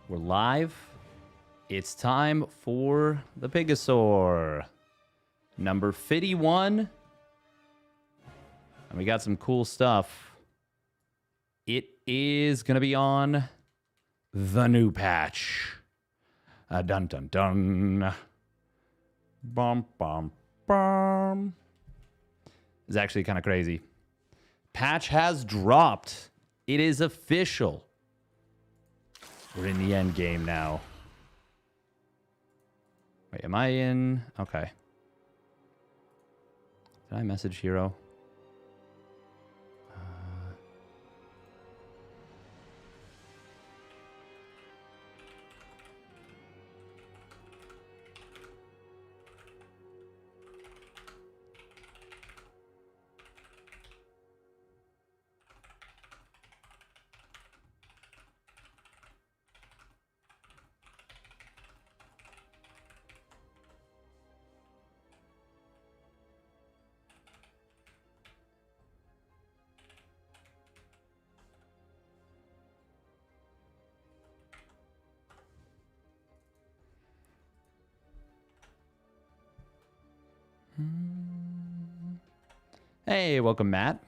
We're live. It's time for the PiGosaur. Number 51. And we got some cool stuff. It is going to be on the new patch. Dun dun dun. Bum bum bum. It's actually kind of crazy. Patch has dropped. It is official. We're in the end game now. Wait, am I in? Okay. Did I message Hero? Hey, welcome, Matt.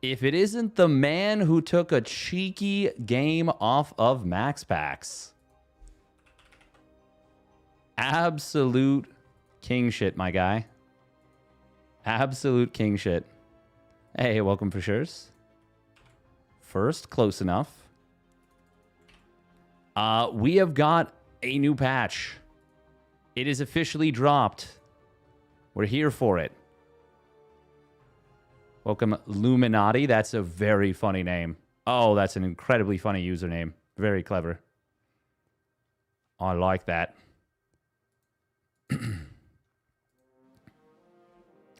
If it isn't the man who took a cheeky game off of Max Packs. Absolute king shit, my guy. Absolute king shit. Hey, welcome for sure. First, close enough. We have got a new patch. It is officially dropped. We're here for it. Welcome, Luminati. That's a very funny name. Oh, that's an incredibly funny username. Very clever. I like that.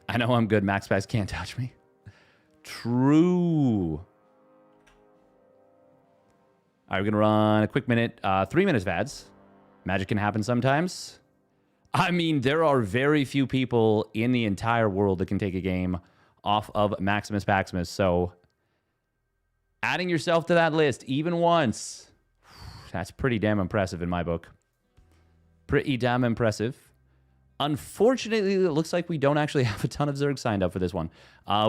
I know I'm good. Max Packs can't touch me. True. All right, we're going to run a quick minute. 3 minutes of ads. Magic can happen sometimes. I mean, there are very few people in the entire world that can take a game off of Maximus Paximus. So adding yourself to that list even once, that's pretty damn impressive in my book. Pretty damn impressive. Unfortunately, it looks like we don't actually have a ton of Zerg signed up for this one.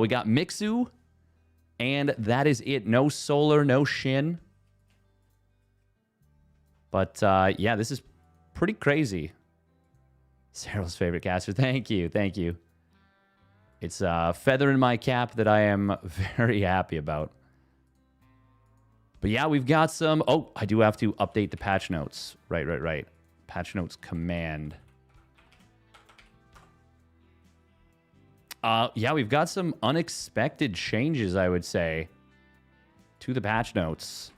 We got Mixu, and that is it. No Solar, no Shin. But yeah, this is pretty crazy. Cyril's favorite caster. Thank you. Thank you. It's a feather in my cap that I am very happy about. But yeah, we've got some... Oh, I do have to update the patch notes. Right. Patch notes command. Yeah, we've got some unexpected changes, I would say, to the patch notes.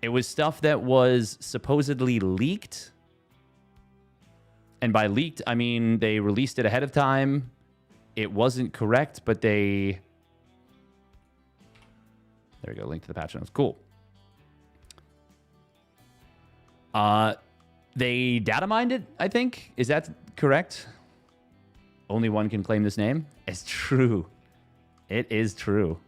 It was stuff that was supposedly leaked. And by leaked, I mean they released it ahead of time. It wasn't correct, but they... There we go, link to the patch notes. Cool. They data mined it, I think. Is that correct? Only one can claim this name? It's true. It is true.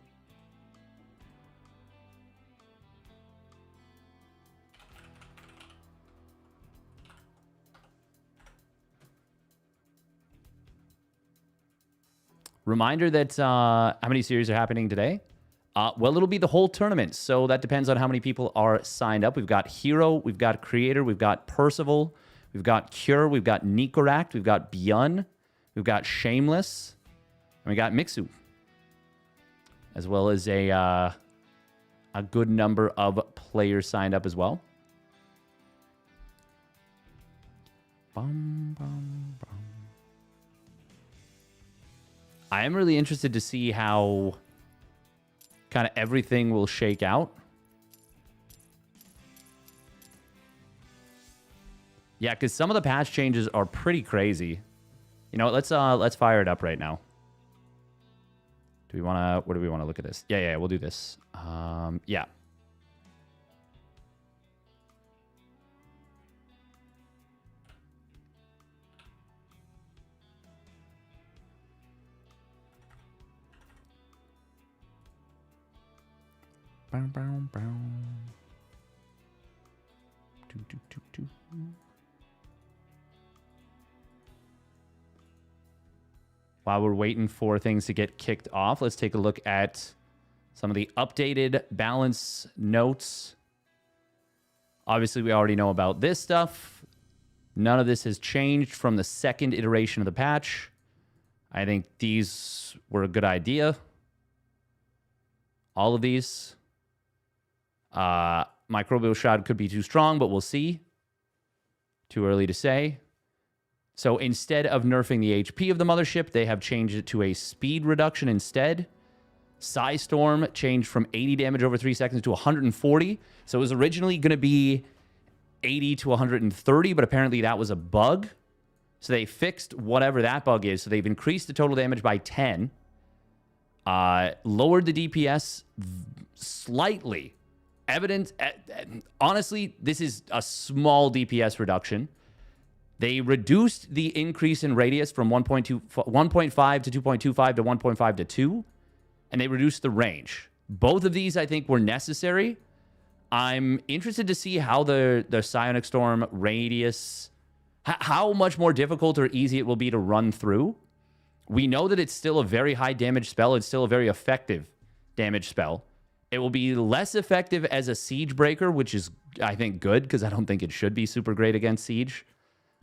Reminder that how many series are happening today? Well, it'll be the whole tournament, so that depends on how many people are signed up. We've got Hero, we've got Creator, we've got Percival, we've got Cure, we've got Nikoract, we've got Byun, we've got Shameless, and we got Mixu, as well as a good number of players signed up as well. Bum, bum, bum. I am really interested to see how kind of everything will shake out. Yeah, because some of the patch changes are pretty crazy. You know, let's fire it up right now. Do we want to? Where do we want to look at this? Yeah, we'll do this. Yeah. While we're waiting for things to get kicked off, let's take a look at some of the updated balance notes. Obviously, we already know about this stuff. None of this has changed from the second iteration of the patch. I think these were a good idea. All of these. Microbial Shroud could be too strong, but we'll see. Too early to say. So instead of nerfing the HP of the mothership, they have changed it to a speed reduction instead. Psystorm changed from 80 damage over 3 seconds to 140. So it was originally going to be 80 to 130, but apparently that was a bug. So they fixed whatever that bug is. So they've increased the total damage by 10. Lowered the DPS slightly. Honestly, this is a small DPS reduction. They reduced the increase in radius from 1.5 to 2.25 to 1.5 to 2. And they reduced the range. Both of these, I think, were necessary. I'm interested to see how the Psionic Storm radius, how much more difficult or easy it will be to run through. We know that it's still a very high damage spell. It's still a very effective damage spell. It will be less effective as a siege breaker, which is, I think, good, because I don't think it should be super great against siege.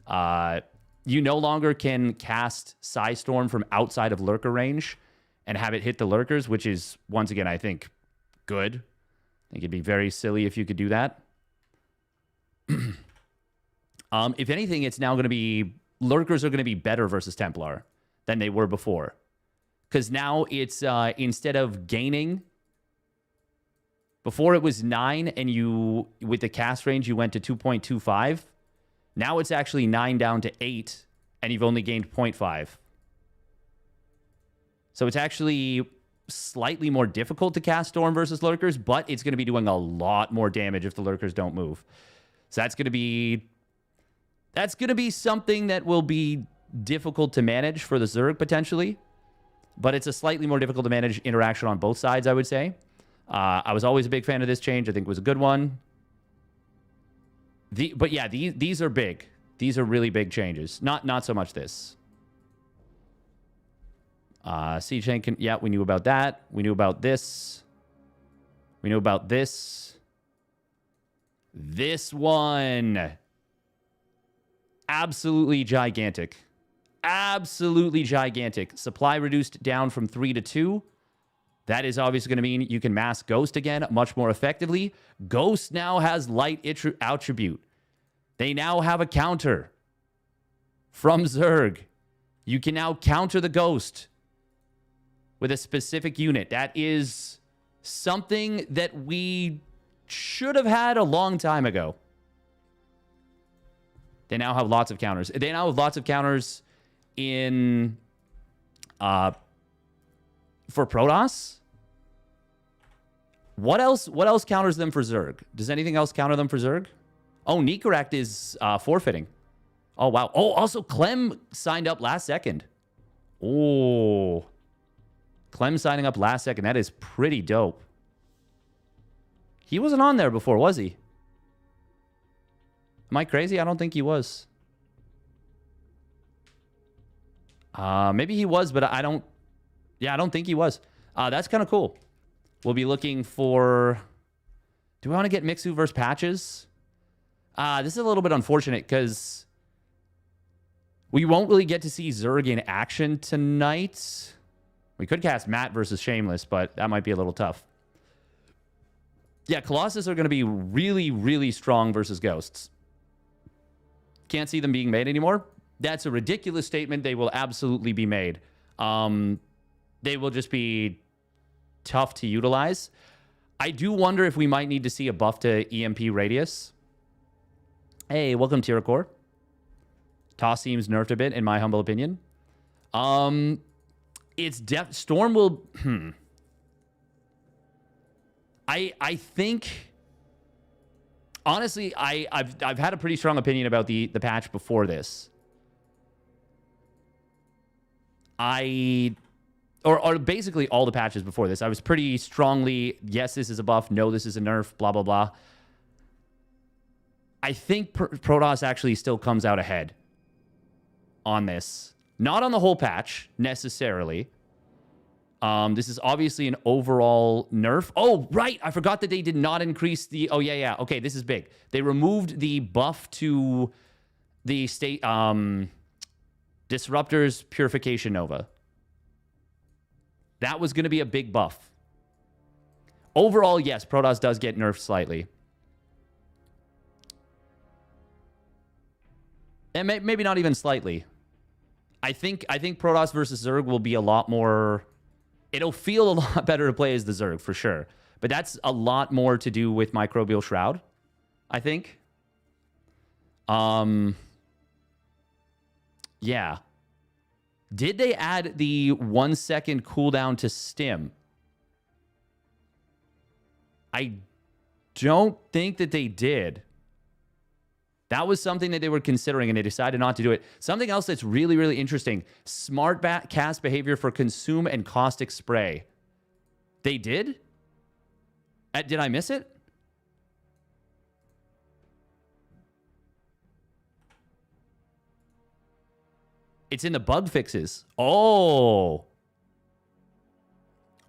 You no longer can cast Psystorm from outside of lurker range and have it hit the lurkers, which is, once again, I think, good. I think it'd be very silly if you could do that. If anything, it's now going to be... Lurkers are going to be better versus Templar than they were before. Because now it's, instead of gaining... Before it was 9, and you, with the cast range, you went to 2.25. Now it's actually 9 down to 8, and you've only gained 0.5. So it's actually slightly more difficult to cast Storm versus Lurkers, but it's going to be doing a lot more damage if the Lurkers don't move. So that's going to be something that will be difficult to manage for the Zerg, potentially. But it's a slightly more difficult to manage interaction on both sides, I would say. I was always a big fan of this change. I think it was a good one. But yeah, these are big. These are really big changes. Not so much this. Siege Tank, yeah, we knew about that. We knew about this. We knew about this. This one. Absolutely gigantic. Absolutely gigantic. Supply reduced down from 3 to 2. That is obviously going to mean you can mass Ghost again much more effectively. Ghost now has light attribute. They now have a counter from Zerg. You can now counter the Ghost with a specific unit. That is something that we should have had a long time ago. They now have lots of counters. They now have lots of counters in... for Protoss? What else counters them for Zerg? Does anything else counter them for Zerg? Oh, Nicorect is forfeiting. Oh, wow. Oh, also Clem signed up last second. Oh. Clem signing up last second. That is pretty dope. He wasn't on there before, was he? Am I crazy? I don't think he was. Maybe he was, but I don't... Yeah, I don't think he was. That's kind of cool. We'll be looking for... Do we want to get Mixu versus Patches? This is a little bit unfortunate because we won't really get to see Zerg in action tonight. We could cast Matt versus Shameless, but that might be a little tough. Yeah, Colossus are going to be really, really strong versus Ghosts. Can't see them being made anymore. That's a ridiculous statement. They will absolutely be made. They will just be tough to utilize. I do wonder if we might need to see a buff to EMP radius. Hey, welcome to Tiracore. Toss seems nerfed a bit, in my humble opinion. It's Storm will... I think... Honestly, I've had a pretty strong opinion about the patch before this. Or basically all the patches before this. I was pretty strongly, yes, this is a buff. No, this is a nerf. Blah, blah, blah. I think Protoss actually still comes out ahead on this. Not on the whole patch, necessarily. This is obviously an overall nerf. Oh, right. I forgot that they did not increase the... Oh, yeah. Okay, this is big. They removed the buff to the state... Disruptor's Purification Nova. That was going to be a big buff. Overall, yes, Protoss does get nerfed slightly. And maybe not even slightly. I think Protoss versus Zerg will be a lot more... It'll feel a lot better to play as the Zerg, for sure. But that's a lot more to do with Microbial Shroud, I think. Yeah. Did they add the 1 second cooldown to Stim? I don't think that they did. That was something that they were considering, and they decided not to do it. Something else that's really, really interesting. Smart cast behavior for Consume and Caustic Spray. They did? Did I miss it? It's in the bug fixes. Oh.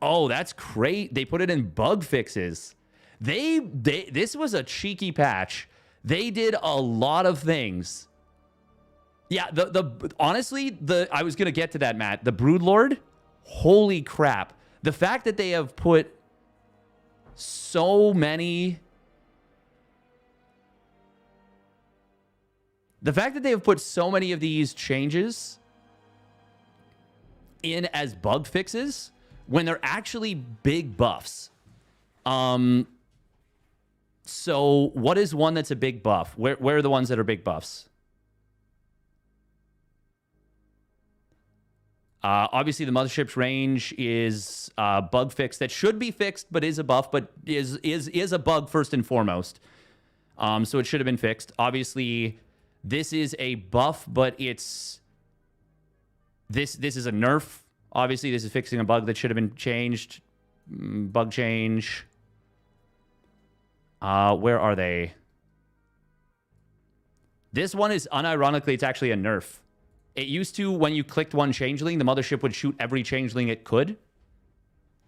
Oh, that's great. They put it in bug fixes. This was a cheeky patch. They did a lot of things. Yeah, honestly, I was going to get to that, Matt. The Broodlord, holy crap. The fact that they have put so many... The fact that they have put so many of these changes in as bug fixes when they're actually big buffs. So what is one that's a big buff? Where are the ones that are big buffs? Obviously, the Mothership's range is a bug fix that should be fixed, but is a buff, but is a bug first and foremost. So it should have been fixed. Obviously, this is a buff, but it's... This is a nerf. Obviously, this is fixing a bug that should have been changed. Bug change. Where are they? This one is, unironically, it's actually a nerf. It used to, when you clicked one changeling, the Mothership would shoot every changeling it could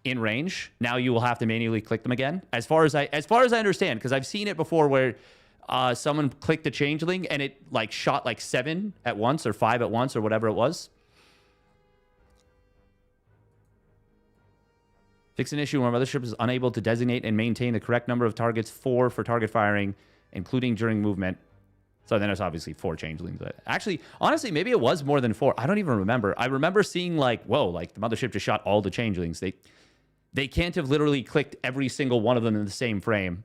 in range. Now you will have to manually click them again. As far as I understand, because I've seen it before where someone clicked a changeling and it like shot like 7 at once or 5 at once or whatever it was. Fix an issue where Mothership is unable to designate and maintain the correct number of targets for target firing, including during movement. So then it's obviously 4 changelings. But actually, honestly, maybe it was more than 4. I don't even remember. I remember seeing like, whoa, like the Mothership just shot all the changelings. They can't have literally clicked every single one of them in the same frame.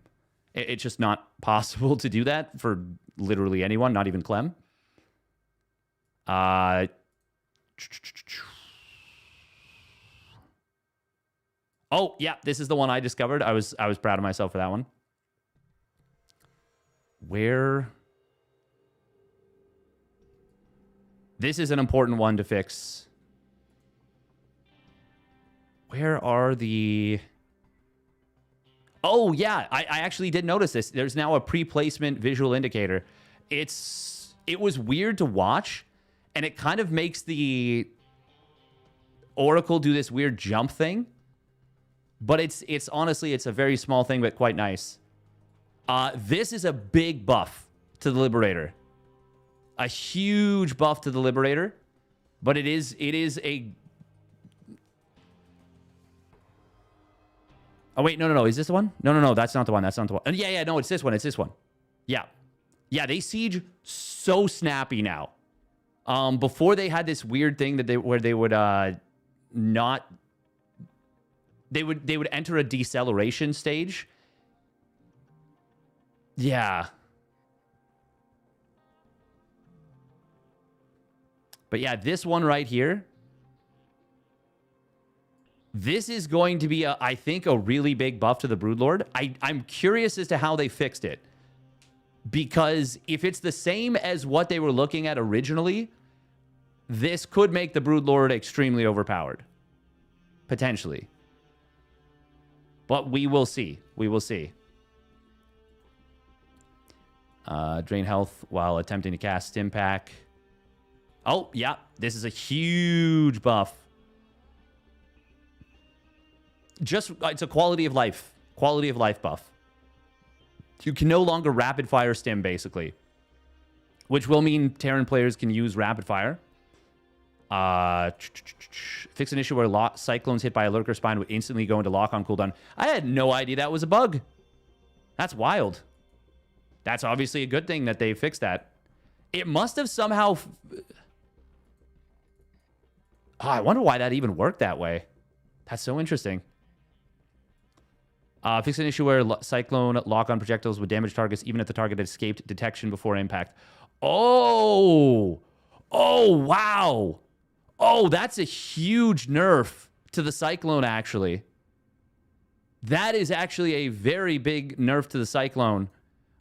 It's just not possible to do that for literally anyone, not even Clem. Oh, yeah, this is the one I discovered. I was proud of myself for that one. Where? This is an important one to fix. Where are the... Oh, yeah, I actually did notice this. There's now a pre-placement visual indicator. It was weird to watch, and it kind of makes the Oracle do this weird jump thing. But it's honestly, it's a very small thing, but quite nice. This is a big buff to the Liberator. A huge buff to the Liberator. But it is a... Oh, wait, no. Is this the one? No, that's not the one. That's not the one. Yeah, no, it's this one. It's this one. Yeah. Yeah, they siege so snappy now. Before they had this weird thing that where they would not... They would enter a deceleration stage. Yeah. But yeah, this one right here. This is going to be, I think, a really big buff to the Broodlord. I'm curious as to how they fixed it. Because if it's the same as what they were looking at originally, this could make the Broodlord extremely overpowered. Potentially. But we will see. We will see. Drain health while attempting to cast Stim Pack. Oh, yeah. This is a huge buff. It's a quality of life buff. You can no longer rapid fire stim, basically, which will mean Terran players can use rapid fire. Fix an issue where cyclones hit by a lurker spine would instantly go into lock on cooldown. I had no idea that was a bug. That's wild. That's obviously a good thing that they fixed that. It must have somehow... I wonder why that even worked that way. That's so interesting. Fix an issue where cyclone lock-on projectiles would damage targets even if the target escaped detection before impact. Oh! Oh, wow! Oh, that's a huge nerf to the cyclone, actually. That is actually a very big nerf to the cyclone.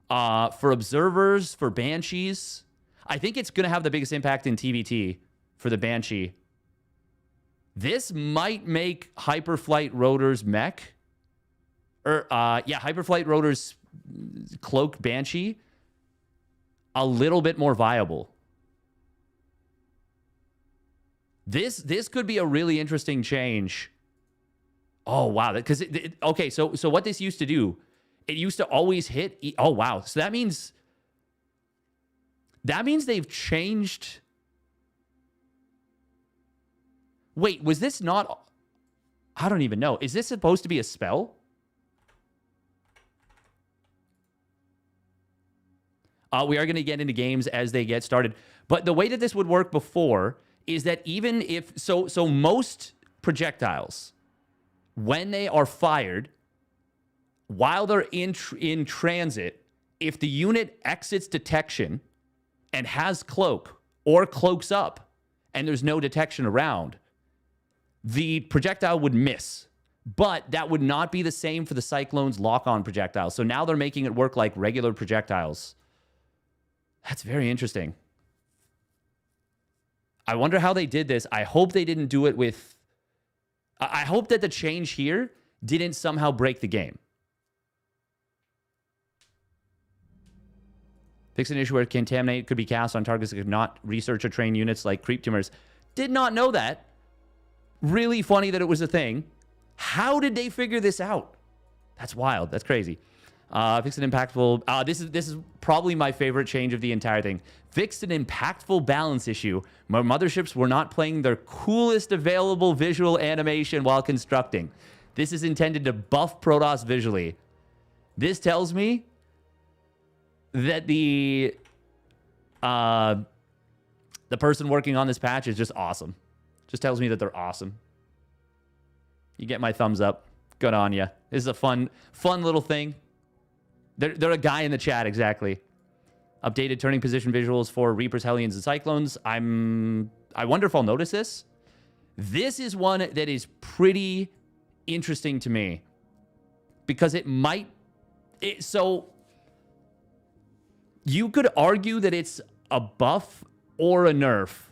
For observers, for banshees. I think it's going to have the biggest impact in TVT for the banshee. This might make Hyperflight Rotor's mech... Hyperflight Rotor's cloak banshee a little bit more viable. This could be a really interesting change. Oh, wow. Because, okay, so what this used to do, it used to always hit... Oh, wow. So that means they've changed... Wait, was this not... I don't even know. Is this supposed to be a spell? We are going to get into games as they get started. But the way that this would work before is that even if... So most projectiles, when they are fired, while they're in transit, if the unit exits detection and has cloak or cloaks up and there's no detection around, the projectile would miss. But that would not be the same for the Cyclone's lock-on projectiles. So now they're making it work like regular projectiles. That's very interesting. I wonder how they did this. I hope they didn't do it with... I hope that the change here didn't somehow break the game. Fix an issue where Contaminate could be cast on targets that could not research or train units like creep tumors. Did not know that. Really funny that it was a thing. How did they figure this out? That's wild. That's crazy. Fix an impactful... This is probably my favorite change of the entire thing. Fixed an impactful balance issue. Motherships were not playing their coolest available visual animation while constructing. This is intended to buff Protoss visually. This tells me that the person working on this patch is just awesome. Just tells me that they're awesome. You get my thumbs up. Good on you. This is a fun little thing. They're a guy in the chat, exactly. Updated turning position visuals for Reapers, Hellions, and Cyclones. I wonder if I'll notice this. This is one that is pretty interesting to me. Because it might... So, you could argue that it's a buff or a nerf,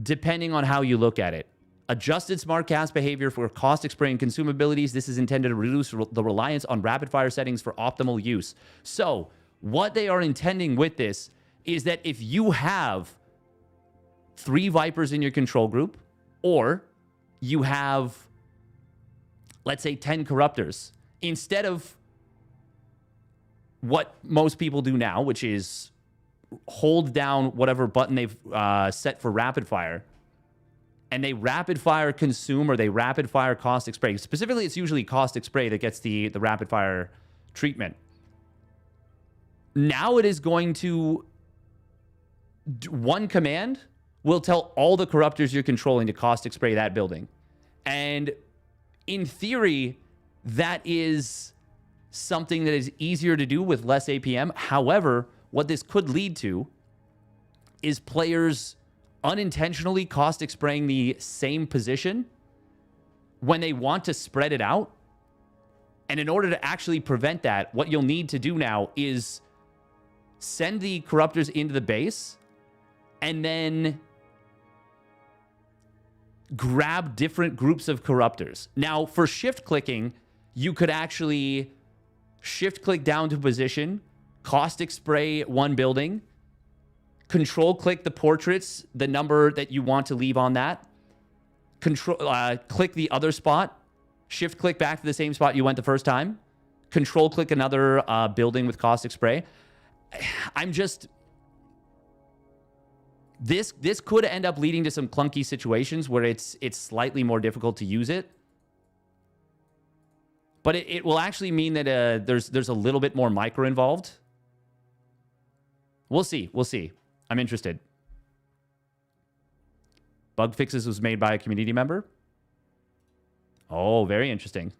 depending on how you look at it. Adjusted smart cast behavior for caustic spray and consumabilities. This is intended to reduce the reliance on rapid fire settings for optimal use. So, what they are intending with this is that if you have 3 Vipers in your control group, or you have, let's say, 10 Corruptors, instead of what most people do now, which is hold down whatever button they've set for rapid fire, and they rapid fire consume or they rapid fire caustic spray. Specifically, it's usually caustic spray that gets the rapid fire treatment. Now it is going to... One command will tell all the Corruptors you're controlling to caustic spray that building. And in theory, that is something that is easier to do with less APM. However, what this could lead to is players unintentionally caustic spraying the same position when they want to spread it out. And in order to actually prevent that, what you'll need to do now is send the Corruptors into the base and then grab different groups of Corruptors. Now, for shift clicking, you could actually shift click down to position, caustic spray one building, control click the portraits, the number that you want to leave on that, click the other spot, shift click back to the same spot you went the first time, control click another building with caustic spray. I'm just... This could end up leading to some clunky situations where it's slightly more difficult to use it. But it will actually mean that there's a little bit more micro involved. We'll see. We'll see. I'm interested. Bug fixes was made by a community member. Oh, very interesting.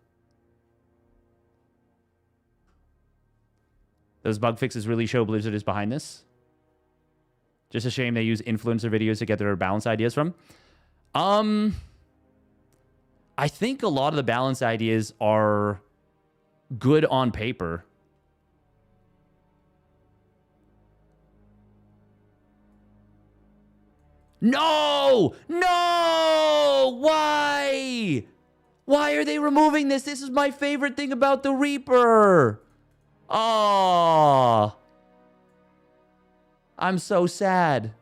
Those bug fixes really show Blizzard is behind this. Just a shame they use influencer videos to get their balance ideas from. I think a lot of the balance ideas are good on paper. No! No! Why? Why are they removing this? This is my favorite thing about the Reaper. Oh. I'm so sad.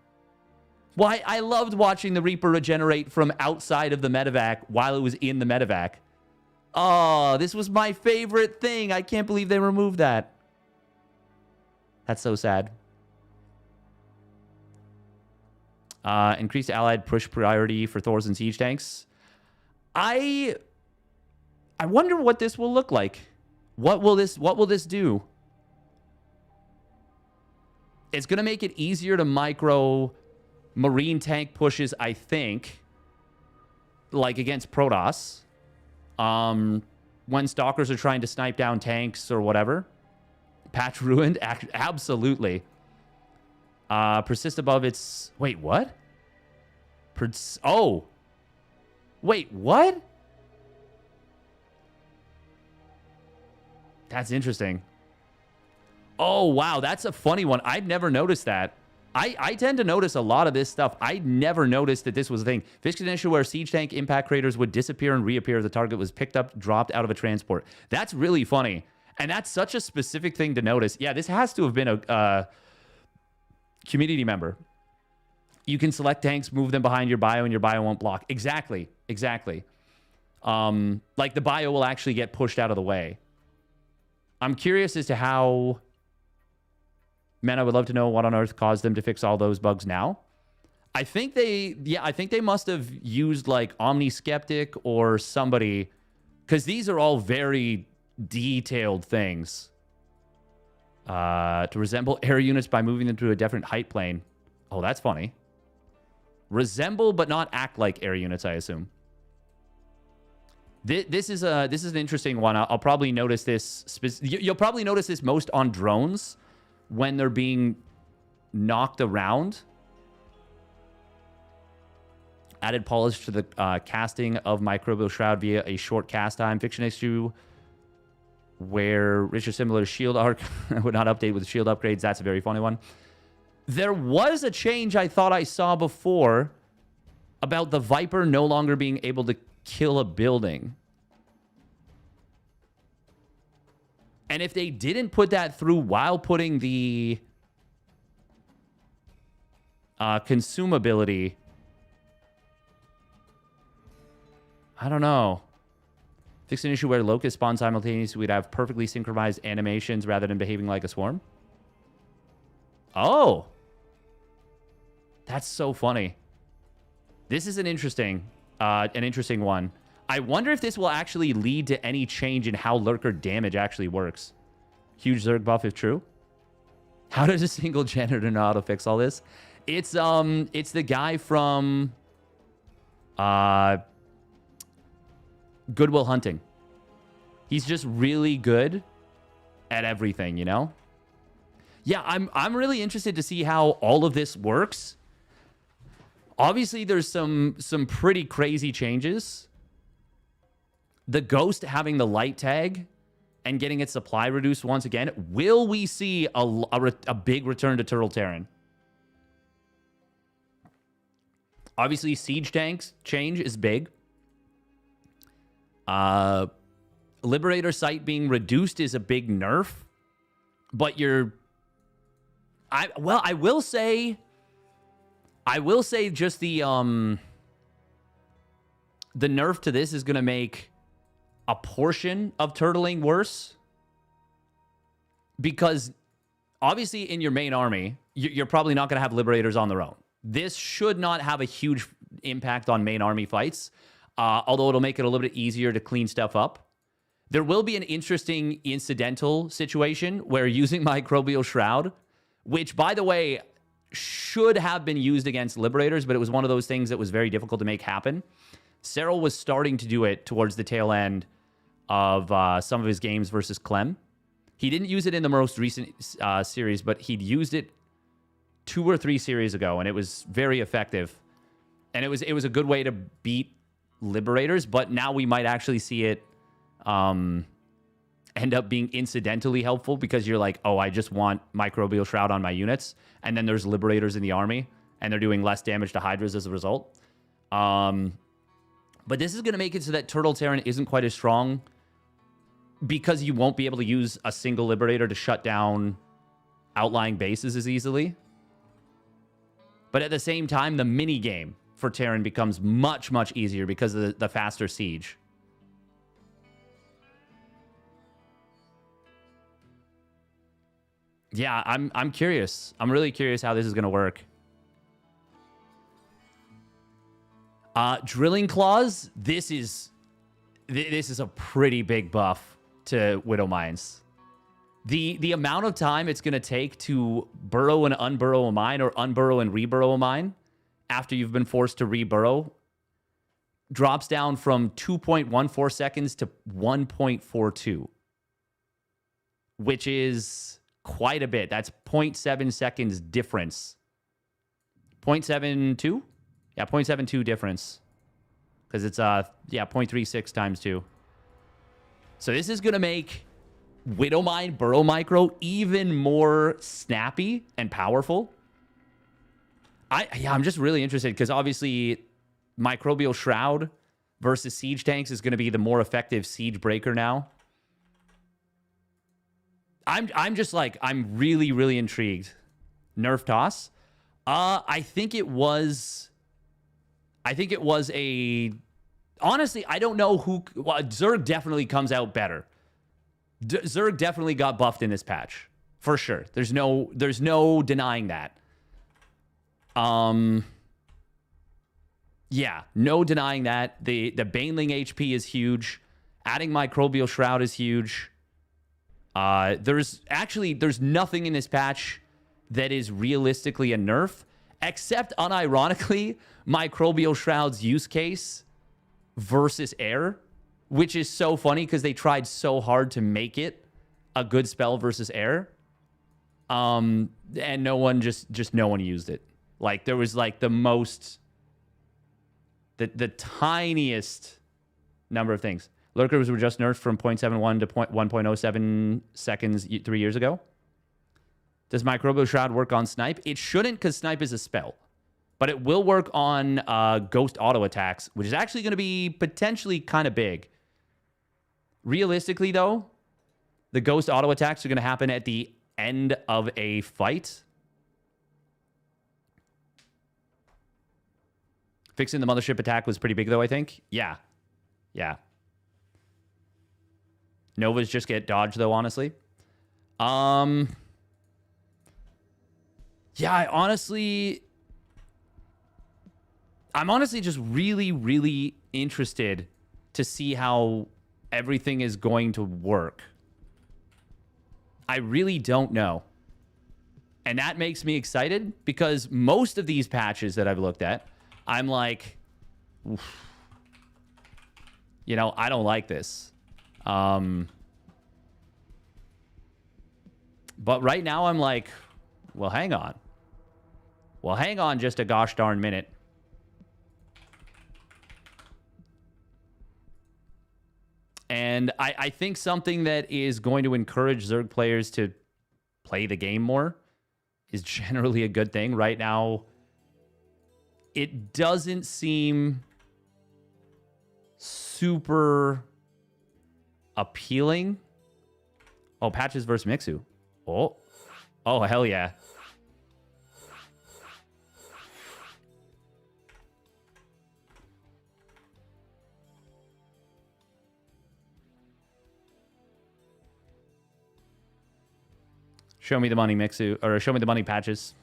Why? I loved watching the Reaper regenerate from outside of the medevac while it was in the medevac. Oh, this was my favorite thing. I can't believe they removed that. That's so sad. Increased allied push priority for Thors and siege tanks. I wonder what this will look like. What will this do? It's going to make it easier to micro marine tank pushes, I think, like against Protoss. When stalkers are trying to snipe down tanks or whatever. Patch ruined? Absolutely. Persist above its... Wait, what? Oh. Wait, what? That's interesting. Oh, wow. That's a funny one. I've never noticed that. I tend to notice a lot of this stuff. I never noticed that this was a thing. Fish can issue where siege tank impact craters would disappear and reappear if the target was picked up, dropped out of a transport. That's really funny. And that's such a specific thing to notice. Yeah, this has to have been a community member. You can select tanks, move them behind your bio, and your bio won't block. Exactly. Exactly. Like the bio will actually get pushed out of the way. I'm curious as to how... Man, I would love to know what on earth caused them to fix all those bugs now. I think they must have used like Omni Skeptic or somebody, because these are all very detailed things. To resemble air units by moving them to a different height plane. Oh, that's funny. Resemble but not act like air units, I assume. This is an interesting one. I'll probably notice this. You'll probably notice this most on drones when they're being knocked around. Added polish to the casting of Microbial Shroud via a short cast time. Fiction issue where richer similar shield arc would not update with shield upgrades. That's a very funny one. There was a change I thought I saw before about the Viper no longer being able to kill a building. And if they didn't put that through while putting the consumability, I don't know. Fix an issue where locusts spawn simultaneously. We'd have perfectly synchronized animations rather than behaving like a swarm. Oh. That's so funny. This is an interesting one. I wonder if this will actually lead to any change in how lurker damage actually works. Huge Zerg buff if true. How does a single janitor know how to fix all this? It's the guy from Good Will Hunting. He's just really good at everything, you know? Yeah, I'm really interested to see how all of this works. Obviously, there's some pretty crazy changes. The Ghost having the light tag and getting its supply reduced once again. Will we see a big return to Turtle Terran? Obviously, siege tanks change is big. Liberator sight being reduced is a big nerf. But you're I will say just the nerf to this is going to make a portion of turtling worse, because obviously in your main army, you're probably not going to have liberators on their own. This should not have a huge impact on main army fights, although it'll make it a little bit easier to clean stuff up. There will be an interesting incidental situation where using Microbial Shroud, which, by the way, should have been used against liberators, but it was one of those things that was very difficult to make happen. Cyril was starting to do it towards the tail end of some of his games versus Clem. He didn't use it in the most recent series, but he'd used it 2 or 3 series ago, and it was very effective. And it was a good way to beat liberators, but now we might actually see it end up being incidentally helpful, because you're like, oh, I just want Microbial Shroud on my units, and then there's liberators in the army, and they're doing less damage to Hydras as a result. But this is going to make it so that Turtle Terran isn't quite as strong, because you won't be able to use a single liberator to shut down outlying bases as easily. But at the same time, the mini game for Terran becomes much, much easier because of the faster siege. Yeah, I'm curious. I'm really curious how this is going to work. Drilling Claws, this is a pretty big buff to Widow Mines. The amount of time it's going to take to burrow and unburrow a mine, or unburrow and reburrow a mine after you've been forced to reburrow, drops down from 2.14 seconds to 1.42, which is quite a bit. That's 0.7 seconds difference. 0.72? Yeah, 0.72 difference. Because it's 0.36 times 2. So this is going to make Widow Mine Burrow Micro even more snappy and powerful. I'm just really interested, because obviously Microbial Shroud versus Siege Tanks is going to be the more effective Siege Breaker now. I'm just like, I'm really, really intrigued. Nerf toss. I think it was a... Honestly, I don't know who... Well, Zerg definitely comes out better. Zerg definitely got buffed in this patch. For sure. There's no denying that. Yeah, no denying that. The Baneling HP is huge. Adding Microbial Shroud is huge. There's nothing in this patch that is realistically a nerf, except, unironically, Microbial Shroud's use case versus air, which is so funny because they tried so hard to make it a good spell versus air. And no one used it. Like, there was like the tiniest number of things. Lurkers were just nerfed from 0.71 to 1.07 seconds 3 years ago. Does Microbial Shroud work on Snipe? It shouldn't, because Snipe is a spell. But it will work on Ghost Auto Attacks, which is actually going to be potentially kind of big. Realistically, though, the Ghost Auto Attacks are going to happen at the end of a fight. Fixing the Mothership attack was pretty big, though, I think. Yeah. Yeah. Novas just get dodged, though, honestly. Yeah, I'm honestly just really, really interested to see how everything is going to work. I really don't know. And that makes me excited, because most of these patches that I've looked at, I'm like, oof, I don't like this. But right now I'm like, well, hang on. Well, hang on just a gosh darn minute. And I think something that is going to encourage Zerg players to play the game more is generally a good thing. Right now, it doesn't seem super appealing. Oh, patches versus Mixu. Oh, hell yeah. Show me the money, Mixu. Or show me the money, Patches.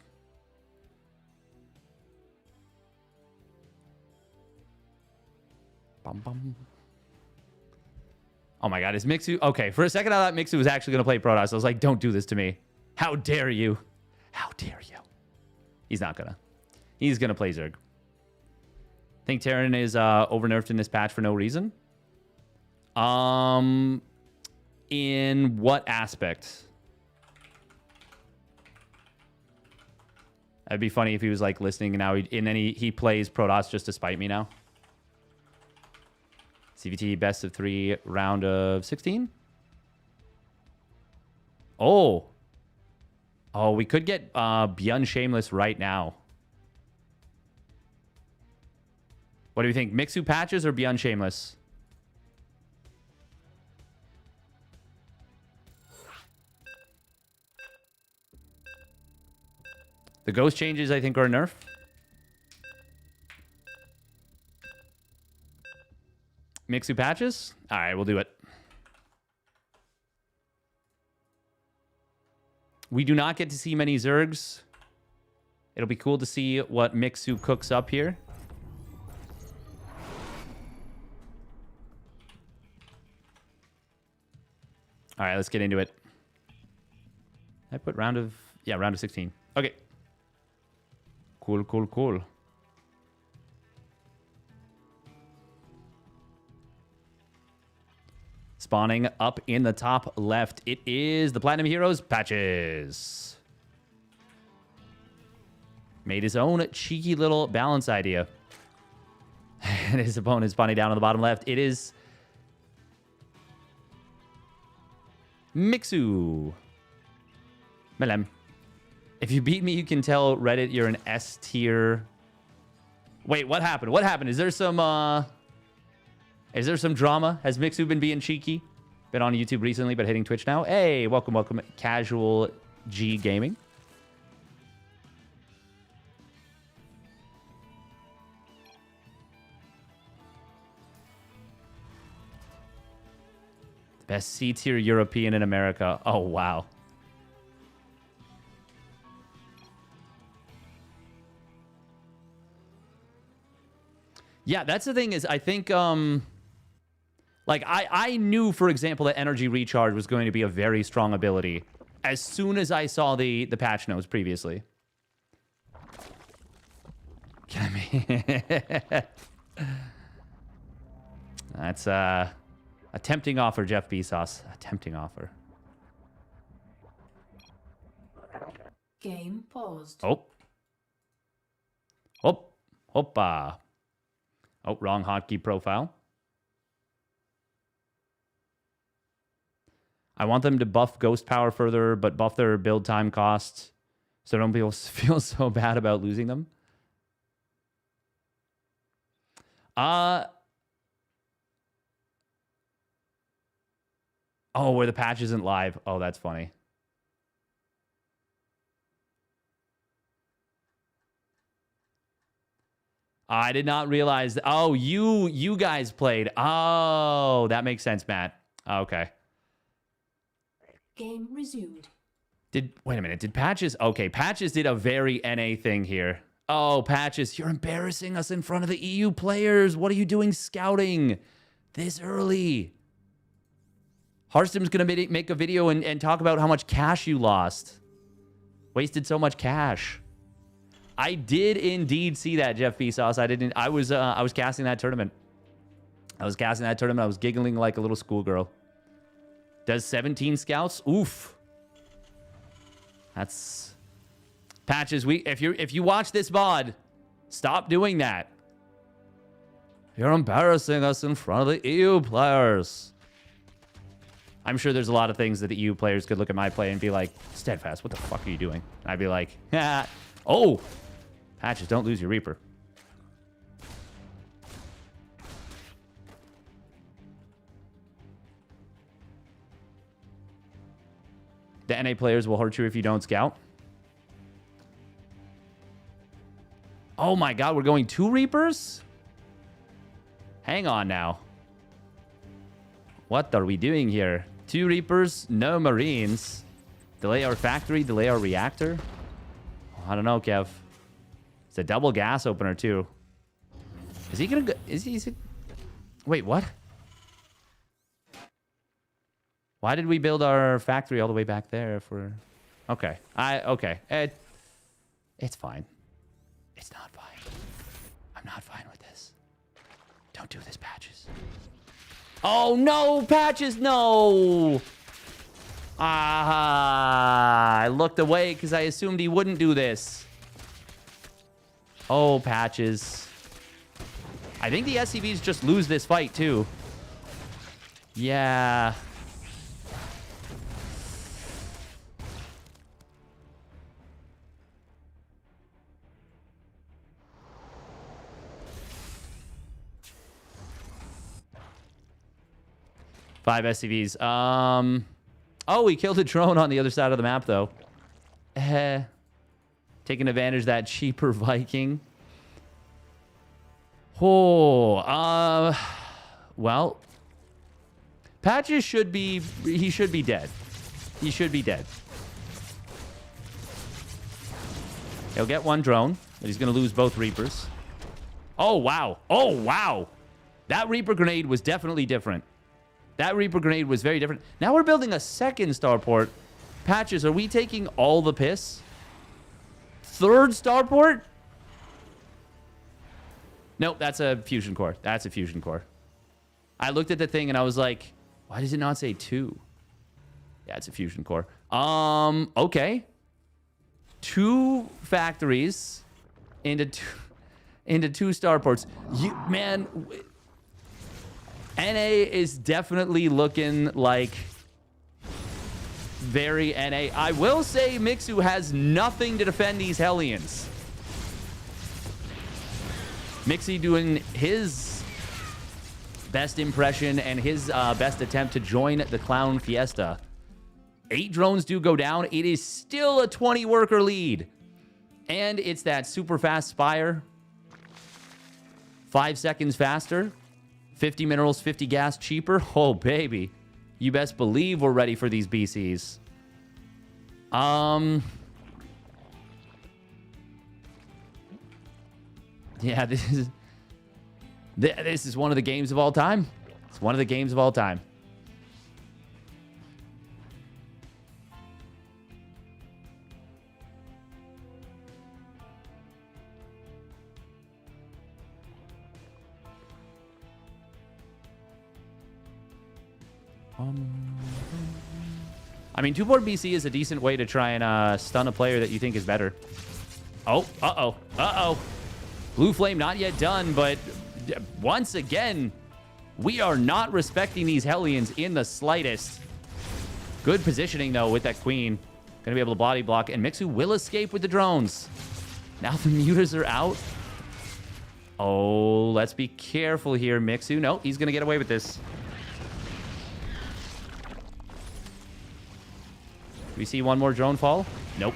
Bum, bum. Oh my god, is Mixu... Okay, for a second I thought Mixu was actually going to play Protoss. I was like, don't do this to me. How dare you? How dare you? He's not gonna. He's gonna play Zerg. Think Terran is over-nerfed in this patch for no reason? In what aspect? That'd be funny if he was like listening and now he plays Protoss just to spite me now. CVT best of 3 round of 16. Oh, we could get Beyond Shameless right now. What do you think? Mixu Patches or Beyond Shameless? The ghost changes, I think, are a nerf. Mixu Patches? All right, we'll do it. We do not get to see many Zergs. It'll be cool to see what Mixu cooks up here. All right, let's get into it. I put round of 16. Okay. Cool, cool, cool. Spawning up in the top left, it is the Platinum Heroes Patches. Made his own cheeky little balance idea. And his opponent is spawning down on the bottom left. It is Mixu. Melem. If you beat me, you can tell Reddit you're an S tier. Wait, what happened? What happened? Is there some drama? Has Mixu been being cheeky? Been on YouTube recently, but hitting Twitch now. Hey, welcome, welcome. Casual G Gaming. Best C tier European in America. Oh, wow. Yeah, that's the thing is, I think, like, I knew, for example, that Energy Recharge was going to be a very strong ability as soon as I saw the patch notes previously. That's a tempting offer, Jeff Bezos. A tempting offer. Game paused. Oh. Oh. Hoppa. Oh, wrong hotkey profile. I want them to buff Ghost Power further, but buff their build time cost so don't people feel so bad about losing them. Oh, where the patch isn't live. Oh, that's funny. I did not realize that. Oh, you guys played. Oh, that makes sense, Matt. Okay. Game resumed. Wait a minute. Did Patches? Okay, Patches did a very NA thing here. Oh, Patches, you're embarrassing us in front of the EU players. What are you doing scouting this early? Harstem's going to make a video and talk about how much cash you lost. Wasted so much cash. I did indeed see that, Jeff Bezos. I was casting that tournament. I was giggling like a little schoolgirl. Does 17 scouts? Oof. That's Patches. If you watch this VOD, stop doing that. You're embarrassing us in front of the EU players. I'm sure there's a lot of things that the EU players could look at my play and be like, Steadfast, what the fuck are you doing? And I'd be like, oh, Patches, don't lose your Reaper. The NA players will hurt you if you don't scout. Oh my god, we're going 2 Reapers? Hang on now. What are we doing here? 2 Reapers, no Marines. Delay our factory, delay our reactor. I don't know, Kev. It's a double gas opener, too. Is he gonna go... Is he... Wait, what? Why did we build our factory all the way back there if we're... Okay. Okay. It's fine. It's not fine. I'm not fine with this. Don't do this, Patches. Oh, no, Patches, no! I looked away because I assumed he wouldn't do this. Oh, Patches. I think the SCVs just lose this fight, too. Yeah. Five SCVs. Oh, we killed a drone on the other side of the map, though. Taking advantage of that cheaper Viking. Oh, well, Patches should be, he should be dead. He should be dead. He'll get one drone, but he's going to lose both Reapers. Oh, wow. Oh, wow. That Reaper grenade was definitely different. That Reaper grenade was very different. Now we're building a second starport. Patches, are we taking all the piss? Third starport? Nope, that's a fusion core. That's a fusion core. I looked at the thing and I was like, why does it not say 2? Yeah, it's a fusion core. Okay. 2 factories into two starports. Man, NA is definitely looking like very NA. I will say Mixu has nothing to defend these Hellions. Mixu doing his best impression and his best attempt to join the Clown Fiesta. 8 drones do go down. It is still a 20 worker lead. And it's that super fast Spire. 5 seconds faster. 50 minerals, 50 gas cheaper. Oh, baby. You best believe we're ready for these BCs. Yeah, this is one of the games of all time. It's one of the games of all time. I mean, 2-port BC is a decent way to try and stun a player that you think is better. Oh, uh-oh, uh-oh. Blue Flame not yet done, but once again, we are not respecting these Hellions in the slightest. Good positioning, though, with that Queen. Gonna be able to body block, and Mixu will escape with the drones. Now the mutas are out. Oh, let's be careful here, Mixu. No, he's gonna get away with this. We see one more drone fall? Nope.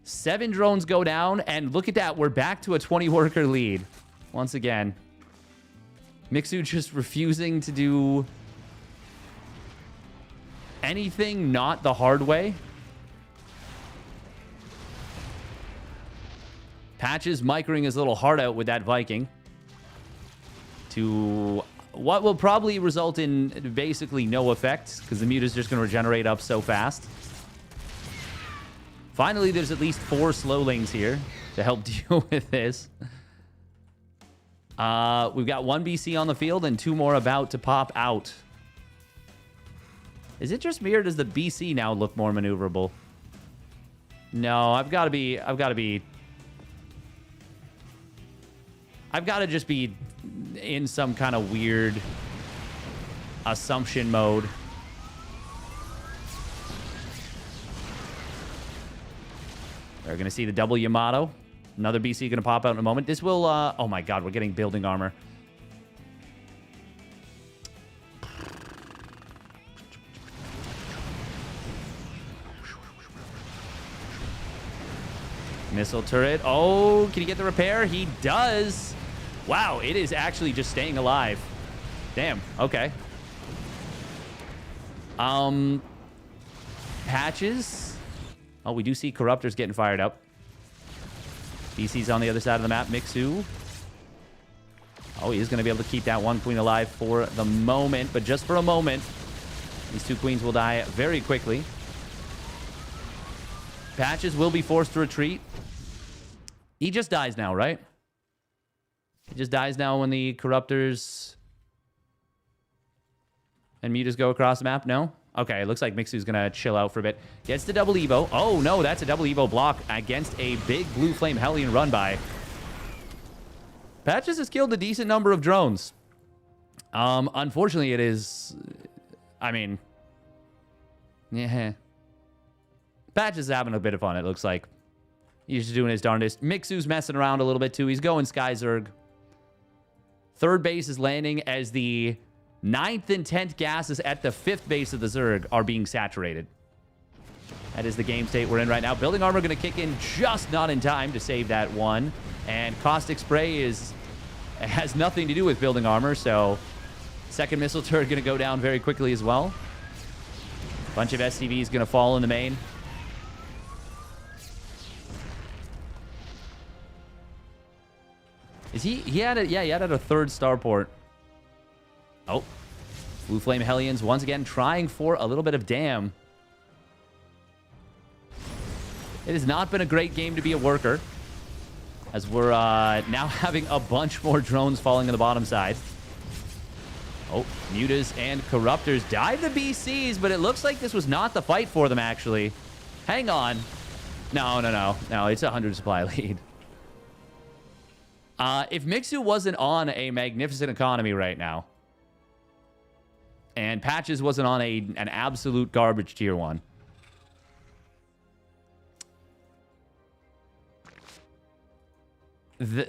7 drones go down, and look at that. We're back to a 20-worker lead. Once again. Mixu just refusing to do anything not the hard way. Patches microing his little heart out with that Viking. To what will probably result in basically no effect, because the mute is just going to regenerate up so fast. Finally, there's at least 4 slowlings here to help deal with this. We've got 1 BC on the field and 2 more about to pop out. Is it just me, or does the BC now look more maneuverable? No, I've got to just be in some kind of weird assumption mode. We're going to see the double Yamato. Another BC going to pop out in a moment. This will... oh my god, we're getting building armor. Missile turret. Oh, can he get the repair? He does. Wow, it is actually just staying alive. Damn, okay. Patches. Oh, we do see Corruptors getting fired up. BC's on the other side of the map. Mixu. Oh, he is going to be able to keep that one queen alive for the moment, but just for a moment. These two queens will die very quickly. Patches will be forced to retreat. He just dies now, right? He just dies now when the Corruptors and Mutas go across the map? No? Okay, it looks like Mixu's going to chill out for a bit. Gets the double Evo. Oh, no, that's a double Evo block against a big Blue Flame Hellion run by. Patches has killed a decent number of drones. Unfortunately, it is... I mean... Yeah. Patches is having a bit of fun, it looks like. He's just doing his darndest. Mixu's messing around a little bit, too. He's going Sky Zerg. Third base is landing as the 9th and 10th gases at the 5th base of the Zerg are being saturated. That is the game state we're in right now. Building Armor going to kick in just not in time to save that one. And Caustic Spray has nothing to do with Building Armor, so second missile turret going to go down very quickly as well. Bunch of SCVs going to fall in the main. Is he had it? Yeah, he had it a third starport. Oh, Blue Flame Hellions once again trying for a little bit of dam. It has not been a great game to be a worker, as we're now having a bunch more drones falling on the bottom side. Oh, Mutas and Corruptors dive the BCs, but it looks like this was not the fight for them, actually. Hang on. No, it's a 100 supply lead. If Mixu wasn't on a magnificent economy right now, and Patches wasn't on an absolute garbage tier 1,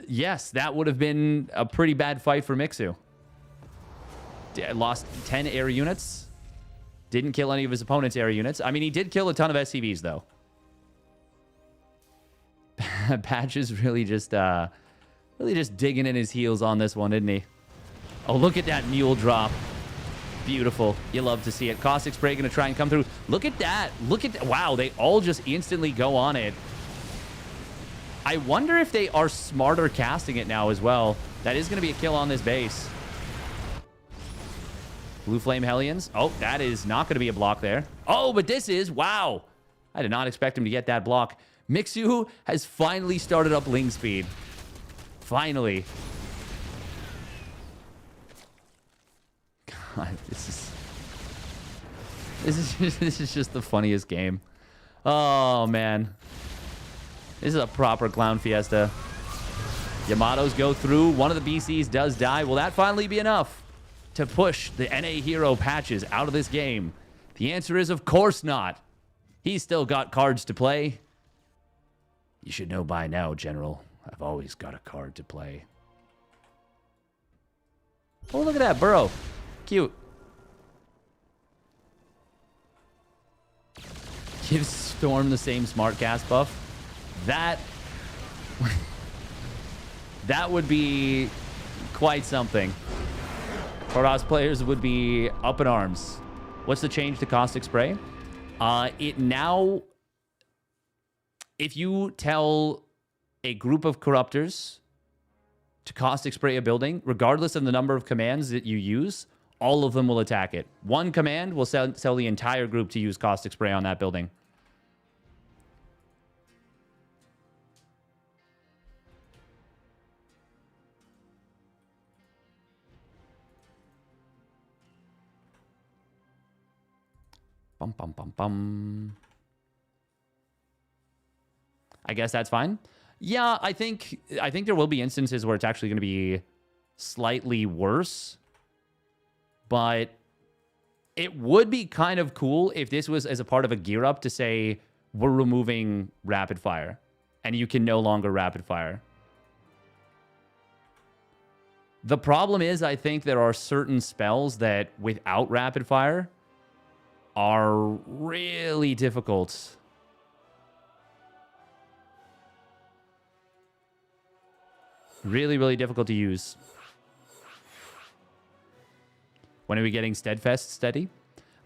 yes, that would have been a pretty bad fight for Mixu. Lost 10 air units. Didn't kill any of his opponent's air units. I mean, he did kill a ton of SCVs, though. Patches really just digging in his heels on this one, didn't he? Oh, look at that mule drop. Beautiful. You love to see it. Caustic Spray going to try and come through. Look at that. Look at that. Wow, they all just instantly go on it. I wonder if they are smarter casting it now as well. That is going to be a kill on this base. Blue Flame Hellions. Oh, that is not going to be a block there. Oh, but this is. Wow. I did not expect him to get that block. Mixu has finally started up Ling speed. Finally. God, this is just the funniest game. Oh, man. This is a proper clown fiesta. Yamatos go through. One of the BCs does die. Will that finally be enough to push the NA hero Patches out of this game? The answer is, of course not. He's still got cards to play. You should know by now, General. I've always got a card to play. Oh, look at that burrow. Cute. Gives Storm the same smart cast buff. That would be quite something. Protoss players would be up in arms. What's the change to Caustic Spray? It now, if you tell a group of Corruptors to Caustic Spray a building, regardless of the number of commands that you use, all of them will attack it. One command will tell the entire group to use Caustic Spray on that building. Bum, bum, bum, bum. I guess that's fine. Yeah, I think there will be instances where it's actually going to be slightly worse. But it would be kind of cool if this was as a part of a gear up to say, we're removing rapid fire. And you can no longer rapid fire. The problem is, I think there are certain spells that without rapid fire are really difficult. Really, really difficult to use. When are we getting Steadfast steady?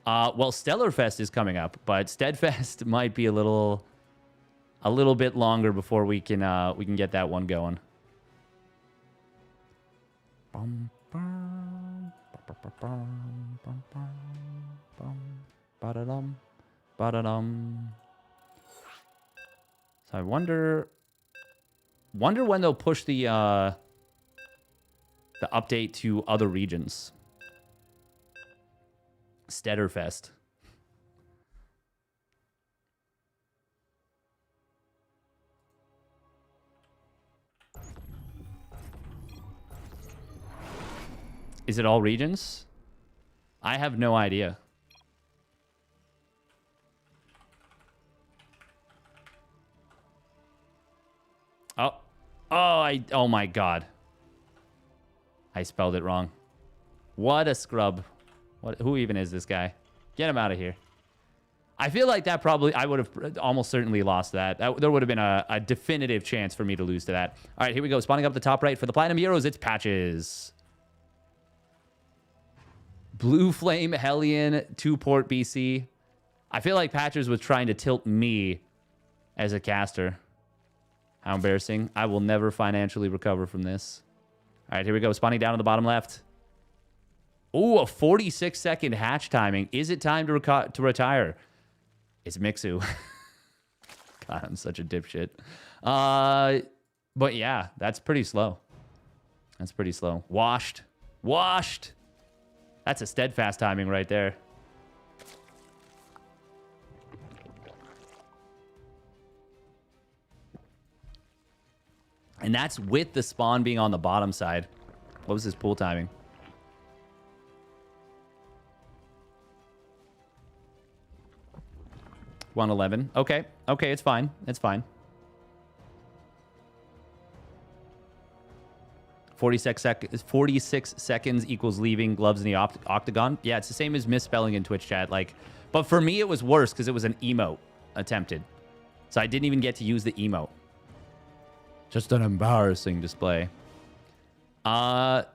Well, Stellarfest is coming up, but Steadfast might be a little bit longer before we can get that one going. So I wonder when they'll push the update to other regions. Steadfast. Is it all regions? I have no idea. Oh my God. I spelled it wrong. What a scrub. Who even is this guy? Get him out of here. I feel like that probably, I would have almost certainly lost that. There would have been a definitive chance for me to lose to that. All right, here we go. Spawning up the top right for the Platinum Euros, it's Patches. Blue Flame, Hellion, 2-port BC. I feel like Patches was trying to tilt me as a caster. How embarrassing. I will never financially recover from this. All right, here we go. Spawning down on the bottom left. Ooh, a 46-second hatch timing. Is it time to retire? It's Mixu. God, I'm such a dipshit. But yeah, that's pretty slow. That's pretty slow. Washed. Washed. That's a Steadfast timing right there. And that's with the spawn being on the bottom side. What was his pool timing? $111. Okay. Okay, it's fine. It's fine. 46 seconds equals leaving gloves in the octagon. Yeah, it's the same as misspelling in Twitch chat. Like, but for me, it was worse because it was an emote attempted. So I didn't even get to use the emote. Just an embarrassing display. But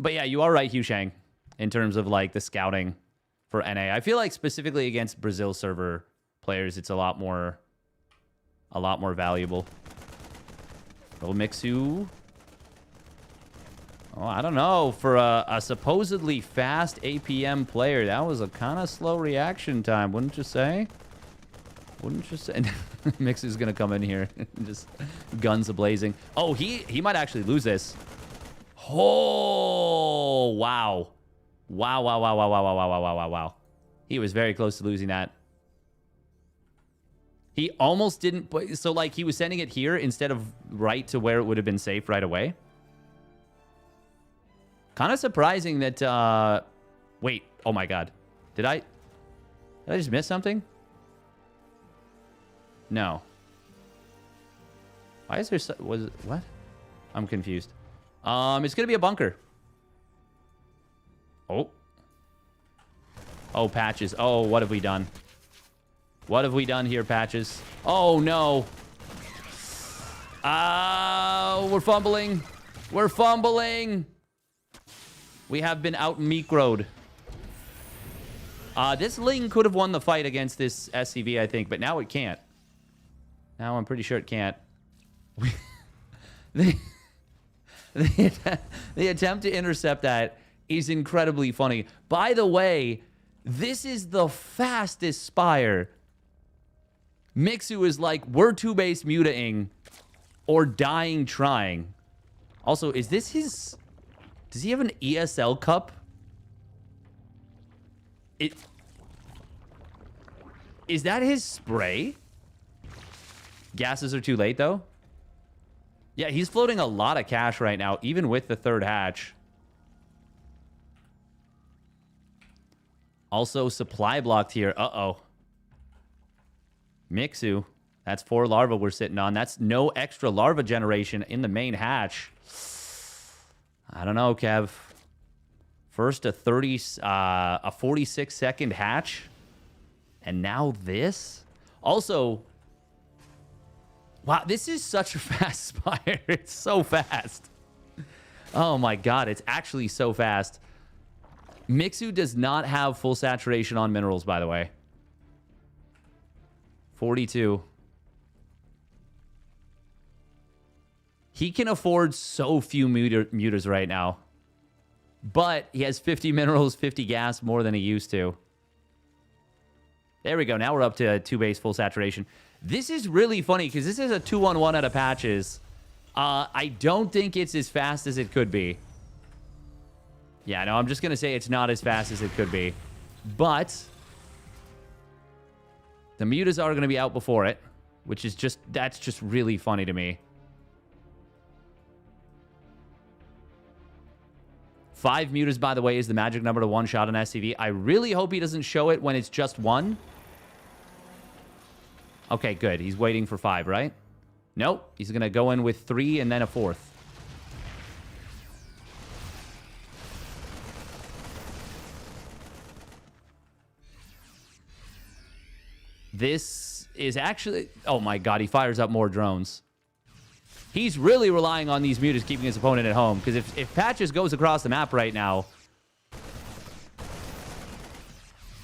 yeah, you are right, Hugh Shang, in terms of like the scouting for NA. I feel like specifically against Brazil server players, it's a lot more valuable. Little Mixu. Oh, I don't know. For a supposedly fast APM player, that was a kind of slow reaction time, wouldn't you say? Wouldn't you say? Mixu's gonna come in here and just guns a-blazing. Oh, he might actually lose this. Oh, wow. Wow, wow, wow, wow, wow, wow, wow, wow, wow, wow. He was very close to losing that. He almost didn't... So, like, he was sending it here instead of right to where it would have been safe right away. Kind of surprising that... Wait. Oh, my God. Did I just miss something? No. Why is there... Was it... What? I'm confused. It's going to be a bunker. Oh. Oh, Patches. Oh, what have we done? What have we done here, Patches? Oh, no. We're fumbling. We're fumbling. We have been out-microed. This Ling could have won the fight against this SCV, I think, but now it can't. Now I'm pretty sure it can't. The attempt to intercept that is incredibly funny. By the way, this is the fastest Spire. Mixu is like, we're 2-base mutating or dying trying. Also, is this his... Does he have an ESL cup? Is that his spray? Gases are too late, though. Yeah, he's floating a lot of cash right now, even with the third hatch. Also, supply blocked here. Uh-oh. Mixu. That's 4 larvae we're sitting on. That's no extra larva generation in the main hatch. I don't know, Kev. First a 46-second hatch. And now this? Also... Wow, this is such a fast Spire. It's so fast. Oh my God, it's actually so fast. Mixu does not have full saturation on minerals, by the way. 42. He can afford so few mutas right now. But he has 50 minerals, 50 gas, more than he used to. There we go. Now we're up to 2 base full saturation. This is really funny because this is a 2-on-1 out of patches. I don't think it's as fast as it could be. Yeah, no, I'm just going to say it's not as fast as it could be. But the mutas are going to be out before it, which is just, that's just really funny to me. 5 mutas, by the way, is the magic number to one-shot an SCV. I really hope he doesn't show it when it's just 1. Okay, good. He's waiting for 5, right? Nope. He's going to go in with 3 and then a 4th. This is actually... Oh, my God. He fires up more drones. He's really relying on these mutas keeping his opponent at home. Because if Patches goes across the map right now...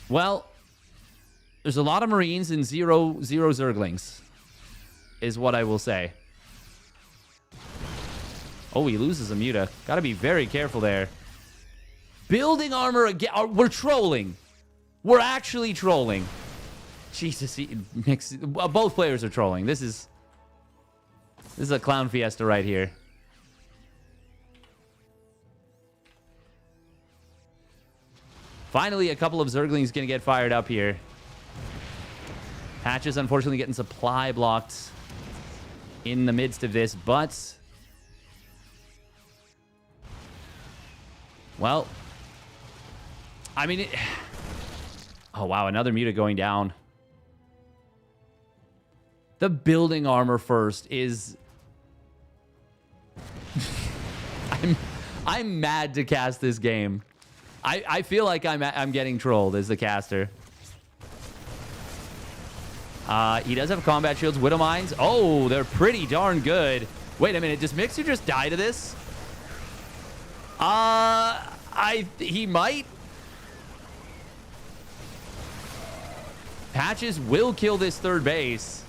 Well... There's a lot of Marines and zero Zerglings, is what I will say. Oh, he loses a muta. Got to be very careful there. Building armor again. We're trolling. We're actually trolling. Jesus, both players are trolling. This is a clown fiesta right here. Finally, a couple of Zerglings going to get fired up here. Patches, unfortunately, getting supply blocked in the midst of this, but... Well... I mean... Oh, wow, another muta going down. The building armor first is... I'm mad to cast this game. I feel like I'm getting trolled as the caster. He does have combat shields. Widow Mines. Oh, they're pretty darn good. Wait a minute. Does Mixu just die to this? He might. Patches will kill this 3rd base.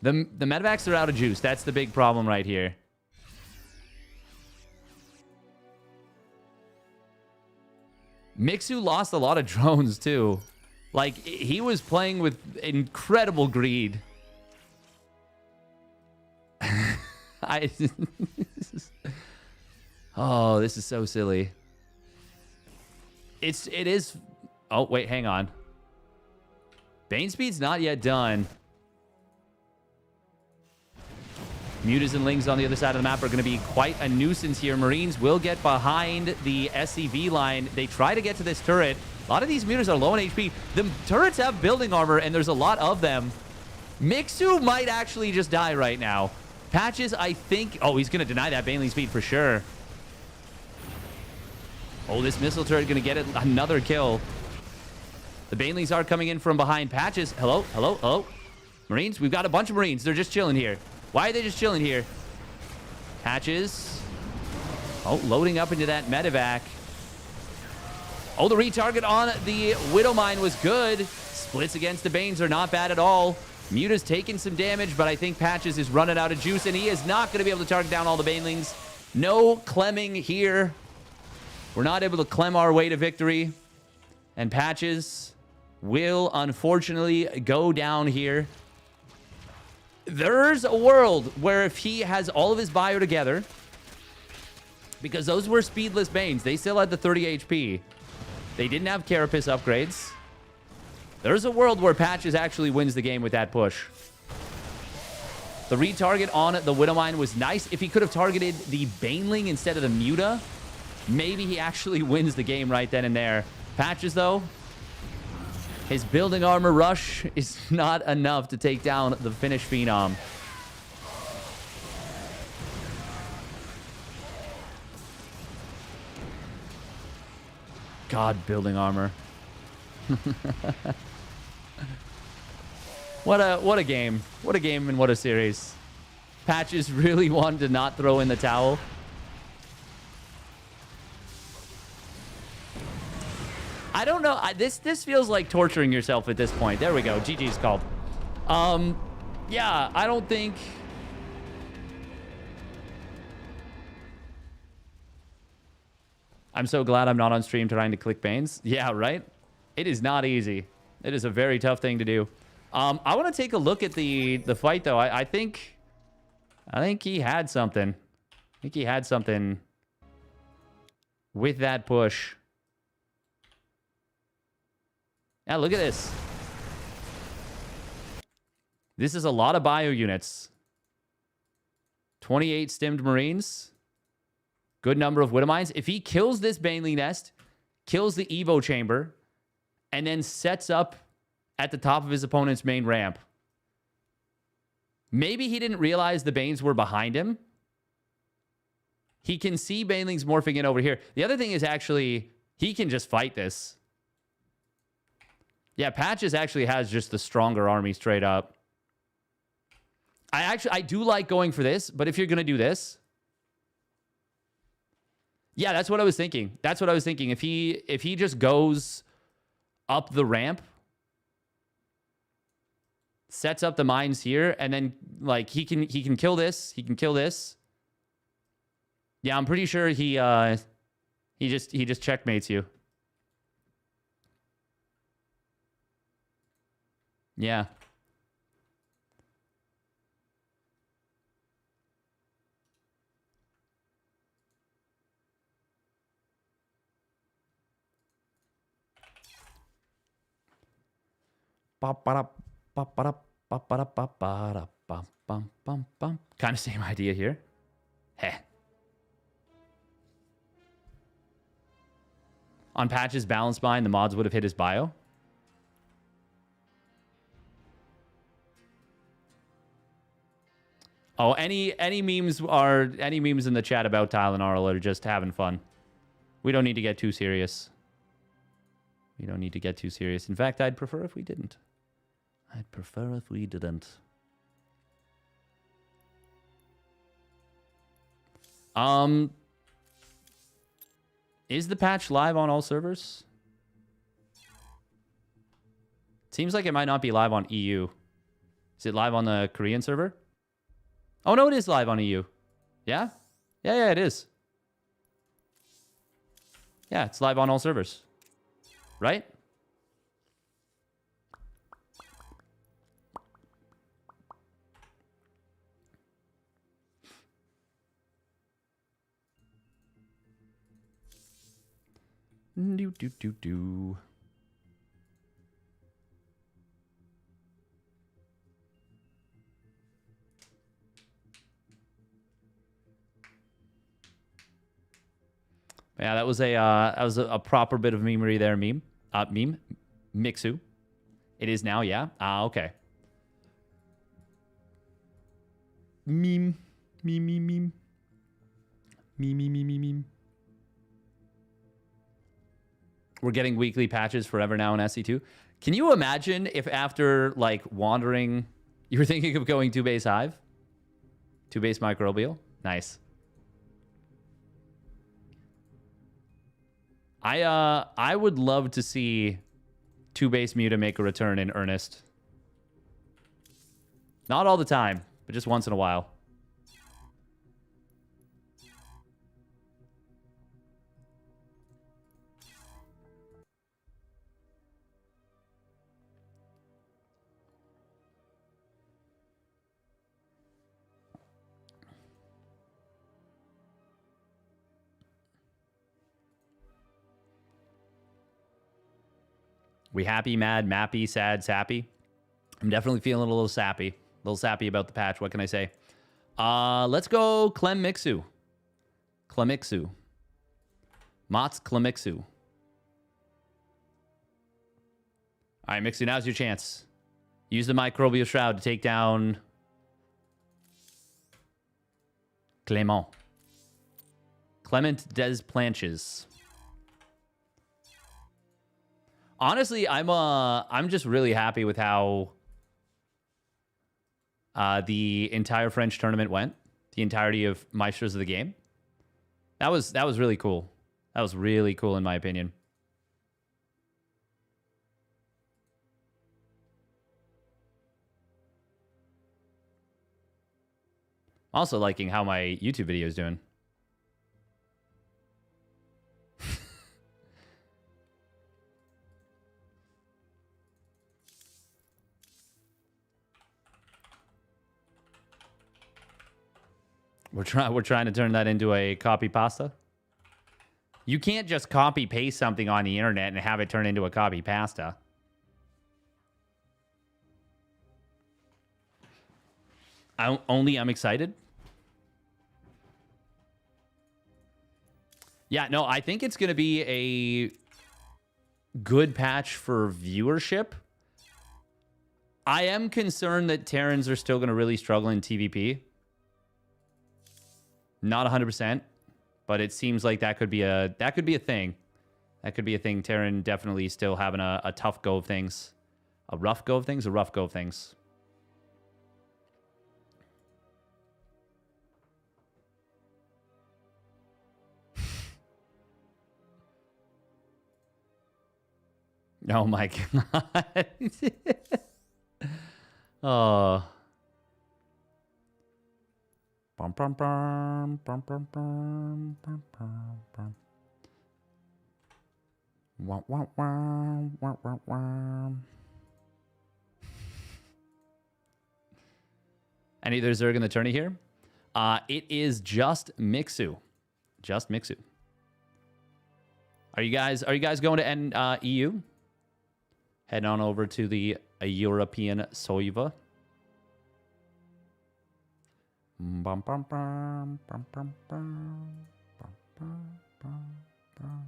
The medevacs are out of juice. That's the big problem right here. Mixu lost a lot of drones, too. Like, he was playing with incredible greed. Oh, this is so silly. It is... Oh, wait, hang on. Bane speed's not yet done. Mutas and Lings on the other side of the map are going to be quite a nuisance here. Marines will get behind the SCV line. They try to get to this turret. A lot of these mutas are low on HP. The turrets have building armor, and there's a lot of them. Mixu might actually just die right now. Patches, I think... Oh, he's going to deny that Baneling speed for sure. Oh, this missile turret going to get another kill. The Banelings are coming in from behind. Patches. Hello? Hello? Hello? Marines? We've got a bunch of Marines. They're just chilling here. Why are they just chilling here? Patches. Oh, loading up into that medevac. Oh, the retarget on the Widow Mine was good. Splits against the Banes are not bad at all. Muta's taking some damage, but I think Patches is running out of juice, and he is not going to be able to target down all the Banelings. No Clemming here. We're not able to Clem our way to victory. And Patches will, unfortunately, go down here. There's a world where if he has all of his bio together, because those were speedless Banes, they still had the 30 HP. They didn't have Carapace upgrades. There's a world where Patches actually wins the game with that push. The retarget on the Widowmine was nice. If he could have targeted the Baneling instead of the Muta, maybe he actually wins the game right then and there. Patches, though, his building armor rush is not enough to take down the Finnish Phenom. God, building armor. What a game. What a game and what a series. Patches really wanted to not throw in the towel. I don't know. This feels like torturing yourself at this point. There we go. GG's called. Yeah, I don't think... I'm so glad I'm not on stream trying to click Banes. Yeah, right? It is not easy. It is a very tough thing to do. I want to take a look at the fight, though. I think he had something. I think he had something with that push. Yeah, look at this. This is a lot of bio units. 28 stimmed Marines. Good number of Widowmines. If he kills this Baneling Nest, kills the Evo Chamber, and then sets up at the top of his opponent's main ramp. Maybe he didn't realize the Banes were behind him. He can see Banelings morphing in over here. The other thing is actually, he can just fight this. Yeah, Patches actually has just the stronger army straight up. I do like going for this, but if you're going to do this... Yeah, that's what I was thinking. That's what I was thinking. If he just goes up the ramp, sets up the mines here, and then like he can kill this. He can kill this. Yeah, I'm pretty sure he just checkmates you. Yeah. Kind of same idea here. Heh. On Patch's balance bind, the mods would have hit his bio. Oh, any memes in the chat about Tylenol are just having fun. We don't need to get too serious. We don't need to get too serious. In fact, I'd prefer if we didn't. I'd prefer if we didn't. Is the patch live on all servers? Seems like it might not be live on EU. Is it live on the Korean server? Oh, no, it is live on EU. Yeah? Yeah, it is. Yeah, it's live on all servers. Right? Do. Yeah, that was a proper bit of memery there. Meme. Mixu. It is now, yeah. Okay. Meme. Meme. We're getting weekly patches forever now in SC2. Can you imagine if after, like, wandering, you were thinking of going 2-base Hive? 2-base Microbial? Nice. I would love to see 2-base Muta make a return in earnest. Not all the time, but just once in a while. We happy, mad, mappy, sad, sappy? I'm definitely feeling a little sappy. A little sappy about the patch. What can I say? Let's go Clem Mixu. Clemixu. Mott's Clemixu. All right, Mixu, now's your chance. Use the Microbial Shroud to take down Clement des Planches. Honestly, I'm just really happy with how the entire French tournament went. The entirety of Maestros of the game. That was really cool. That was really cool in my opinion. Also liking how my YouTube video is doing. We're trying to turn that into a copy pasta. You can't just copy paste something on the internet and have it turn into a copy pasta. I'm excited. Yeah, no, I think it's going to be a good patch for viewership. I am concerned that Terrans are still going to really struggle in TVP. Not 100%, but it seems like that could be a thing. That could be a thing. Terran definitely still having a tough go of things. A rough go of things? A rough go of things. Oh my god. Oh. Bum, bum, bum, bum, bum, bum, bum, bum, bum. Wah, wah, wah, wah, wah, wah. Any other Zerg in the tourney here? It is just Mixu. Just Mixu. Are you guys going to EU? Head on over to the European Soiva. Bum, bum, bum, bum, bum, bum, bum, bum, bum, bum,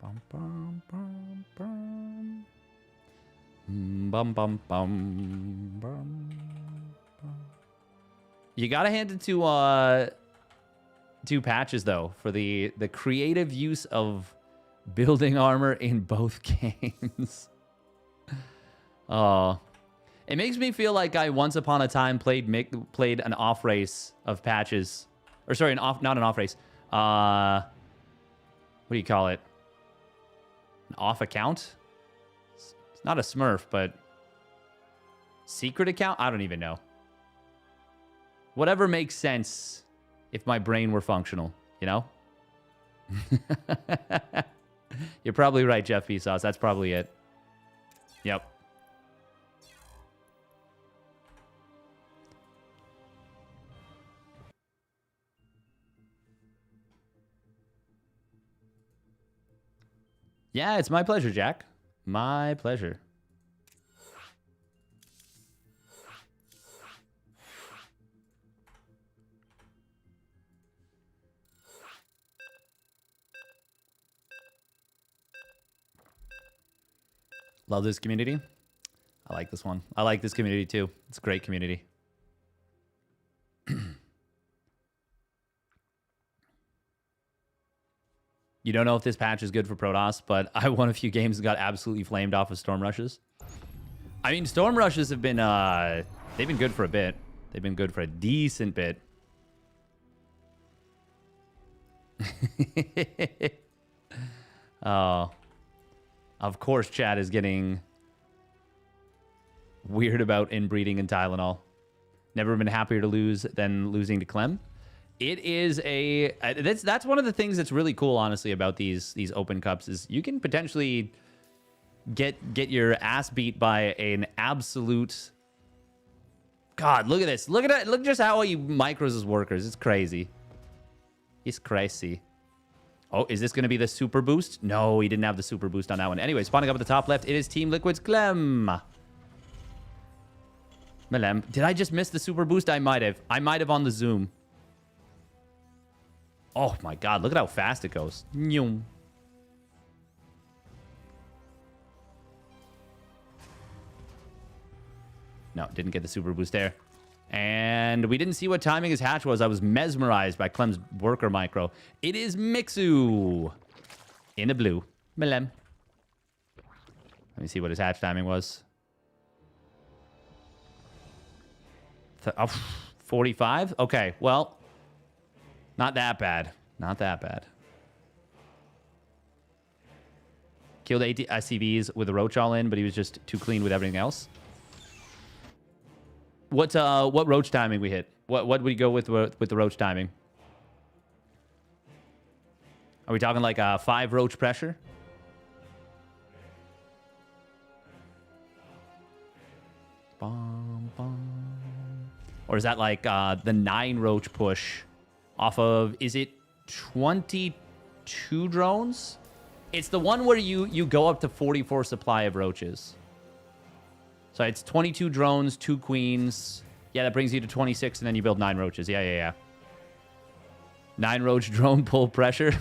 bum, bum, bum, bum. Bum, bum, bum, bum, bum. You gotta hand it to two patches though for the creative use of building armor in both games. Oh, it makes me feel like I once upon a time played an off race of patches, or sorry, not an off race. What do you call it? An off account? It's not a Smurf, but secret account? I don't even know. Whatever makes sense if my brain were functional, you know? You're probably right, Jeff Vsauce. That's probably it. Yep. Yeah, it's my pleasure, Jack. My pleasure. Love this community. I like this one. I like this community too. It's a great community. You don't know if this patch is good for Protoss, but I won a few games and got absolutely flamed off of Storm Rushes. I mean, Storm Rushes have been, they've been good for a bit. They've been good for a decent bit. Oh. Of course, Chad is getting weird about inbreeding and Tylenol. Never been happier to lose than losing to Clem. It is a that's one of the things that's really cool, honestly, about these open cups is you can potentially get your ass beat by an absolute. God, look at this! Look at it! Look just how he micros his workers. It's crazy. It's crazy. Oh, is this going to be the super boost? No, he didn't have the super boost on that one. Anyway, spawning up at the top left, it is Team Liquid's Clem. Melem. Did I just miss the super boost? I might have. I might have on the zoom. Oh my god, look at how fast it goes. Nyum. No, didn't get the super boost there. And we didn't see what timing his hatch was. I was mesmerized by Clem's worker micro. It is Mixu in the blue. Melem. Let me see what his hatch timing was. Oh, 45? Okay, well, not that bad. Not that bad. Killed 8 SCVs with the Roach all in, but he was just too clean with everything else. What Roach timing we hit? What would we go with the Roach timing? Are we talking like a 5 Roach pressure? Bum, bum. Or is that like the 9 Roach push off of, is it 22 drones? It's the one where you go up to 44 supply of roaches. So it's 22 drones, 2 queens. Yeah, that brings you to 26, and then you build 9 roaches. Yeah. 9 roach drone pull pressure.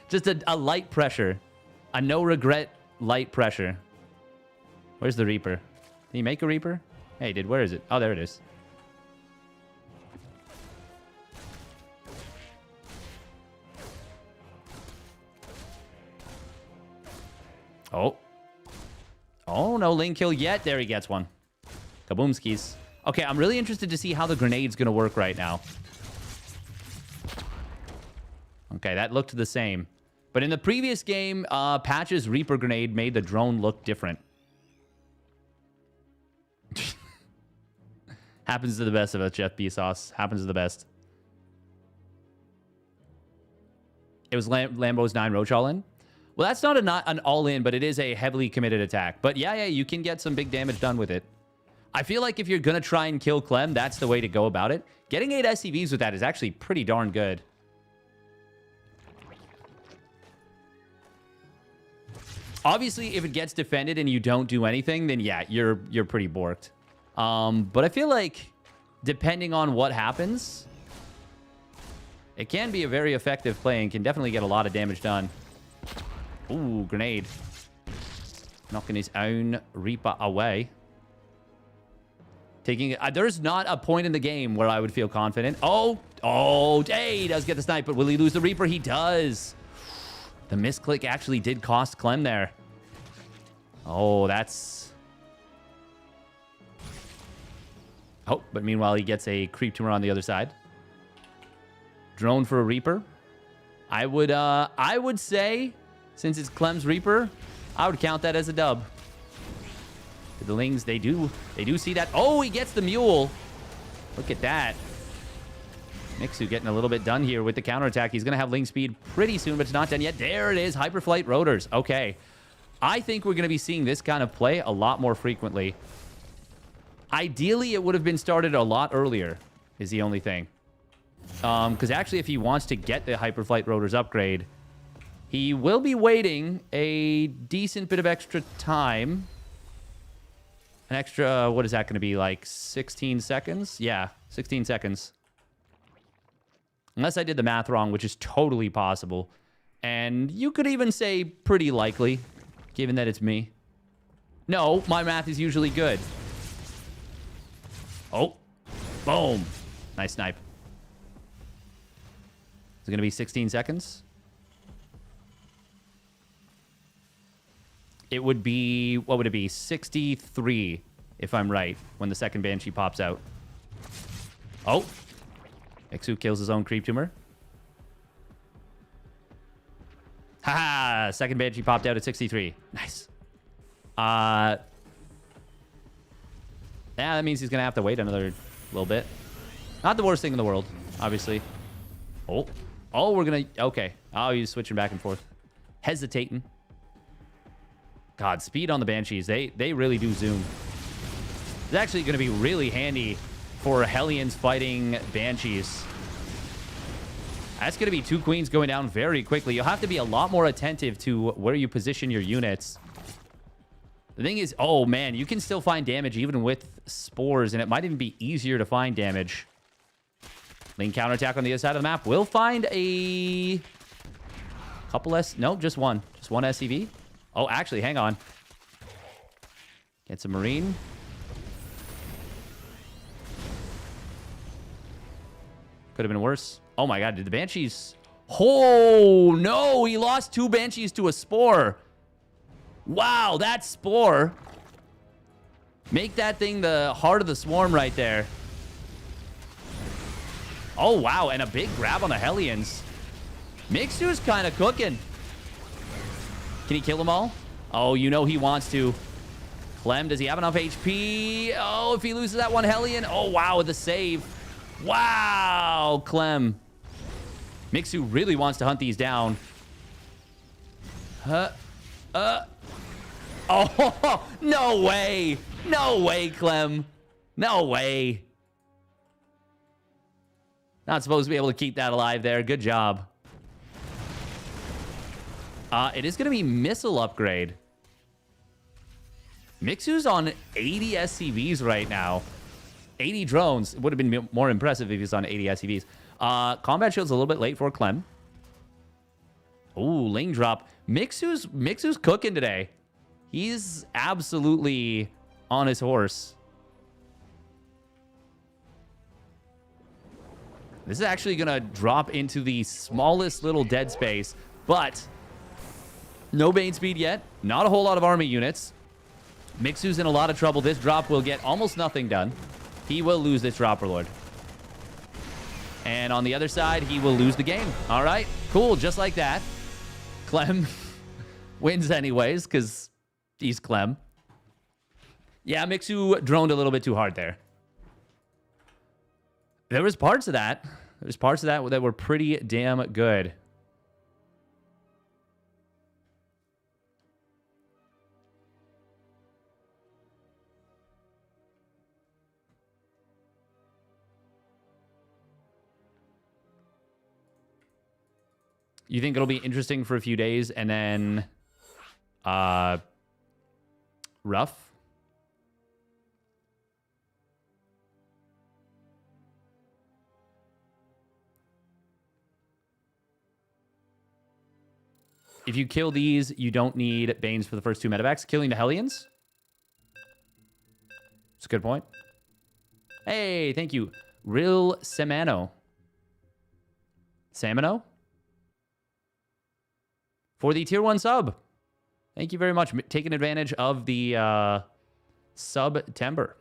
Just a light pressure. A no-regret light pressure. Where's the Reaper? Did he make a Reaper? Hey, did. Where is it? Oh, there it is. Oh, no link kill yet. There he gets one. Kaboomskis. Okay, I'm really interested to see how the grenade's going to work right now. Okay, that looked the same. But in the previous game, Patch's Reaper grenade made the drone look different. Happens to the best of us, Jeff Bezos. Happens to the best. It was Lambo's 9 Roach all-in. Well, that's not an all-in, but it is a heavily committed attack. But yeah, you can get some big damage done with it. I feel like if you're going to try and kill Clem, that's the way to go about it. Getting 8 SCVs with that is actually pretty darn good. Obviously, if it gets defended and you don't do anything, then yeah, you're pretty borked. But I feel like depending on what happens, it can be a very effective play and can definitely get a lot of damage done. Ooh, grenade. Knocking his own Reaper away. Taking it. There's not a point in the game where I would feel confident. Oh, hey, he does get the snipe, but will he lose the Reaper? He does. The misclick actually did cost Clem there. Oh, that's... Oh, but meanwhile, he gets a creep tumor on the other side. Drone for a Reaper. I would say, since it's Clem's Reaper, I would count that as a dub. The Lings, they do see that. Oh, he gets the mule. Look at that. Mixu getting a little bit done here with the counterattack. He's going to have Ling speed pretty soon, but it's not done yet. There it is. Hyperflight rotors. Okay. I think we're going to be seeing this kind of play a lot more frequently. Ideally, it would have been started a lot earlier, is the only thing. Because actually, if he wants to get the Hyperflight rotors upgrade, he will be waiting a decent bit of extra time. An extra, what is that going to be, like 16 seconds? Yeah, 16 seconds. Unless I did the math wrong, which is totally possible. And you could even say pretty likely, given that it's me. No, my math is usually good. Oh, boom. Nice snipe. Is it going to be 16 seconds? It would be, what would it be? 63, if I'm right, when the second Banshee pops out. Oh. Mixu kills his own creep tumor. Haha! Second Banshee popped out at 63. Nice. Yeah, that means he's going to have to wait another little bit. Not the worst thing in the world, obviously. Oh. Oh, we're going to... Okay. Oh, he's switching back and forth. Hesitating. God, speed on the Banshees. They really do zoom. It's actually going to be really handy for Hellions fighting Banshees. That's going to be 2 queens going down very quickly. You'll have to be a lot more attentive to where you position your units. The thing is, oh man, you can still find damage even with spores, and it might even be easier to find damage. Link counterattack on the other side of the map. We'll find a couple no, just one. Just one SCV. Oh, actually, hang on. Get some Marine. Could have been worse. Oh my god, did the Banshees... Oh, no! He lost 2 Banshees to a Spore. Wow, that Spore Make that thing the heart of the swarm right there. Oh, wow. And a big grab on the Hellions. Mixu's kind of cooking. Can he kill them all? Oh, you know he wants to. Clem, does he have enough HP? Oh, if he loses that one Hellion. Oh, wow, with the save. Wow, Clem. Mixu really wants to hunt these down. Oh, no way. No way, Clem. No way. Not supposed to be able to keep that alive there. Good job. It is going to be missile upgrade. Mixu's on 80 SCVs right now. 80 drones. It would have been more impressive if he was on 80 SCVs. Combat shield's a little bit late for Clem. Ooh, lane drop. Mixu's cooking today. He's absolutely on his horse. This is actually going to drop into the smallest little dead space, but no Bane speed yet. Not a whole lot of army units. Mixu's in a lot of trouble. This drop will get almost nothing done. He will lose this Dropper Lord. And on the other side, he will lose the game. All right, cool, just like that. Clem wins anyways, because he's Clem. Yeah, Mixu droned a little bit too hard there. There was parts of that. That were pretty damn good. You think it'll be interesting for a few days and then rough? If you kill these, you don't need Banes for the first 2 medevacs. Killing the Hellions? It's a good point. Hey, thank you. Real Samano. Samano? For the tier 1 sub. Thank you very much. Taking advantage of the September.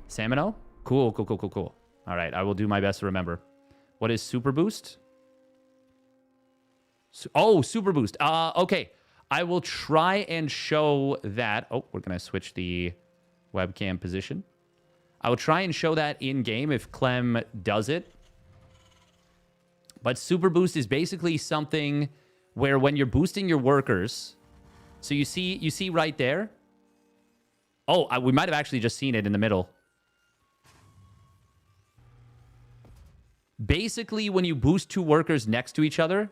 Samano? Cool. All right, I will do my best to remember. What is Super Boost? Oh, Super Boost. Okay. I will try and show that. Oh, we're going to switch the webcam position. I will try and show that in-game if Clem does it. But Super Boost is basically something where when you're boosting your workers, so you see right there. Oh, we might have actually just seen it in the middle. Basically, when you boost 2 workers next to each other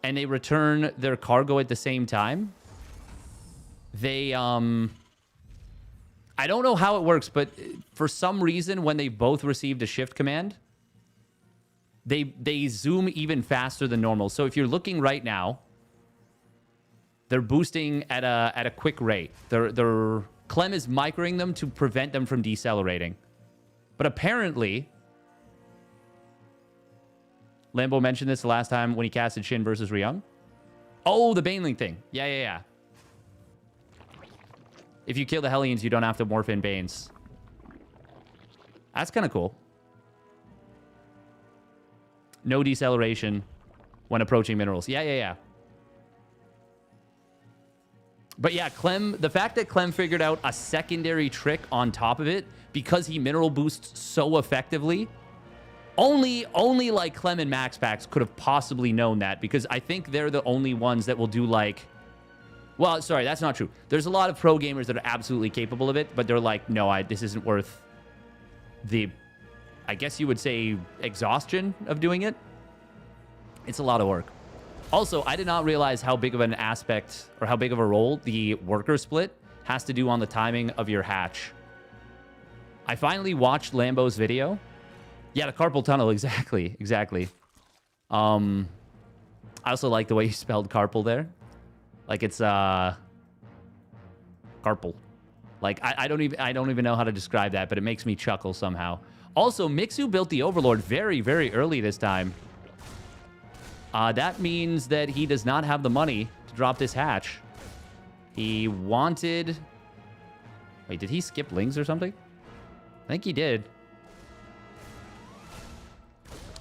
and they return their cargo at the same time, they, I don't know how it works, but for some reason, when they both received a shift command, they zoom even faster than normal. So if you're looking right now, they're boosting at a quick rate. Clem is microing them to prevent them from decelerating. But apparently, Lambo mentioned this the last time when he casted Shin versus Ryung. Oh, the Baneling thing. Yeah. If you kill the Hellions, you don't have to morph in Banes. That's kind of cool. No deceleration when approaching minerals. Yeah. But yeah, Clem, the fact that Clem figured out a secondary trick on top of it because he mineral boosts so effectively, only like Clem and Max Packs could have possibly known that, because I think they're the only ones that will do like... Well, sorry, that's not true. There's a lot of pro gamers that are absolutely capable of it, but they're like, no, this isn't worth the... I guess you would say exhaustion of doing it. It's a lot of work. Also, I did not realize how big of an aspect or how big of a role the worker split has to do on the timing of your hatch. I finally watched Lambo's video. Yeah, the carpal tunnel, exactly. I also like the way you spelled carpal there. Like it's carpal. Like I don't even know how to describe that, but it makes me chuckle somehow. Also, Mixu built the Overlord very, very early this time. That means that he does not have the money to drop this hatch. He wanted... Wait, did he skip lings or something? I think he did.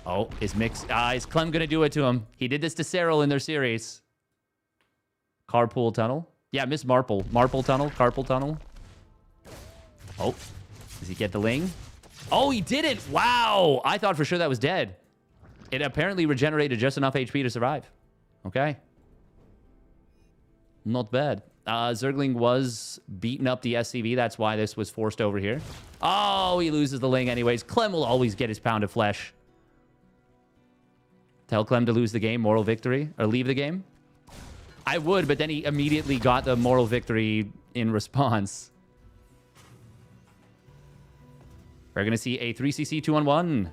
Oh, is Clem going to do it to him? He did this to Cyril in their series. Carpool tunnel. Yeah, Miss Marple. Marple tunnel. Carpool tunnel. Oh, does he get the ling? Oh, he did it. Wow. I thought for sure that was dead. It apparently regenerated just enough HP to survive. Okay. Not bad. Zergling was beating up the SCV. That's why this was forced over here. Oh, he loses the ling anyways. Clem will always get his pound of flesh. Tell Clem to lose the game, moral victory, or leave the game. I would, but then he immediately got the moral victory in response. We're going to see a 3cc 2-on-1.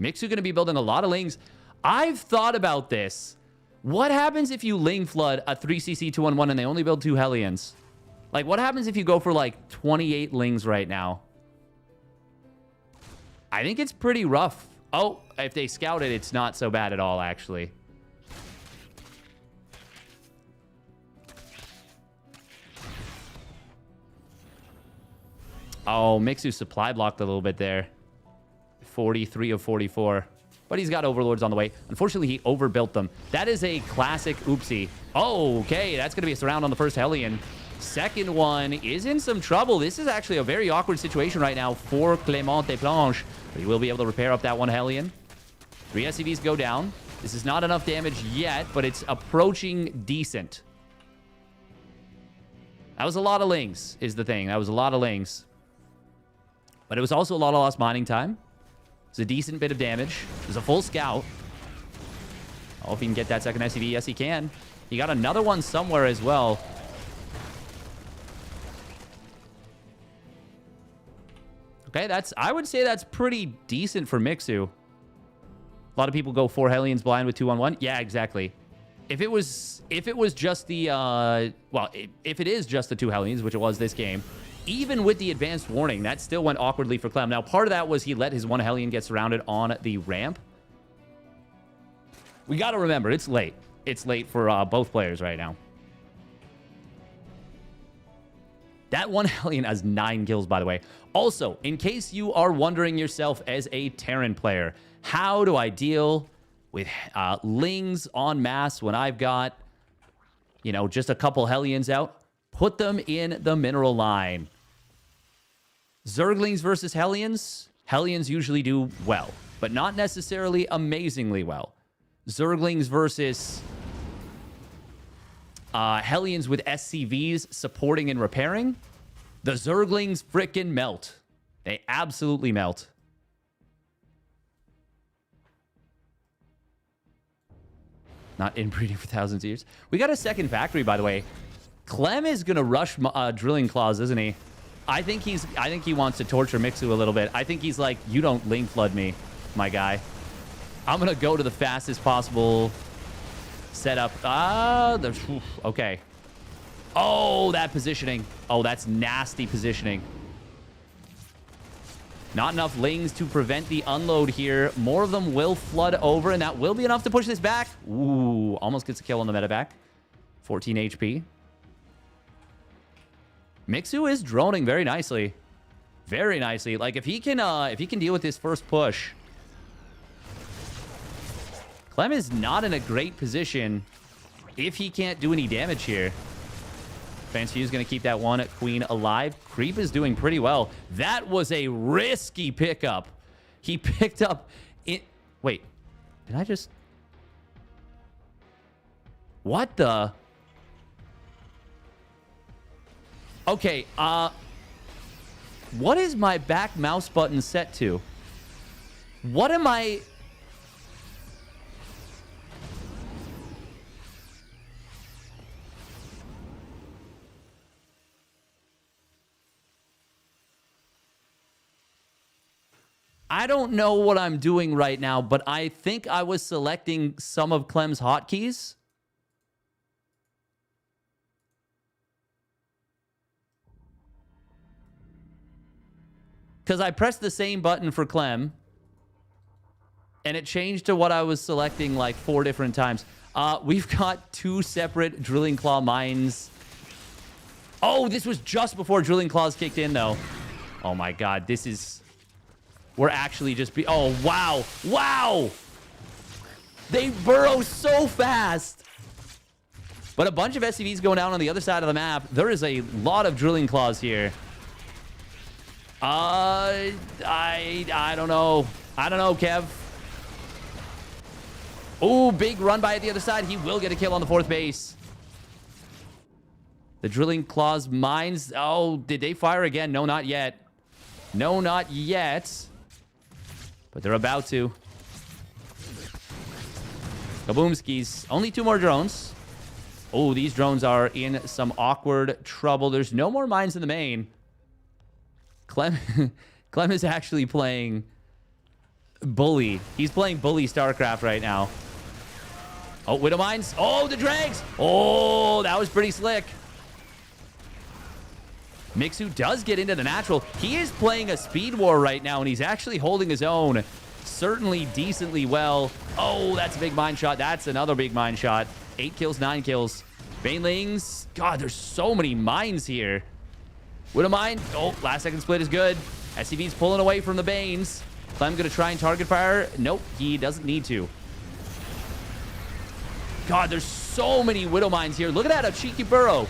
Mixu going to be building a lot of lings. I've thought about this. What happens if you ling flood a 3cc 2-on-1 and they only build 2 Hellions? Like, what happens if you go for, like, 28 lings right now? I think it's pretty rough. Oh, if they scout it, it's not so bad at all, actually. Oh, Mixu supply blocked a little bit there. 43 of 44. But he's got overlords on the way. Unfortunately, he overbuilt them. That is a classic oopsie. Oh, okay. That's going to be a surround on the first Hellion. Second one is in some trouble. This is actually a very awkward situation right now for Clement Desplanches. But he will be able to repair up that one Hellion. 3 SCVs go down. This is not enough damage yet, but it's approaching decent. That was a lot of lings, is the thing. That was a lot of lings. But it was also a lot of lost mining time. It's a decent bit of damage. There's a full scout. Oh, if he can get that second SCV. Yes, he can. He got another one somewhere as well. Okay, I would say that's pretty decent for Mixu. A lot of people go 4 Hellions blind with 2-on-1. Yeah, exactly. If it was just the if it is just the 2 Hellions, which it was this game, even with the advanced warning, that still went awkwardly for Clem. Now, part of that was he let his 1 Hellion get surrounded on the ramp. We got to remember, it's late. It's late for both players right now. That 1 Hellion has 9 kills, by the way. Also, in case you are wondering yourself as a Terran player, how do I deal with lings en masse when I've got, you know, just a couple Hellions out? Put them in the mineral line. Zerglings versus Hellions. Hellions usually do well, but not necessarily amazingly well. Zerglings versus Hellions with SCVs supporting and repairing. The Zerglings frickin' melt. They absolutely melt. Not inbreeding for thousands of years. We got a second factory, by the way. Clem is gonna rush drilling claws, isn't he? I think he wants to torture Mixu a little bit. I think he's like, you don't ling flood me, my guy. I'm gonna go to the fastest possible setup. Okay. Oh, that positioning. Oh, that's nasty positioning. Not enough lings to prevent the unload here. More of them will flood over, and that will be enough to push this back. Ooh, almost gets a kill on the medevac. 14 HP. Mixu is droning very nicely. Very nicely. Like, if he can deal with this first push. Clem is not in a great position if he can't do any damage here. Fansfuse is going to keep that one queen alive. Creep is doing pretty well. That was a risky pickup. He picked up it. Wait, did I just... What the... Okay, what is my back mouse button set to? What am I... I don't know what I'm doing right now, but I think I was selecting some of Clem's hotkeys. Because I pressed the same button for Clem, and it changed to what I was selecting like 4 different times. We've got 2 separate drilling claw mines Oh, this was just before Drilling Claws kicked in, though. Oh, my God. This is... We're actually just... Oh, wow. Wow! They burrow so fast. But a bunch of SCVs going down on the other side of the map. There is a lot of Drilling Claws here. I don't know. I don't know, Kev. Oh, big run by at the other side. He will get a kill on the 4th base. The Drilling Claws mines. Oh, did they fire again? No, not yet. No, not yet. But they're about to. Kaboomskis. Only 2 more drones. Oh, these drones are in some awkward trouble. There's no more mines in the main. Clem is actually playing Bully. He's playing Bully StarCraft right now. Oh, Widow Mines. Oh, the Drags. Oh, that was pretty slick. Mixu does get into the natural. He is playing a speed war right now, and he's actually holding his own certainly decently well. Oh, that's a big mine shot. That's another big mine shot. 8 kills, 9 kills. Banelings. God, there's so many mines here. Widow Mine. Oh, last second split is good. SCV's pulling away from the Banes. Clem going to try and target fire. Nope, he doesn't need to. God, there's so many Widow Mines here. Look at that, a cheeky burrow.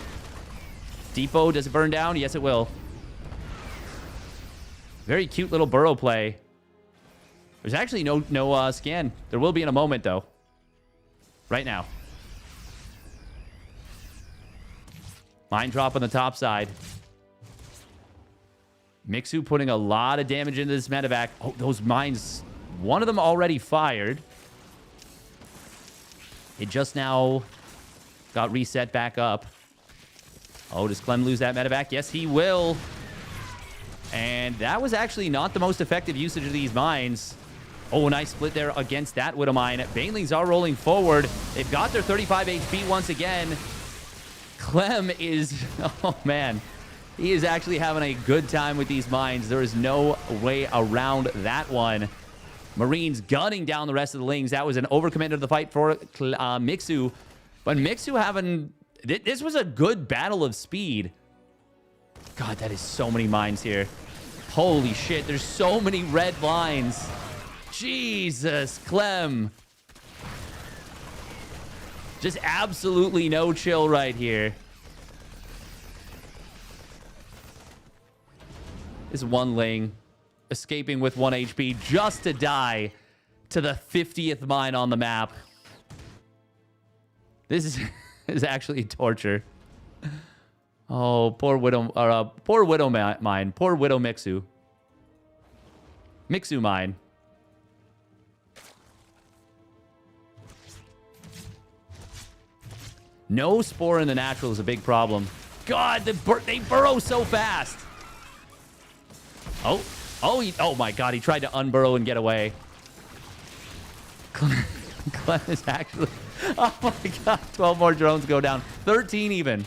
Depot, does it burn down? Yes, it will. Very cute little burrow play. There's actually no scan. There will be in a moment, though. Right now. Mine drop on the top side. Mixu putting a lot of damage into this medevac. Oh, those mines. One of them already fired. It just now got reset back up. Oh, does Clem lose that medevac? Yes, he will. And that was actually not the most effective usage of these mines. Oh, nice split there against that Widow Mine. Banelings are rolling forward. They've got their 35 HP once again. Clem is... Oh, man. He is actually having a good time with these mines. There is no way around that one. Marines gunning down the rest of the Lings. That was an overcommit of the fight for Mixu. But Mixu having... This was a good battle of speed. God, that is so many mines here. Holy shit, there's so many red lines. Jesus, Clem. Just absolutely no chill right here. This one Ling escaping with 1 HP just to die to the 50th mine on the map. This is actually torture. Oh, poor Widow, poor Widow mine. Poor Widow Mixu. Mixu mine. No spore in the natural is a big problem. God, they burrow so fast. Oh my God, he tried to unburrow and get away. Clem is actually... Oh my God, 12 more drones go down. 13 even.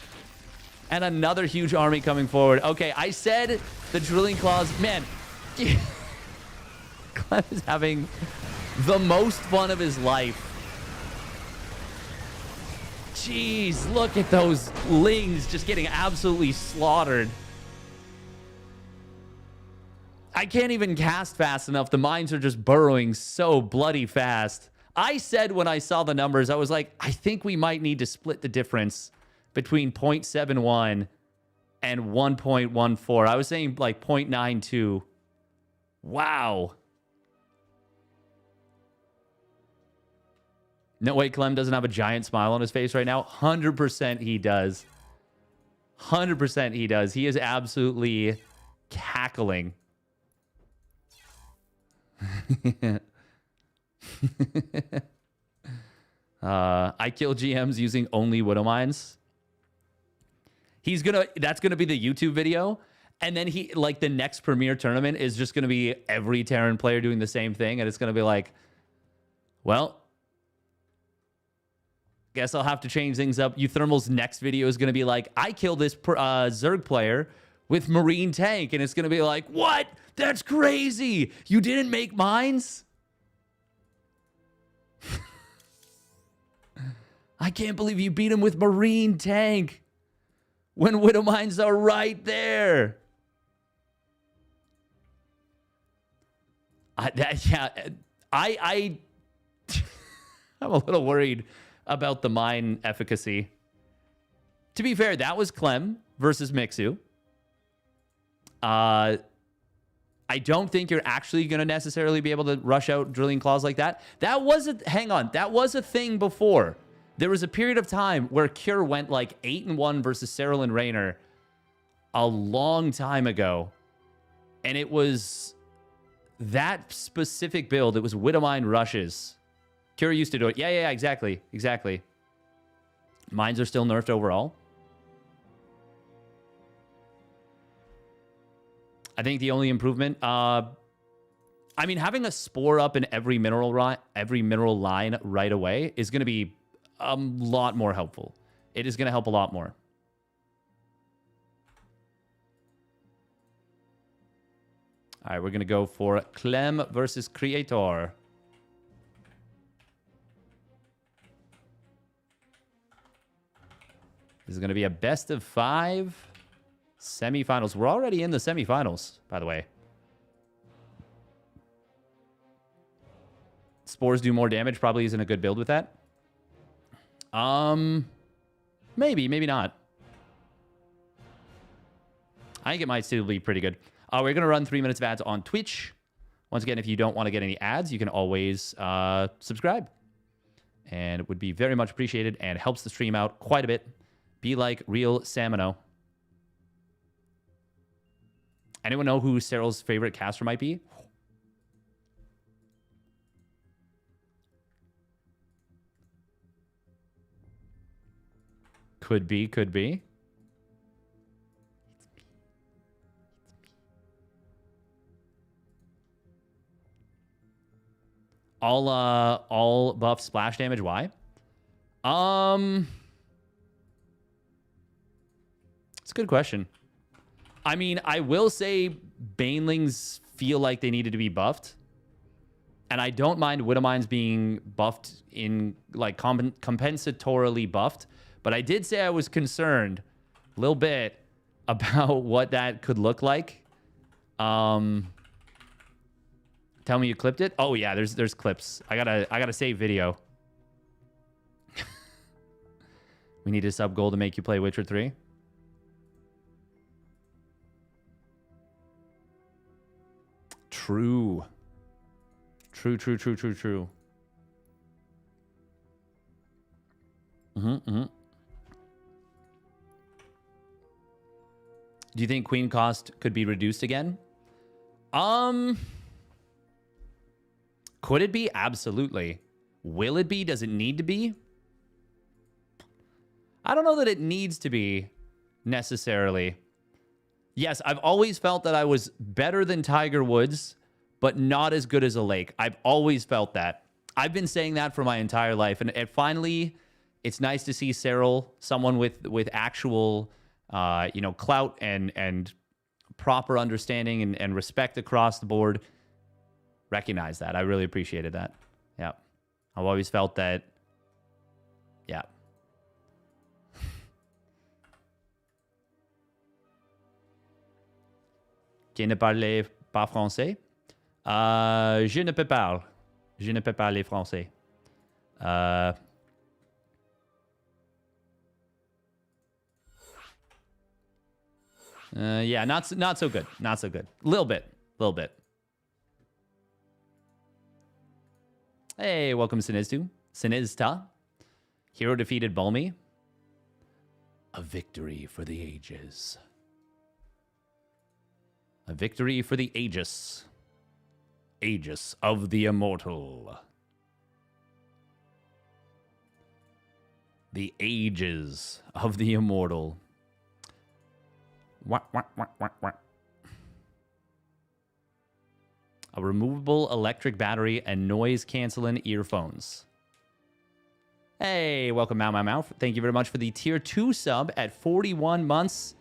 And another huge army coming forward. Okay, I said the Drilling Claws... Man, Clem is having the most fun of his life. Jeez, look at those Lings just getting absolutely slaughtered. I can't even cast fast enough. The mines are just burrowing so bloody fast. I said when I saw the numbers, I was like, I think we might need to split the difference between 0.71 and 1.14. I was saying like 0.92. Wow. No way Clem doesn't have a giant smile on his face right now. 100% he does. 100% he does. He is absolutely cackling. I kill GMs using only Widow Mines. That's gonna be the YouTube video, and then the next Premier tournament is just gonna be every Terran player doing the same thing, and it's gonna be like, well, guess I'll have to change things up. Euthermal's next video is gonna be like, I killed this Zerg player with Marine Tank, and it's gonna be like, what? That's crazy! You didn't make mines? I can't believe you beat him with Marine Tank. when Widow Mines are right there. I'm a little worried about the mine efficacy. To be fair, that was Clem versus Mixu. I don't think you're actually going to necessarily be able to rush out drilling claws like that. That was a thing before. There was a period of time where Cure went like 8-1 versus Cyril and Raynor a long time ago. And it was that specific build. It was Widowmine rushes. Cure used to do it. Yeah, exactly. Mines are still nerfed overall. I think the only improvement, I mean, having a spore up in every mineral line right away is going to be a lot more helpful. It is going to help a lot more. All right, we're going to go for Clem versus Creator. This is going to be a best of 5 semifinals. We're already in the semifinals, by the way. Spores do more damage. Probably isn't a good build with that. Maybe not. I think it might still be pretty good. We're going to run 3 minutes of ads on Twitch. Once again, if you don't want to get any ads, you can always subscribe. And it would be very much appreciated and helps the stream out quite a bit. Be like real Samino. Anyone know who Cyril's favorite caster might be? Could be. All buff splash damage. Why? It's a good question. I mean, I will say Banelings feel like they needed to be buffed. And I don't mind Widowmines being buffed in, like, compensatorily buffed. But I did say I was concerned a little bit about what that could look like. Tell me you clipped it? Oh, yeah, there's clips. I gotta save video. We need a sub goal to make you play Witcher 3. True. Do you think queen cost could be reduced again? Could it be? Absolutely. Will it be? Does it need to be? I don't know that it needs to be necessarily. Yes, I've always felt that I was better than Tiger Woods, but not as good as a Lake. I've always felt that. I've been saying that for my entire life. And finally, it's nice to see Cyril, someone with actual, clout and proper understanding and respect across the board, recognize that. I really appreciated that. Yeah. I've always felt that. Yeah. Qui ne parle pas français? Je ne peux pas. Je ne peux parler français. Yeah, not so good. Not so good. Little bit. Hey, welcome Sinizta. Hero defeated Bulmy. A victory for the ages. A victory for the Aegis. Aegis of the Immortal. The Ages of the Immortal. Wah. A removable electric battery and noise-canceling earphones. Hey, welcome, Mau. Thank you very much for the Tier 2 sub at 41 months.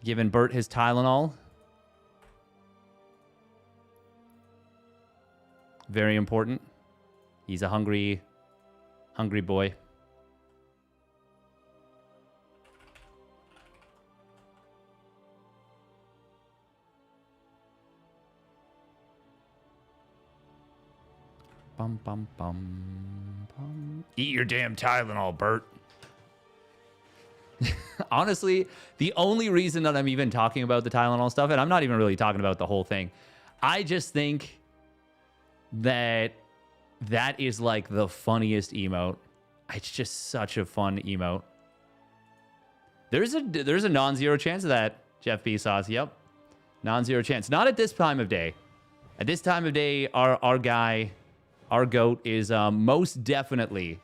Giving Bert his Tylenol. Very important. He's a hungry boy. Bum, bum, bum, bum. Eat your damn Tylenol, Bert. Honestly, the only reason that I'm even talking about the Tylenol stuff, and I'm not even really talking about the whole thing, I just think that that is like the funniest emote. It's just such a fun emote. There's a non-zero chance of that, Jeff Bezos. Yep. Non-zero chance. Not at this time of day. At this time of day, our guy, our GOAT, is most definitely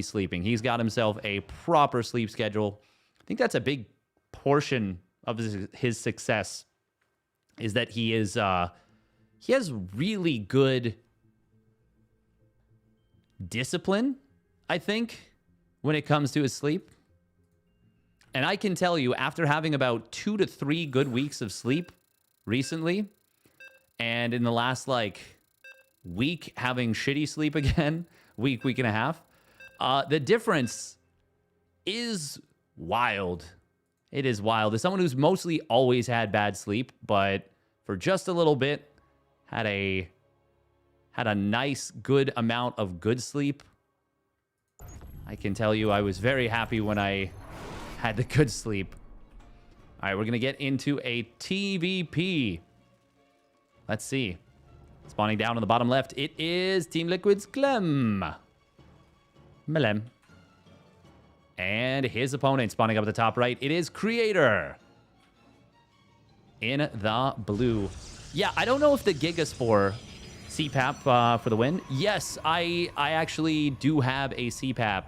sleeping. He's got himself a proper sleep schedule. I think that's a big portion of his success, is that he has really good discipline, I think, when it comes to his sleep. And I can tell you, after having about 2 to 3 good weeks of sleep recently, and in the last week having shitty sleep again, week and a half, the difference is wild. It is wild. As someone who's mostly always had bad sleep, but for just a little bit had a nice good amount of good sleep, I can tell you I was very happy when I had the good sleep. All right, we're going to get into a TVP. Let's see. Spawning down on the bottom left, it is Team Liquid's Clem. Melem. And his opponent spawning up at the top right, it is Creator. In the blue. Yeah, I don't know if the Gigaspore CPAP for the win. Yes, I actually do have a CPAP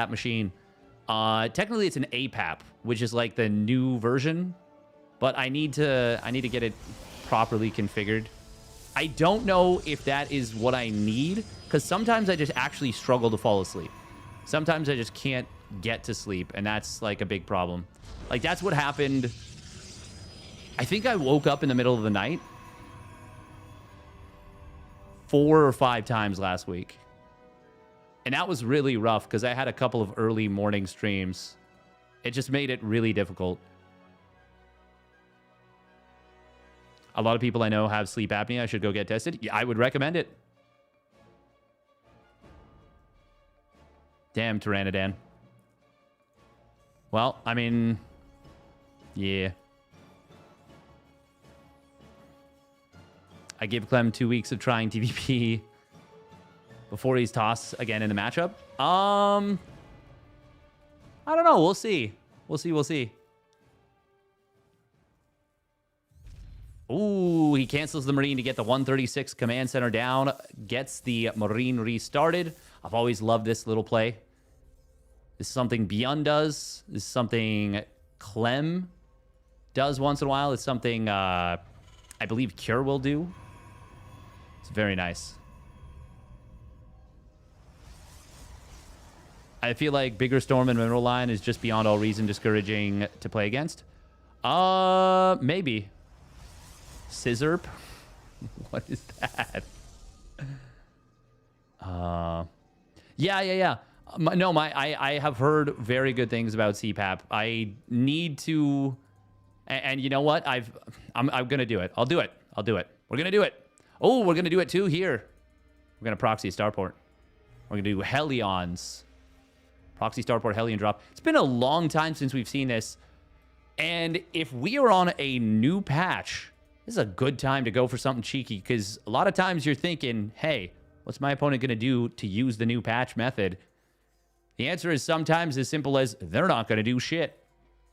machine. Technically, it's an APAP, which is like the new version, but I need to get it properly configured. I don't know if that is what I need, because sometimes I just actually struggle to fall asleep. Sometimes I just can't get to sleep, and that's like a big problem. Like, that's what happened. I think I woke up in the middle of the night 4 or 5 times last week. And that was really rough because I had a couple of early morning streams. It just made it really difficult. A lot of people I know have sleep apnea. I should go get tested. Yeah, I would recommend it. Damn, Tyranidan. Well, I mean, yeah. I give Clem 2 weeks of trying TVP before he's tossed again in the matchup. I don't know. We'll see. We'll see. Ooh, he cancels the Marine to get the 136 command center down. Gets the Marine restarted. I've always loved this little play. This is something Beyond does. This is something Clem does once in a while. It's something I believe Cure will do. It's very nice. I feel like Bigger Storm and Mineral Line is just beyond all reason discouraging to play against. Maybe. Scissorp? What is that? Yeah. I have heard very good things about CPAP. I need to, and you know what? I'm gonna do it. I'll do it. We're gonna do it. Oh, we're gonna do it too here. We're gonna proxy Starport. We're gonna do Helions. Proxy Starport Helion drop. It's been a long time since we've seen this. And if we are on a new patch, this is a good time to go for something cheeky, because a lot of times you're thinking, hey, what's my opponent going to do to use the new patch method? The answer is sometimes as simple as they're not going to do shit.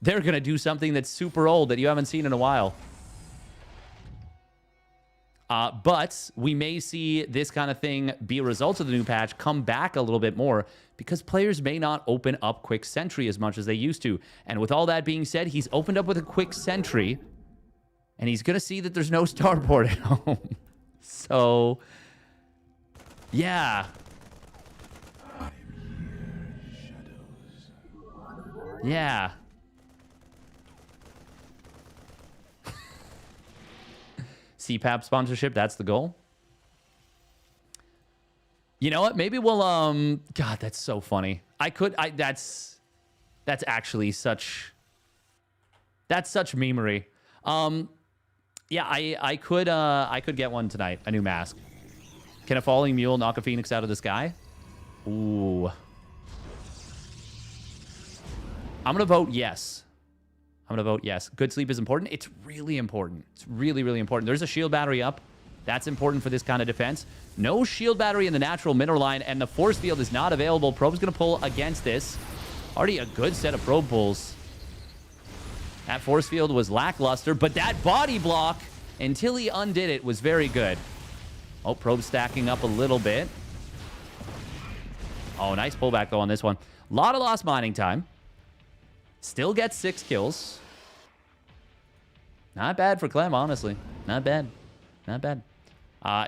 They're going to do something that's super old that you haven't seen in a while. But we may see this kind of thing be a result of the new patch come back a little bit more, because players may not open up Quick Sentry as much as they used to. And with all that being said, he's opened up with a Quick Sentry, and he's going to see that there's no Starport at home. So, yeah. Yeah. CPAP sponsorship, that's the goal. You know what? Maybe we'll God, that's so funny. That's actually such memery. Yeah, I could get one tonight. A new mask. Can a falling mule knock a phoenix out of the sky? Ooh. I'm gonna vote yes. I'm gonna vote yes. Good sleep is important. It's really important. It's really, really important. There's a shield battery up. That's important for this kind of defense. No shield battery in the natural mineral line, and the force field is not available. Probe's gonna pull against this. Already a good set of probe pulls. That force field was lackluster, but that body block, until he undid it, was very good. Oh, probe stacking up a little bit. Oh, nice pullback, though, on this one. A lot of lost mining time. Still gets 6 kills. Not bad for Clem, honestly. Not bad. Not bad.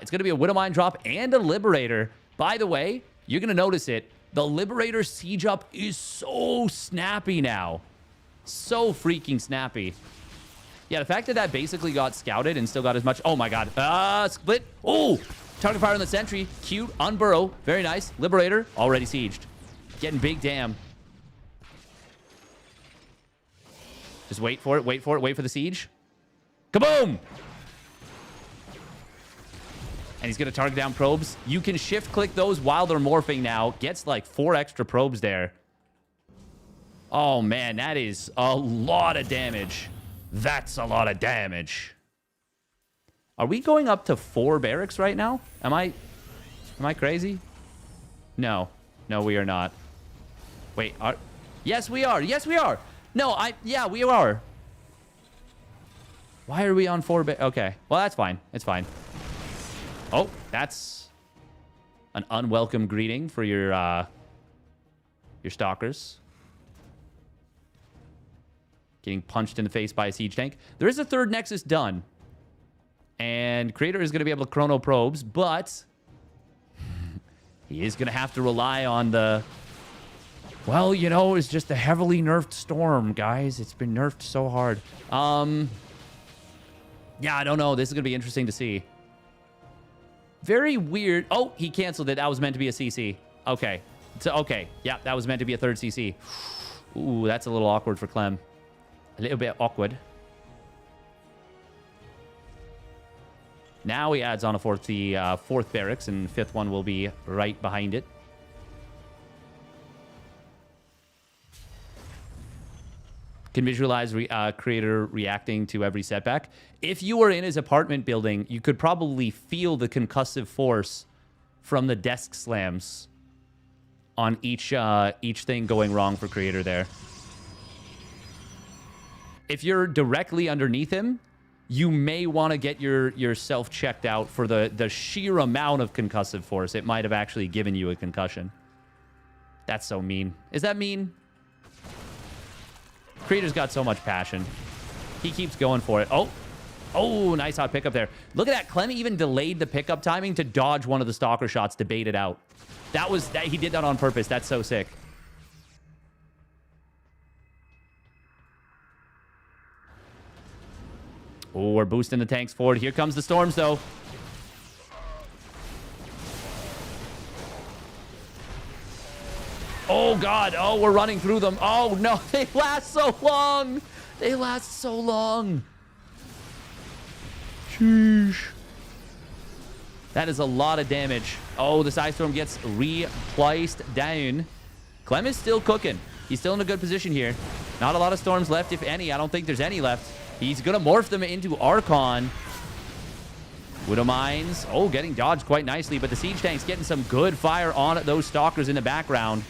It's going to be a Widow Mine drop and a Liberator. By the way, you're going to notice it. The Liberator siege up is so snappy now. So freaking snappy. Yeah, the fact that that basically got scouted and still got as much... Oh, my God. Split. Oh, target fire on the sentry. Cute. Unburrow. Very nice. Liberator. Already sieged. Getting big damn. Just wait for it. Wait for it. Wait for the siege. Kaboom! And he's going to target down probes. You can shift-click those while they're morphing now. Gets like 4 extra probes there. Oh, man, that is a lot of damage. That's a lot of damage. Are we going up to 4 barracks right now? Am I crazy? No. No, we are not. Wait, yes, we are. Yes, we are. No, yeah, we are. Why are we on 4 barracks? Okay, well, that's fine. It's fine. Oh, that's an unwelcome greeting for your stalkers. Getting punched in the face by a siege tank. There is a 3rd Nexus done. And Creator is going to be able to chrono probes, but he is going to have to rely on the... Well, you know, it's just a heavily nerfed Storm, guys. It's been nerfed so hard. Yeah, I don't know. This is going to be interesting to see. Very weird. Oh, he canceled it. That was meant to be a CC. Okay. So, okay. Yeah, that was meant to be a 3rd CC. Ooh, that's a little awkward for Clem. A little bit awkward. Now he adds on a 4th barracks, and 5th one will be right behind it. Can visualize Creator reacting to every setback. If you were in his apartment building, you could probably feel the concussive force from the desk slams on each thing going wrong for Creator there. If you're directly underneath him, you may want to get yourself checked out for the sheer amount of concussive force. It might have actually given you a concussion. That's so mean. Is that mean? Creator's got so much passion. He keeps going for it. Oh, nice hot pickup there. Look at that. Clem even delayed the pickup timing to dodge one of the stalker shots to bait it out. He did that on purpose. That's so sick. Oh, we're boosting the tanks forward. Here comes the storms, though. Oh, God. Oh, we're running through them. Oh, no. They last so long. They last so long. Sheesh. That is a lot of damage. Oh, the side storm gets replaced down. Clem is still cooking. He's still in a good position here. Not a lot of storms left, if any. I don't think there's any left. He's going to morph them into Archon. Widow Mines. Oh, getting dodged quite nicely, but the siege tank's getting some good fire on those stalkers in the background.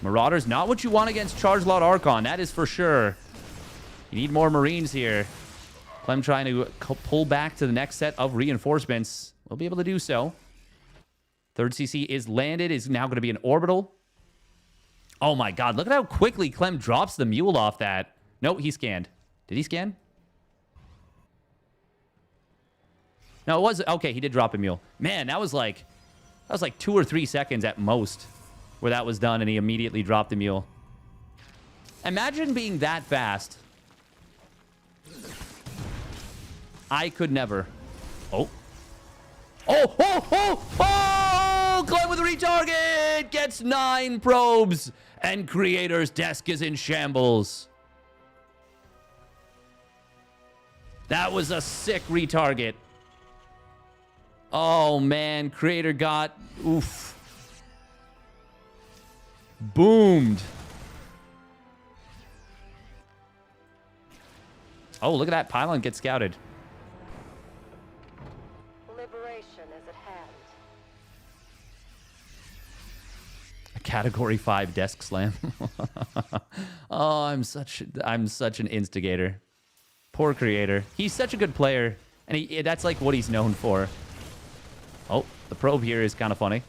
Marauders, not what you want against Charge Lot Archon. That is for sure. You need more Marines here. Clem trying to pull back to the next set of reinforcements. We'll be able to do so. 3rd CC is landed. Is now going to be an orbital. Oh, my God. Look at how quickly Clem drops the mule off that. No, he scanned. Did he scan? No, it was... Okay, he did drop a mule. Man, that was like 2 or 3 seconds at most where that was done, and he immediately dropped the mule. Imagine being that fast. I could never. Oh. Oh, oh, oh, oh! Clem with a retarget! Gets 9 probes, and Creator's desk is in shambles. That was a sick retarget. Oh, man. Creator got... Oof. Boomed. Oh, look at that. Pylon get scouted. Liberation is at hand. A Category 5 desk slam. Oh, I'm such an instigator. Poor creator. He's such a good player, and that's like what he's known for. Oh, the probe here is kind of funny.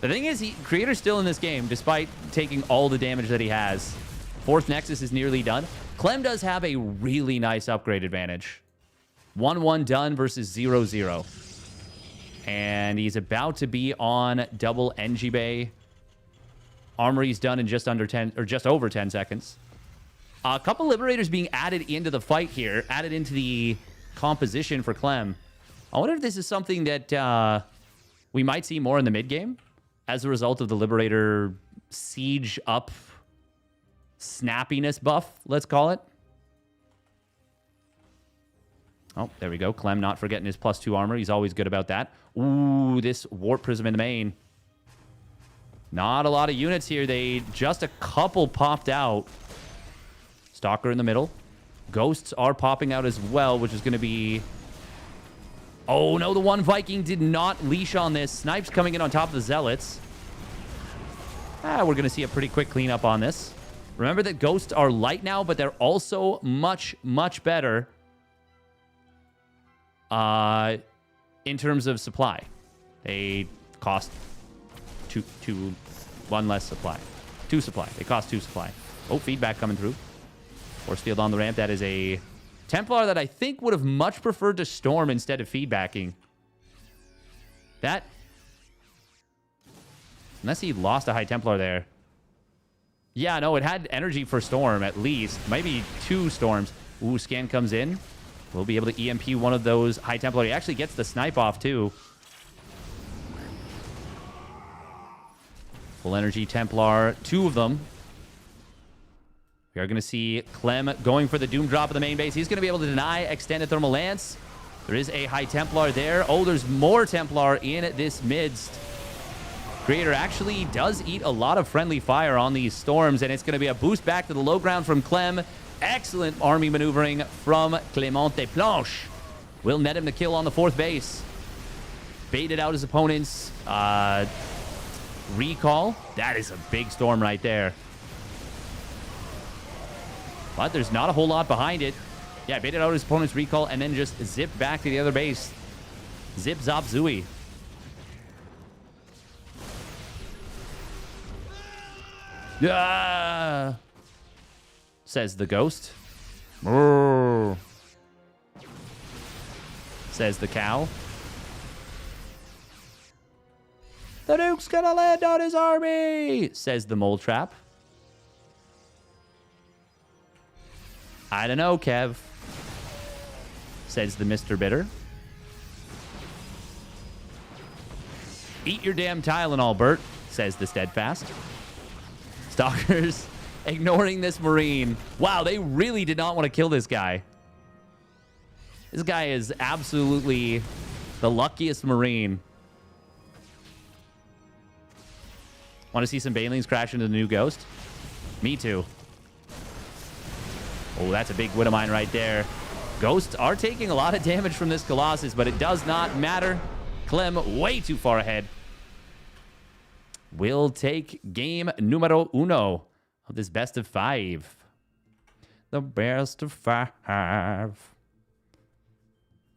The thing is, creator's still in this game, despite taking all the damage that he has. Fourth Nexus is nearly done. Clem does have a really nice upgrade advantage. 1-1 done versus 0-0. And he's about to be on double NG Bay. Armory's done in just under 10, or just over 10 seconds. A couple Liberators being added into the fight here, added into the composition for Clem. I wonder if this is something that we might see more in the mid game as a result of the Liberator siege up snappiness buff, let's call it. Oh, there we go. Clem not forgetting his +2 armor. He's always good about that. Ooh, this Warp Prism in the main. Not a lot of units here. Just a couple popped out. Stalker in the middle. Ghosts are popping out as well, which is going to be... Oh, no, the one Viking did not leash on this. Snipes coming in on top of the Zealots. We're going to see a pretty quick cleanup on this. Remember that Ghosts are light now, but they're also much, much better in terms of supply. They cost one less supply. 2 supply. They cost 2 supply. Oh, feedback coming through. Force field on the ramp. That is a Templar that I think would have much preferred to storm instead of feedbacking. That... Unless he lost a High Templar there. Yeah, no, it had energy for storm at least. Maybe 2 storms. Ooh, scan comes in. We'll be able to EMP one of those High Templar. He actually gets the snipe off too. Full energy Templar. 2 of them. We are going to see Clem going for the Doom Drop of the main base. He's going to be able to deny Extended Thermal Lance. There is a High Templar there. Oh, there's more Templar in this midst. Creator actually does eat a lot of friendly fire on these storms, and it's going to be a boost back to the low ground from Clem. Excellent army maneuvering from Clemente Planche. Will net him the kill on the 4th base. Baited out his opponent's recall. That is a big storm right there. But there's not a whole lot behind it. Yeah, baited out his opponent's recall and then just zipped back to the other base. Zip, zop, zooey. Yeah, says the ghost. Brrr. Says the cow. The Duke's gonna land on his army, says the mole trap. I don't know, Kev, says the Mr. Bitter. Eat your damn Tylenol, Bert, says the Steadfast. Stalkers ignoring this Marine. Wow, they really did not want to kill this guy. This guy is absolutely the luckiest Marine. Want to see some Banelings crash into the new Ghost? Me too. Oh, that's a big Widowmine right there. Ghosts are taking a lot of damage from this Colossus, but it does not matter. Clem way too far ahead. We'll take game numero uno of this best of 5. The best of 5.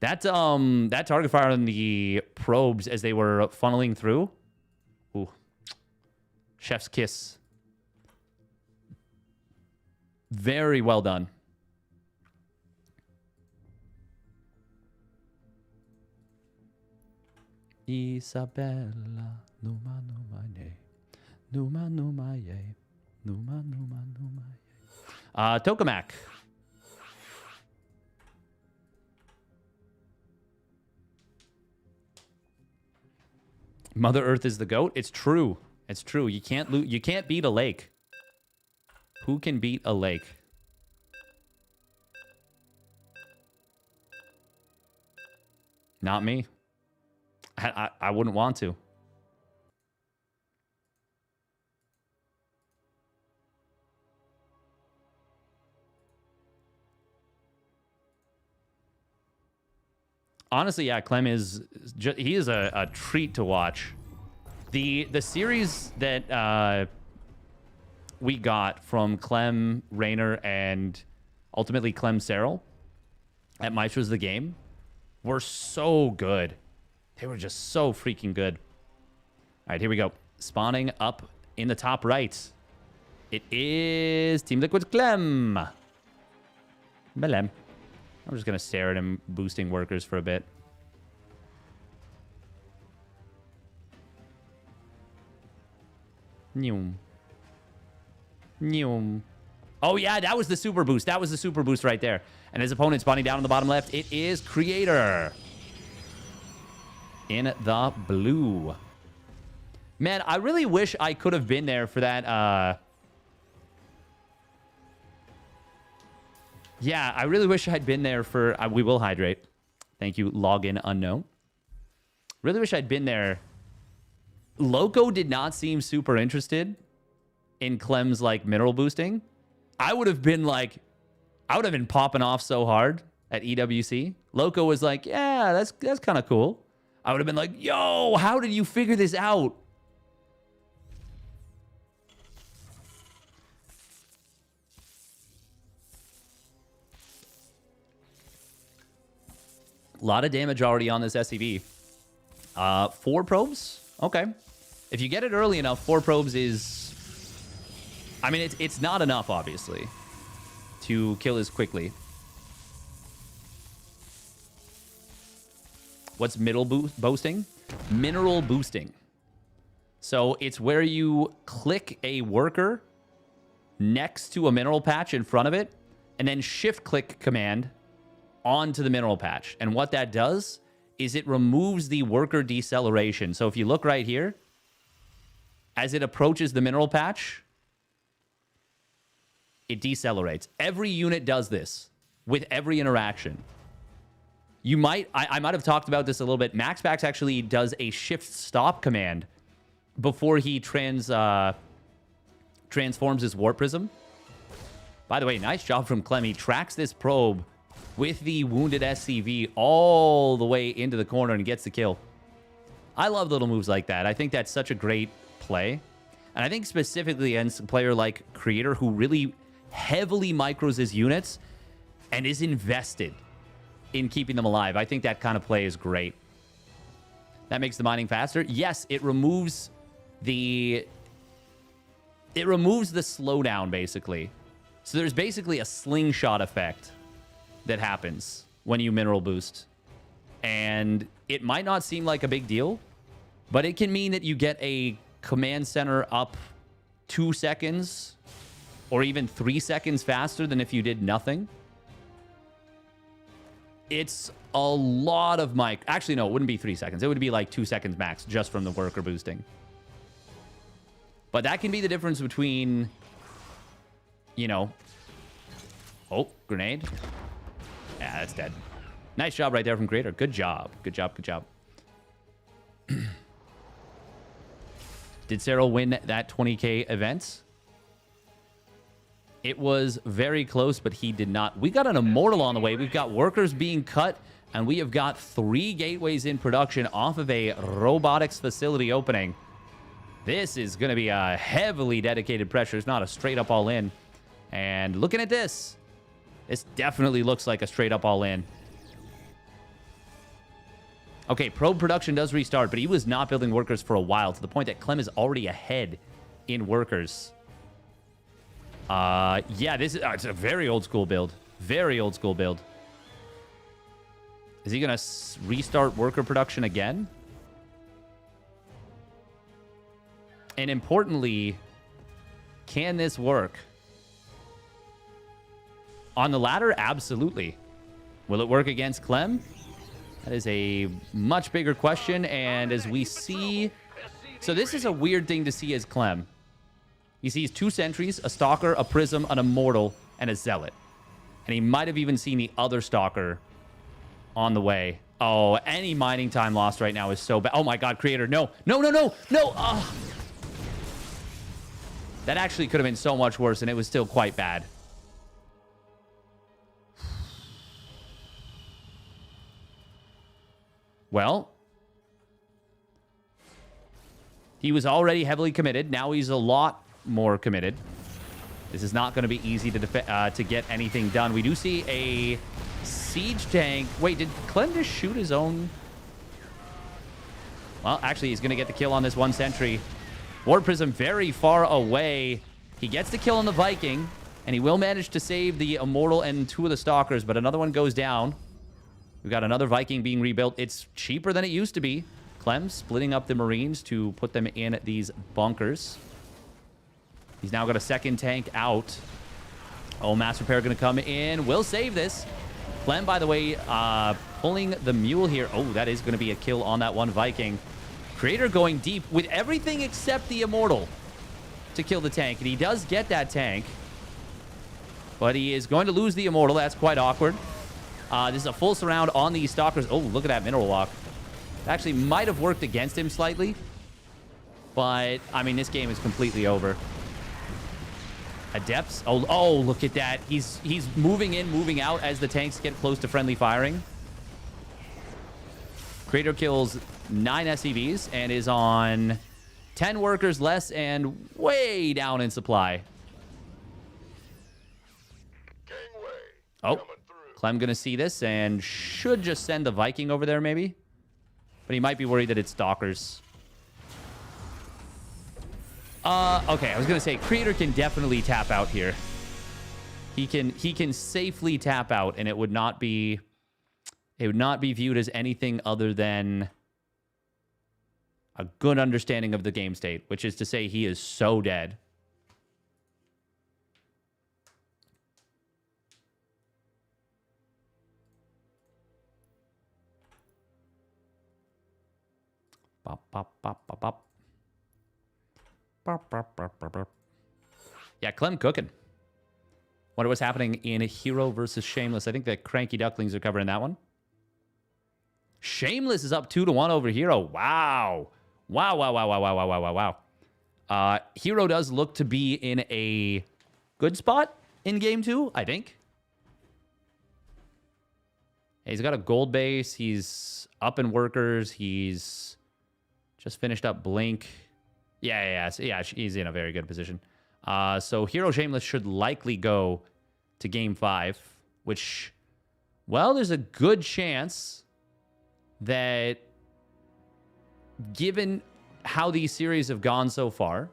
That target fire on the probes as they were funneling through. Ooh. Chef's kiss. Very well done. Isabella, numa numa ye, numa numa ye, numa numa numa ye. Tokamak. Mother Earth is the goat. It's true. It's true. You can't beat a lake. Who can beat a lake? Not me. I wouldn't want to. Honestly, yeah, Clem is he is a treat to watch. The series that we got from Clem, Rainer, and ultimately Clem Serrel at Maestro's the Game were so good. They were just so freaking good. All right, here we go. Spawning up in the top right. It is Team Liquid's Clem. Belem. I'm just going to stare at him boosting workers for a bit. Nyum. Nyum. Oh, yeah, that was the super boost. That was the super boost right there. And his opponent spawning down on the bottom left. It is Creator. In the blue. Man, I really wish I could have been there for that. Yeah, I really wish I'd been there for... we will hydrate. Thank you, login unknown. Really wish I'd been there. Loco did not seem super interested in Clem's, like, mineral boosting. I would have been, like... I would have been popping off so hard at EWC. Loco was like, yeah, that's kind of cool. I would have been like, yo, how did you figure this out? A lot of damage already on this SCV. 4 probes? Okay. If you get it early enough, 4 probes is... I mean, it's not enough, obviously, to kill as quickly. What's middle boosting? Mineral boosting. So it's where you click a worker next to a mineral patch in front of it, and then shift-click command onto the mineral patch. And what that does is it removes the worker deceleration. So if you look right here, as it approaches the mineral patch, it decelerates. Every unit does this with every interaction. You might... I might have talked about this a little bit. MaxPax actually does a shift-stop command before he transforms his Warp Prism. By the way, nice job from Clem. He tracks this probe with the wounded SCV all the way into the corner and gets the kill. I love little moves like that. I think that's such a great play. And I think specifically against a player like Creator, who really heavily micros his units and is invested in keeping them alive. I think that kind of play is great. That makes the mining faster. Yes, it removes the slowdown, basically. So there's basically a slingshot effect that happens when you mineral boost. And it might not seem like a big deal, but it can mean that you get a command center up 2 seconds or even 3 seconds faster than if you did nothing. It's a lot of mic. Actually, no, it wouldn't be 3 seconds. It would be like 2 seconds max just from the worker boosting. But that can be the difference between, you know... Oh, grenade. Yeah, that's dead. Nice job right there from Creator. Good job. Good job. Good job. Did Serrel win that 20K event? It was very close, but he did not. We got an Immortal on the way. We've got workers being cut, and we have got 3 gateways in production off of a robotics facility opening. This is going to be a heavily dedicated pressure. It's not a straight-up all-in. And looking at this, this definitely looks like a straight-up all-in. Okay, probe production does restart, but he was not building workers for a while, to the point that Clem is already ahead in workers. Yeah, this is it's a very old-school build. Very old-school build. Is he going to restart worker production again? And importantly, can this work? On the ladder, absolutely. Will it work against Clem? That is a much bigger question. And as we see... So this is a weird thing to see as Clem. He sees 2 sentries, a stalker, a prism, an immortal, and a zealot. And he might have even seen the other stalker on the way. Oh, any mining time lost right now is so bad. Oh my god, Creator, no. No, no, no, no. Oh. That actually could have been so much worse, and it was still quite bad. Well, he was already heavily committed. Now he's a lot more committed. This is not going to be easy to get anything done. We do see a siege tank. Wait, did Clem just shoot his own? Well, actually, he's going to get the kill on this one sentry. Ward Prism very far away. He gets the kill on the Viking, and he will manage to save the Immortal and 2 of the Stalkers, but another one goes down. We've got another Viking being rebuilt. It's cheaper than it used to be. Clem splitting up the Marines to put them in these bunkers. He's now got a second tank out. Oh, Mass Repair going to come in. Will save this. Clem, by the way, pulling the Mule here. Oh, that is going to be a kill on that one Viking. Creator going deep with everything except the Immortal to kill the tank. And he does get that tank. But he is going to lose the Immortal. That's quite awkward. This is a full surround on these Stalkers. Oh, look at that Mineral Lock. Actually might have worked against him slightly. But, I mean, this game is completely over. Adepts. Oh, look at that. He's moving in, moving out as the tanks get close to friendly firing. Creator kills 9 SCVs and is on 10 workers less and way down in supply. Oh, Clem gonna see this and should just send the Viking over there maybe. But he might be worried that it's Stalkers. Okay, I was gonna say Creator can definitely tap out here. He can safely tap out, and it would not be viewed as anything other than a good understanding of the game state, which is to say he is so dead. Bop, bop, bop, bop, bop. Yeah, Clem cooking. Wonder what's happening in Hero versus Shameless. I think the Cranky Ducklings are covering that one. Shameless is up 2-1 over Hero. Wow. Wow, wow, wow, wow, wow, wow, wow, wow, wow. Hero does look to be in a good spot in Game 2, I think. He's got a gold base. He's up in workers. He's just finished up Blink. Yeah, he's in a very good position. So Hero Shameless should likely go to Game 5, which, well, there's a good chance that given how these series have gone so far,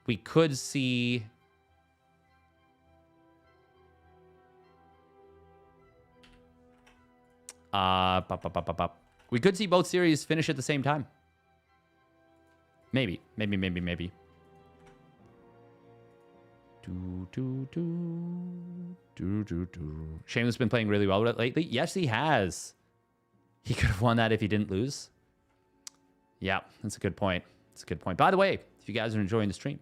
we could see we could see both series finish at the same time. Maybe. Shameless been playing really well lately. Yes, he has. He could have won that if he didn't lose. Yeah, that's a good point. That's a good point. By the way, if you guys are enjoying the stream,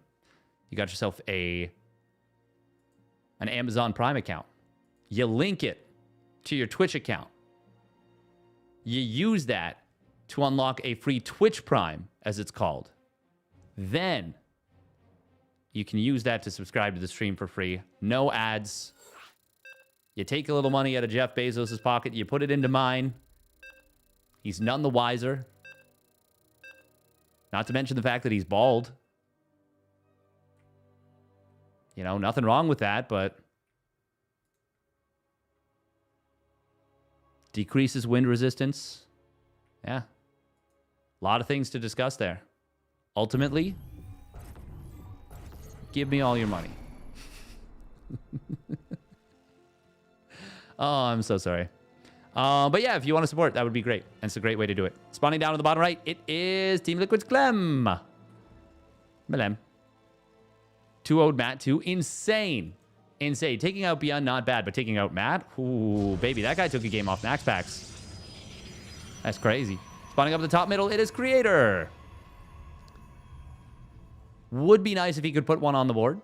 you got yourself an Amazon Prime account. You link it to your Twitch account. You use that to unlock a free Twitch Prime, as it's called. Then you can use that to subscribe to the stream for free. No ads. You take a little money out of Jeff Bezos' pocket. You put it into mine. He's none the wiser. Not to mention the fact that he's bald. You know, nothing wrong with that, but decreases wind resistance. Yeah. A lot of things to discuss there. Ultimately, give me all your money. Oh, I'm so sorry. But yeah, if you want to support, that would be great. And it's a great way to do it. Spawning down on the bottom right, it is Team Liquid's Clem. Melem. 2-0'd Matt 2. Insane. Taking out Beyond, not bad. But taking out Matt, ooh, baby. That guy took a game off Max Packs. That's crazy. Spawning up the top middle, it is Creator. Would be nice if he could put one on the board.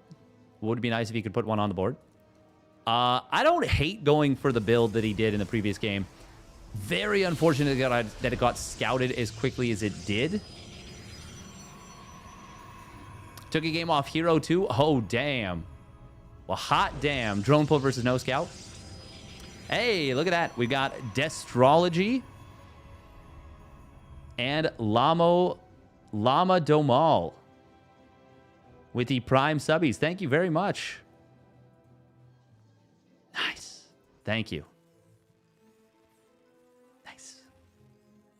I don't hate going for the build that he did in the previous game. Very unfortunate that it got scouted as quickly as it did. Took a game off Hero too. Oh, damn. Well, hot damn. Drone pull versus no scout. Hey, look at that. We got Destrology and Llama Domal with the Prime subbies. Thank you very much. Nice. Thank you. Nice.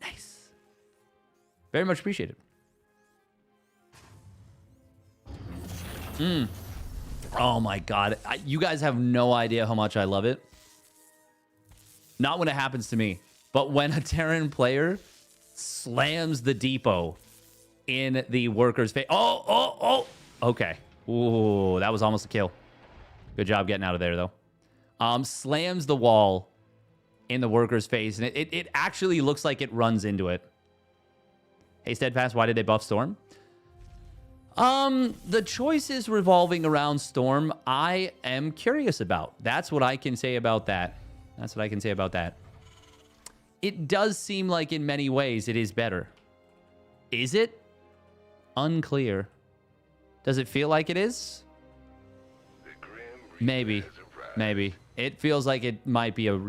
Nice. Very much appreciated. Oh my god. You guys have no idea how much I love it. Not when it happens to me, but when a Terran player slams the depot in the worker's face. Oh. Okay. Ooh, that was almost a kill. Good job getting out of there, though. Slams the wall in the worker's face, and it actually looks like it runs into it. Hey, Steadfast, why did they buff Storm? The choices revolving around Storm, I am curious about. That's what I can say about that. That's what I can say about that. It does seem like in many ways it is better. Is it? Unclear. Does it feel like it is? Maybe. Maybe. It feels like it might be a...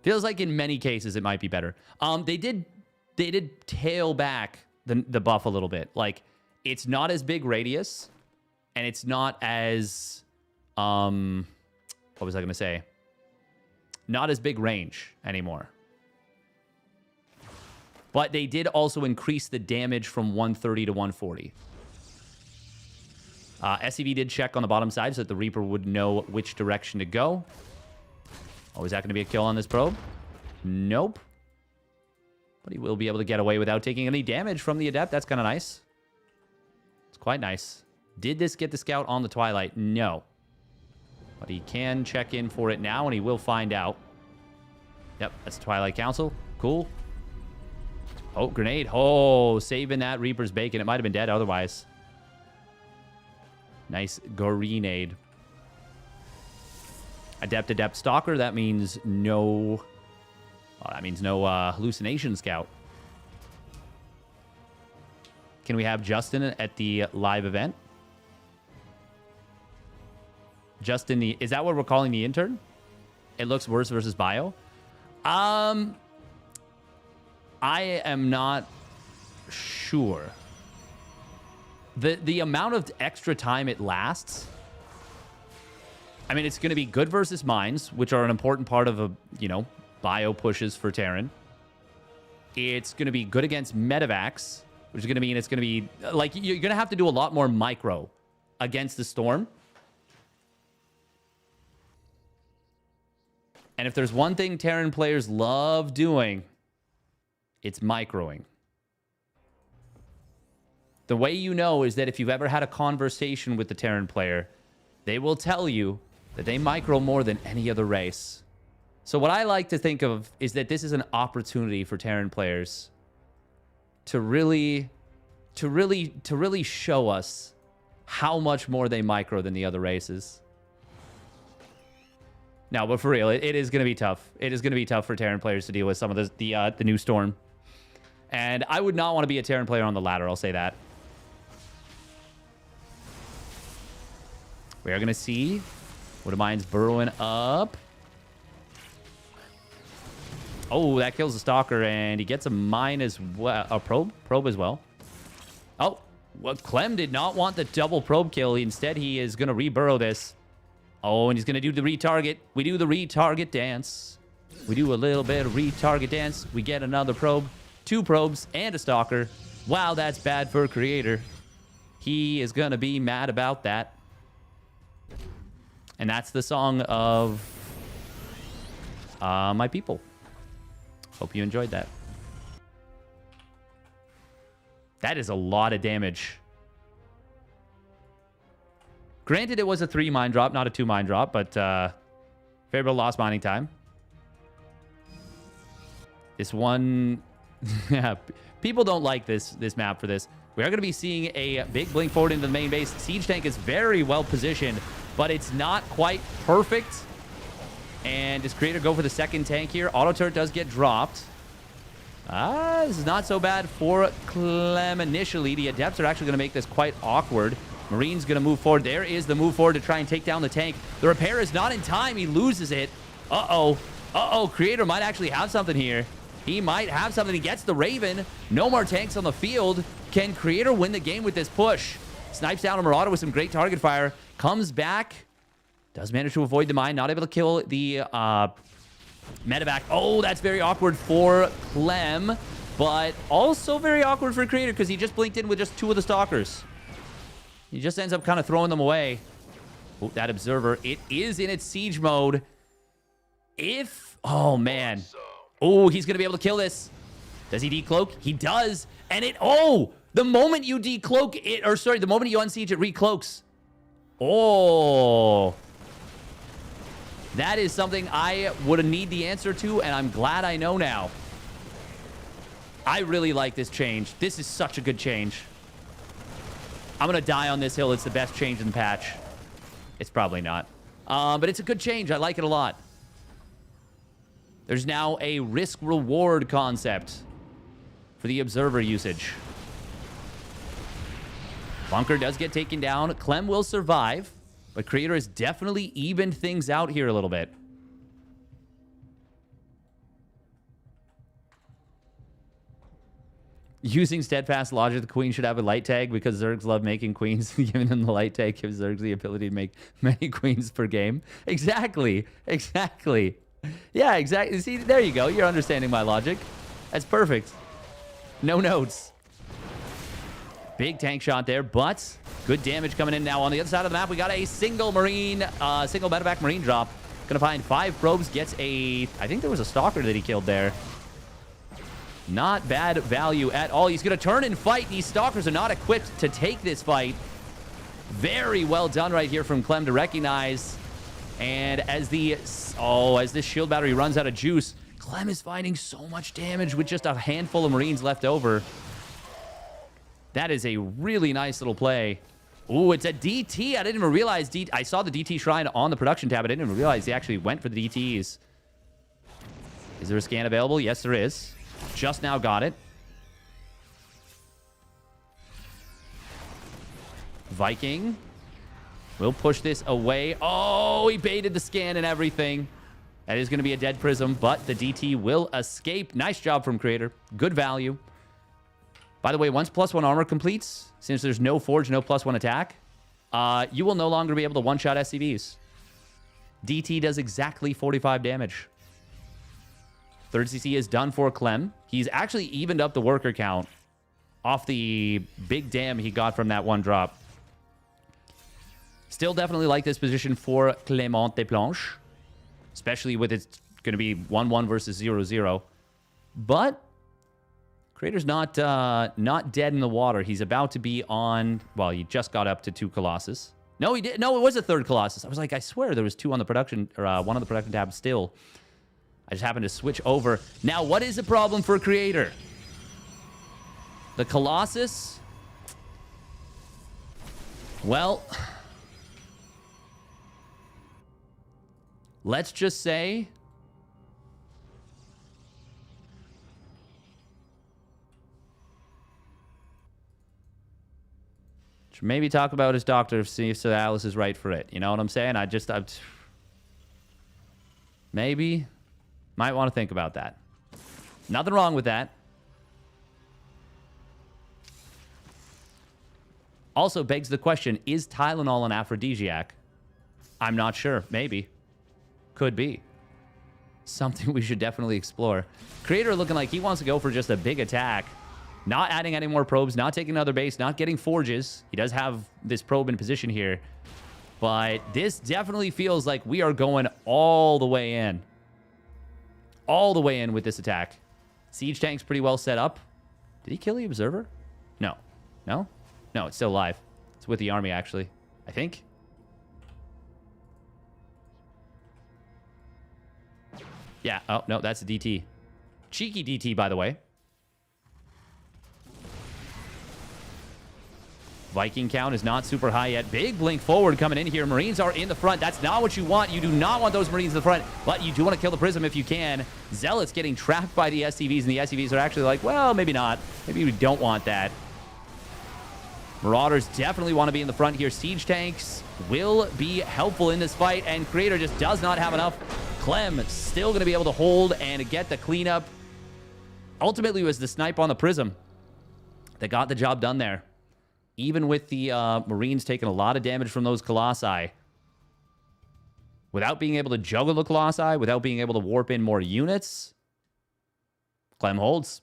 Feels like in many cases it might be better. They did tail back the buff a little bit. Like, it's not as big radius, and it's not as... what was I going to say? Not as big range anymore. But they did also increase the damage from 130 to 140. SCV did check on the bottom side so that the Reaper would know which direction to go. Oh, is that going to be a kill on this probe? Nope. But he will be able to get away without taking any damage from the Adept. That's kind of nice. It's quite nice. Did this get the scout on the Twilight? No. But he can check in for it now, and he will find out. Yep, that's Twilight Council. Cool. Oh, grenade. Oh, saving that Reaper's bacon. It might have been dead otherwise. Nice grenade. Adept, Stalker. That means no... Oh, that means no hallucination scout. Can we have Justin at the live event? Justin, is that what we're calling the intern? It looks worse versus bio. I am not sure. The amount of extra time it lasts. I mean, it's going to be good versus mines, which are an important part of a, bio pushes for Terran. It's going to be good against medevacs, which is going to mean it's going to be like you're going to have to do a lot more micro against the Storm. And if there's one thing Terran players love doing, it's microing. The way you know is that if you've ever had a conversation with the Terran player, they will tell you that they micro more than any other race. So what I like to think of is that this is an opportunity for Terran players to really show us how much more they micro than the other races. No, but for real, it is going to be tough. It is going to be tough for Terran players to deal with some of the new Storm. And I would not want to be a Terran player on the ladder, I'll say that. We are going to see Wood of Mines burrowing up. Oh, that kills the Stalker, and he gets a mine as well. A probe as well. Oh, well, Clem did not want the double probe kill. Instead, he is going to reburrow this. Oh, and he's going to do the retarget. We do the retarget dance. We do a little bit of retarget dance. We get another probe, 2 probes, and a Stalker. Wow, that's bad for Creator. He is going to be mad about that. And that's the song of my people. Hope you enjoyed that. That is a lot of damage. Granted, it was a 3 mine drop, not a 2 mine drop, but favorable lost mining time. This one... yeah, people don't like this map for this. We are going to be seeing a big blink forward into the main base. Siege tank is very well positioned, but it's not quite perfect. And does Creator go for the second tank here? Auto turret does get dropped. This is not so bad for Clem initially. The Adepts are actually going to make this quite awkward. Marine's going to move forward. There is the move forward to try and take down the tank. The repair is not in time. He loses it. Uh-oh. Uh-oh. Creator might actually have something here. He might have something. He gets the Raven. No more tanks on the field. Can Creator win the game with this push? Snipes down a Marauder with some great target fire. Comes back. Does manage to avoid the mine. Not able to kill the medevac. Oh, that's very awkward for Clem. But also very awkward for Creator because he just blinked in with just 2 of the Stalkers. He just ends up kind of throwing them away. Oh, that Observer. It is in its siege mode. Oh, man. Oh, he's going to be able to kill this. Does he decloak? He does. And the moment you decloak it, or sorry, the moment you unsiege it, recloaks. Oh. That is something I would need the answer to, and I'm glad I know now. I really like this change. This is such a good change. I'm going to die on this hill. It's the best change in the patch. It's probably not. But it's a good change. I like it a lot. There's now a risk-reward concept for the Observer usage. Bunker does get taken down. Clem will survive, but Creator has definitely evened things out here a little bit. Using Steadfast logic, the queen should have a light tag because Zergs love making queens. Giving them the light tag gives Zergs the ability to make many queens per game. Exactly. Exactly. Yeah, exactly. See, there you go. You're understanding my logic. That's perfect. No notes. Big tank shot there, but good damage coming in now. On the other side of the map, we got a single medevac Marine drop. Gonna find 5 probes. Gets I think there was a Stalker that he killed there. Not bad value at all. He's going to turn and fight. These Stalkers are not equipped to take this fight. Very well done right here from Clem to recognize. And as this shield battery runs out of juice, Clem is finding so much damage with just a handful of Marines left over. That is a really nice little play. Ooh, it's a DT. I didn't even realize I saw the DT shrine on the production tab. I didn't even realize he actually went for the DTs. Is there a scan available? Yes, there is. Just now got it. Viking will push this away. Oh, he baited the scan and everything. That is going to be a dead Prism, but the DT will escape. Nice job from Creator. Good value. By the way, once +1 armor completes, since there's no forge, no +1 attack, you will no longer be able to one-shot SCVs. DT does exactly 45 damage. 3rd CC is done for Clem. He's actually evened up the worker count off the big dam he got from that one drop. Still definitely like this position for Clément Desplanches, especially with it's going to be 1-1 versus 0-0. But Creator's not dead in the water. He's about to be on... Well, he just got up to 2 Colossus. No, he did. No, it was a 3rd Colossus. I was like, I swear there was 2 on the production... Or 1 on the production tab still. I just happened to switch over. Now, what is the problem for Creator? The Colossus? Well... Let's just say... Should maybe talk about his doctor, see if Sir Alice is right for it. You know what I'm saying? Maybe... Might want to think about that. Nothing wrong with that. Also begs the question, is Tylenol an aphrodisiac? I'm not sure. Maybe. Could be. Something we should definitely explore. Creator looking like he wants to go for just a big attack. Not adding any more probes, not taking another base, not getting forges. He does have this probe in position here. But this definitely feels like we are going all the way in. All the way in with this attack. Siege tank's pretty well set up. Did he kill the Observer? No. No? No, it's still alive. It's with the army, actually. I think. Yeah. Oh, no, that's a DT. Cheeky DT, by the way. Viking count is not super high yet. Big blink forward coming in here. Marines are in the front. That's not what you want. You do not want those Marines in the front, but you do want to kill the Prism if you can. Zealots getting trapped by the SCVs, and the SCVs are actually like, well, maybe not. Maybe we don't want that. Marauders definitely want to be in the front here. Siege tanks will be helpful in this fight, and Creator just does not have enough. Clem still going to be able to hold and get the cleanup. Ultimately, it was the snipe on the Prism that got the job done there. Even with the Marines taking a lot of damage from those Colossi. Without being able to juggle the Colossi, without being able to warp in more units, Clem holds.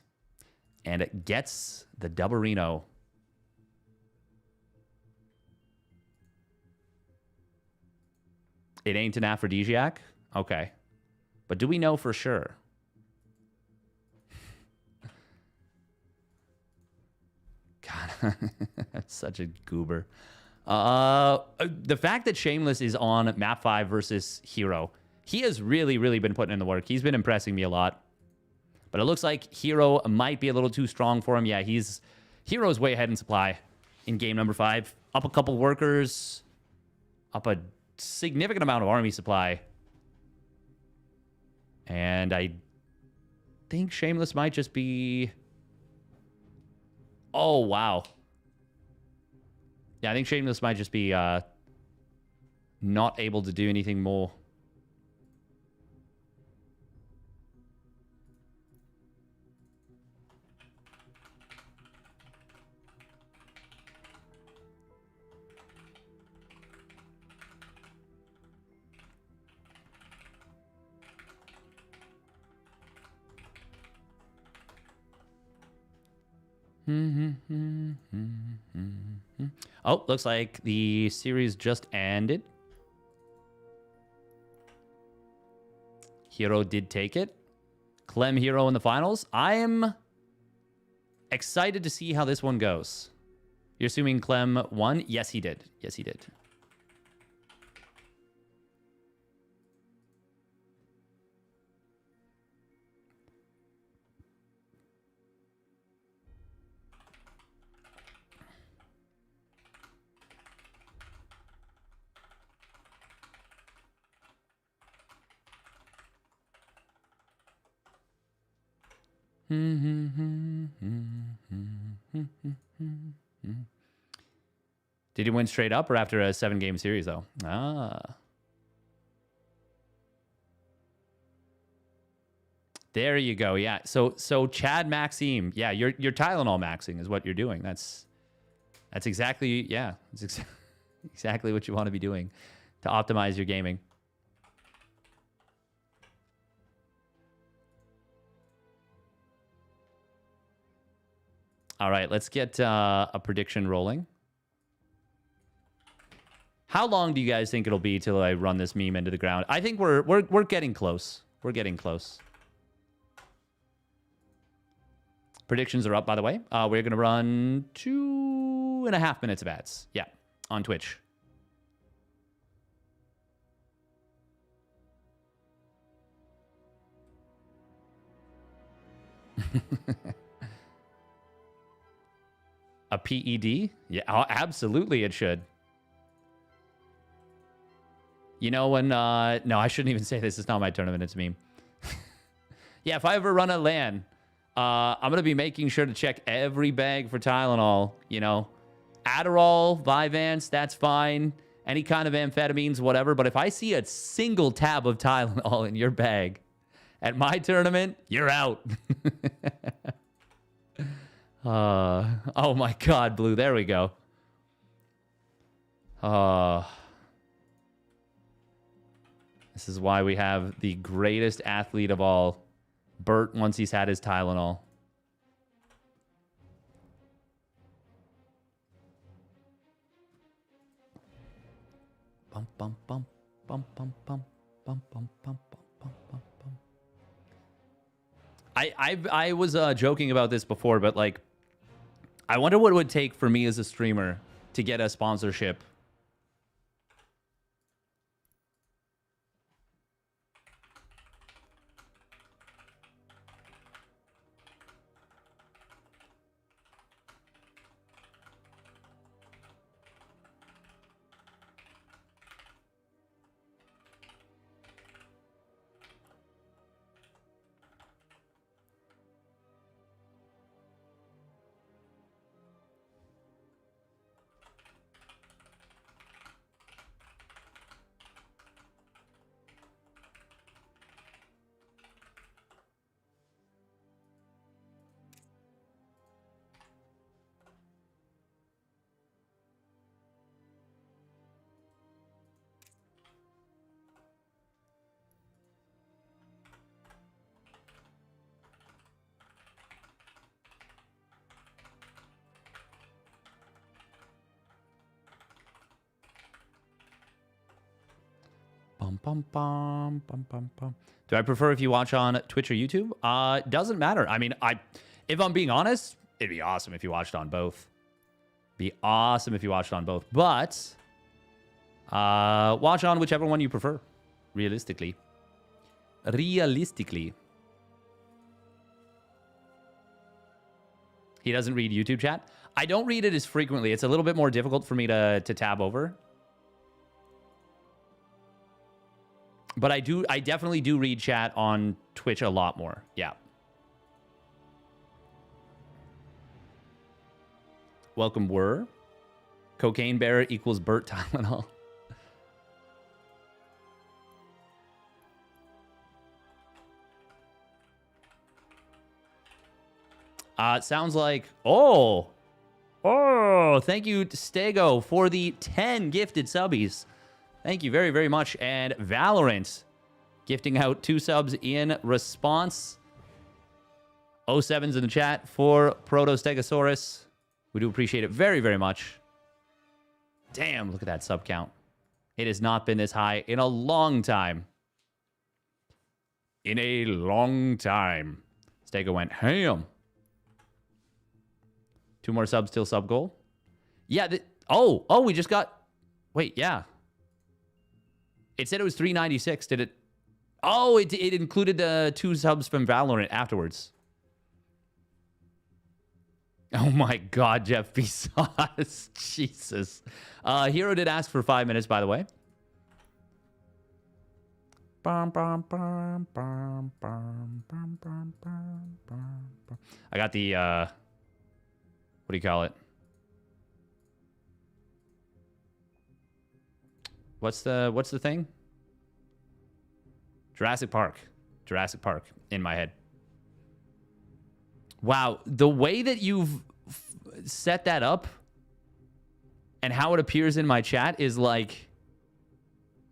And it gets the Dubberino. It ain't an aphrodisiac? Okay. But do we know for sure? God, that's such a goober. The fact that Shameless is on map 5 versus Hero, he has really, really been putting in the work. He's been impressing me a lot. But it looks like Hero might be a little too strong for him. Yeah, Hero's way ahead in supply in game number 5. Up a couple workers. Up a significant amount of army supply. And I think Shameless might just be... Oh, wow. Yeah, I think Shameless might just be not able to do anything more. Oh, looks like the series just ended. Hero did take it. Clem Hero in the finals. I am excited to see how this one goes. You're assuming Clem won? Yes, he did. Yes, he did. Did he win straight up or after a 7-game series, though? Ah. There you go. Yeah. So Chad Maxime. Yeah, you're Tylenol maxing is what you're doing. That's exactly, yeah. That's exactly what you want to be doing to optimize your gaming. All right, let's get a prediction rolling. How long do you guys think it'll be till I run this meme into the ground? I think we're getting close. We're getting close. Predictions are up, by the way. We're going to run 2.5 minutes of ads. Yeah, on Twitch. A PED? Yeah, absolutely it should. You know when... no, I shouldn't even say this. It's not my tournament. It's a meme. Yeah, if I ever run a LAN, I'm going to be making sure to check every bag for Tylenol. You know, Adderall, Vyvanse, that's fine. Any kind of amphetamines, whatever. But if I see a single tab of Tylenol in your bag at my tournament, you're out. Oh my God, Blue. There we go. This is why we have the greatest athlete of all, Bert, once he's had his Tylenol. Bum bum bum bum bum bum bum bum bum bum bum bum. I was joking about this before, but like, I wonder what it would take for me as a streamer to get a sponsorship. Bum, bum, bum, bum, bum, bum. Do I prefer if you watch on Twitch or YouTube? Doesn't matter. I mean, if I'm being honest, it'd be awesome if you watched on both. Be awesome if you watched on both. But watch on whichever one you prefer, realistically. Realistically. He doesn't read YouTube chat. I don't read it as frequently. It's a little bit more difficult for me to tab over. But I definitely do read chat on Twitch a lot more. Yeah. Welcome, Were. Cocaine Bear equals Burt Tylenol. It sounds like... Oh, thank you, Stego, for the 10 gifted subbies. Thank you very, very much. And Valorant gifting out 2 subs in response. 07's in the chat for Protostegosaurus. We do appreciate it very, very much. Damn, look at that sub count. It has not been this high in a long time. In a long time. Stego went ham. 2 more subs till sub goal. Yeah. We just got... Wait, yeah. It said it was 396. Did it? Oh, it included the 2 subs from Valorant afterwards. Oh my God, Jeff Bezos. Jesus. Hero did ask for 5 minutes, by the way. I got the, what do you call it? What's the thing? Jurassic Park in my head. Wow, the way that you've set that up and how it appears in my chat is like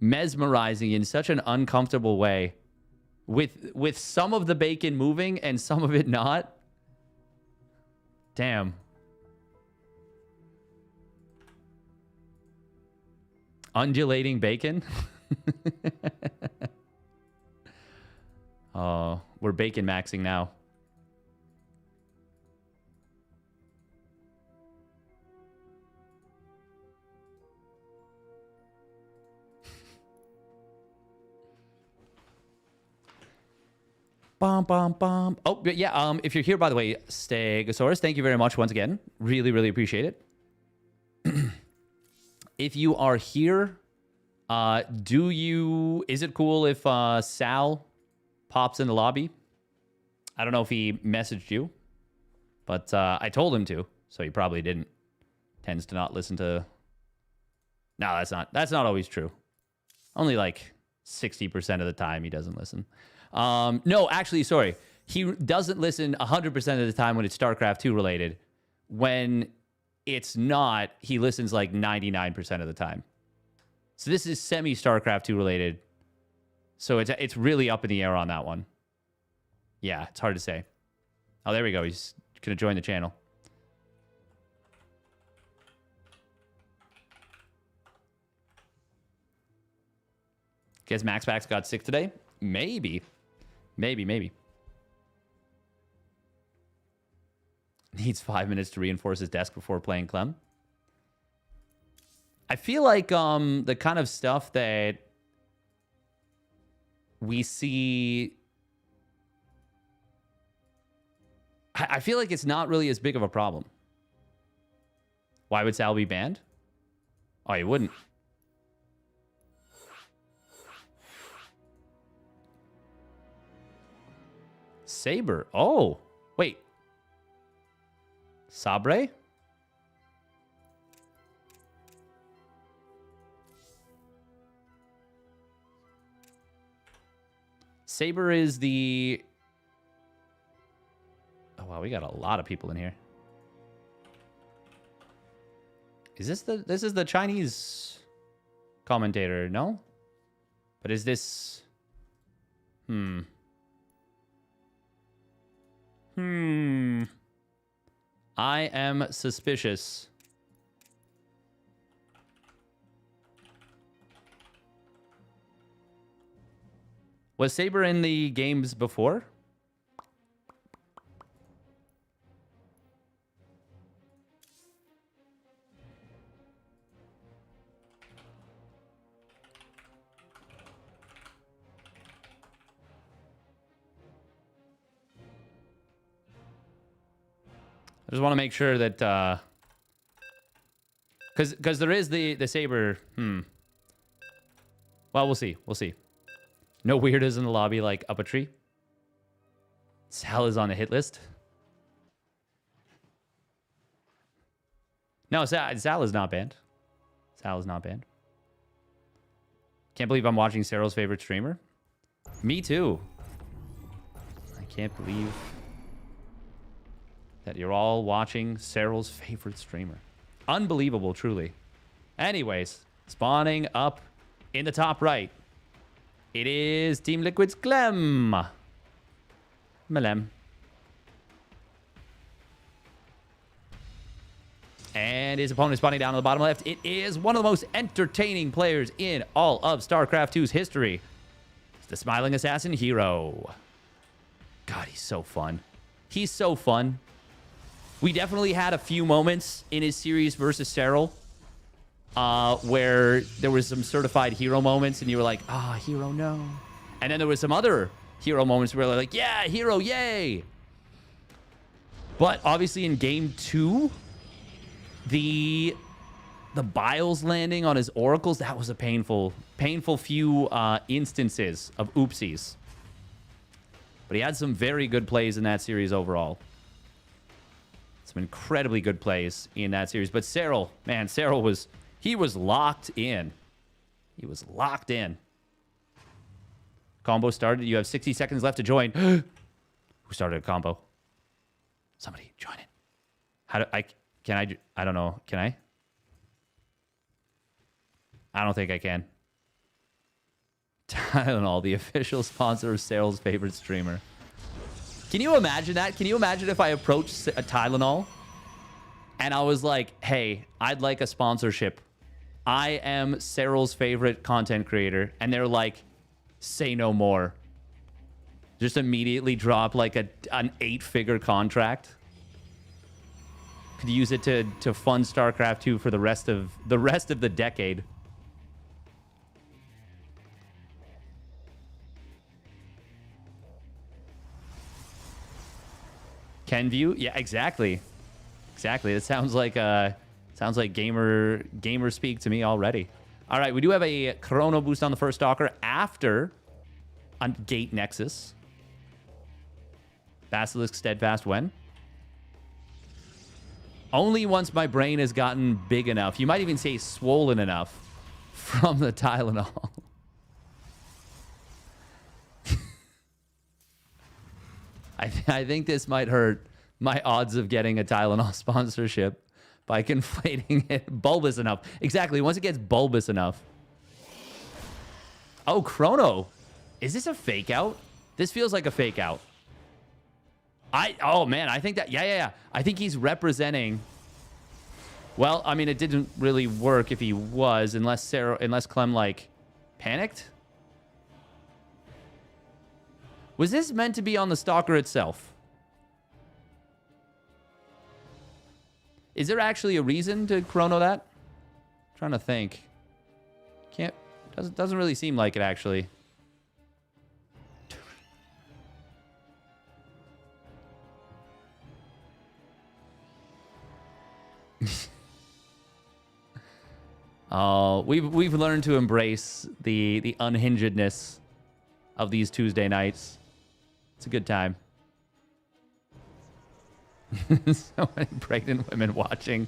mesmerizing in such an uncomfortable way, with some of the bacon moving and some of it not. Damn. Undulating bacon. Oh, we're bacon maxing now. Bum, bum, bum. Oh, yeah. If you're here, by the way, Stegosaurus, thank you very much once again. Really, really appreciate it. If you are here, is it cool if Sal pops in the lobby? I don't know if he messaged you, but I told him to, so he probably didn't. Tends to not listen to... No, that's not always true. Only like 60% of the time he doesn't listen. No, actually, sorry. He doesn't listen 100% of the time when it's StarCraft 2 related. When it's not, he listens like 99% of the time. So this is semi-StarCraft 2 related. So it's really up in the air on that one. Yeah, it's hard to say. Oh, there we go. He's going to join the channel. Guess MaxPax got sick today? Maybe. Maybe. Needs 5 minutes to reinforce his desk before playing Clem. I feel like the kind of stuff that we see... I feel like it's not really as big of a problem. Why would Sal be banned? Oh, he wouldn't. Saber. Oh, wait. Sabre? Saber is the... Oh, wow, we got a lot of people in here. Is this the... This is the Chinese commentator, no? But is this... I am suspicious. Was Saber in the games before? I just want to make sure that, because there is the Saber. Well, we'll see. We'll see. No weirdos in the lobby like up a tree. Sal is on the hit list. No, Sal is not banned. Sal is not banned. Can't believe I'm watching Cyril's favorite streamer. Me too. I can't believe that you're all watching Cyril's favorite streamer. Unbelievable, truly. Anyways, spawning up in the top right. It is Team Liquid's Clem. Malem. And his opponent is spawning down on the bottom left. It is one of the most entertaining players in all of StarCraft 2's history. It's the Smiling Assassin Hero. God, he's so fun. He's so fun. We definitely had a few moments in his series versus Cyril where there was some certified hero moments and you were like, hero, no. And then there was some other hero moments where they're like, yeah, hero, yay. But obviously in game 2, the Biles landing on his oracles, that was a painful few instances of oopsies. But he had some very good plays in that series overall. Some incredibly good plays in that series. But Cyril, man, Cyril was locked in. He was locked in. Combo started. You have 60 seconds left to join. Who started a combo? Somebody join it. How do I don't know. Can I? I don't think I can. Tylenol, the official sponsor of Cyril's favorite streamer. Can you imagine that? Can you imagine if I approached a Tylenol and I was like, hey, I'd like a sponsorship. I am Cyril's favorite content creator. And they're like, say no more. Just immediately drop like an 8-figure contract. Could use it to fund StarCraft 2 for the rest of the decade. Can view? Yeah, exactly. Exactly. It sounds like gamer speak to me already. All right, we do have a chrono boost on the first stalker after on Gate Nexus. Basilisk Steadfast when? Only once my brain has gotten big enough. You might even say swollen enough from the Tylenol. I think this might hurt my odds of getting a Tylenol sponsorship by conflating it bulbous enough. Exactly. Once it gets bulbous enough. Oh, Chrono. Is this a fake out? This feels like a fake out. Oh, man. I think that... Yeah. I think he's representing... Well, I mean, it didn't really work if he was, unless Clem, like, panicked. Was this meant to be on the stalker itself? Is there actually a reason to chrono that? I'm trying to think. Doesn't really seem like it, actually. We've learned to embrace the unhingedness of these Tuesday nights. It's a good time. So many pregnant women watching.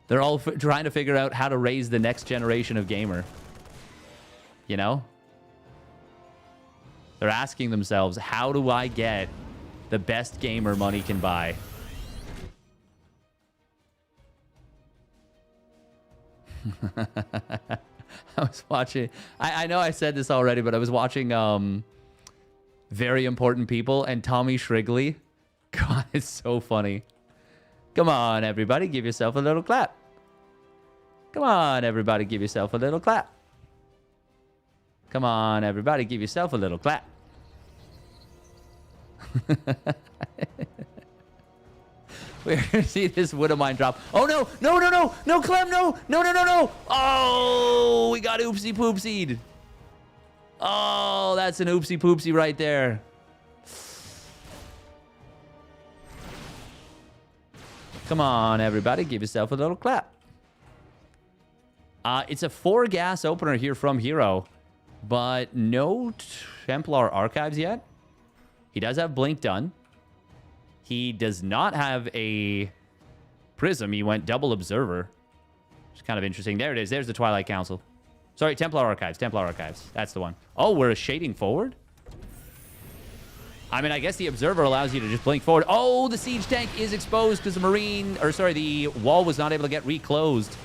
They're all trying to figure out how to raise the next generation of gamer. You know? They're asking themselves, how do I get the best gamer money can buy? I was watching... I know I said this already, but I was watching Very Important People and Tommy Shrigley. God, it's so funny. Come on, everybody, give yourself a little clap. Come on, everybody, give yourself a little clap. Come on, everybody, give yourself a little clap. Where see this wood of mine drop? Oh no, no, no, no, no, Clem, no, no, no, no, no. Oh, we got oopsie poopsied. Oh, that's an oopsie poopsie right there. Come on, everybody, give yourself a little clap. It's a 4-gas opener here from Hero, but no Templar archives yet. He does have Blink done. He does not have a Prism. He went double Observer. It's kind of interesting. There it is. There's the Twilight Council. Sorry, Templar Archives. Templar Archives. That's the one. Oh, we're shading forward? I mean, I guess the Observer allows you to just blink forward. Oh, the Siege Tank is exposed because the wall was not able to get reclosed.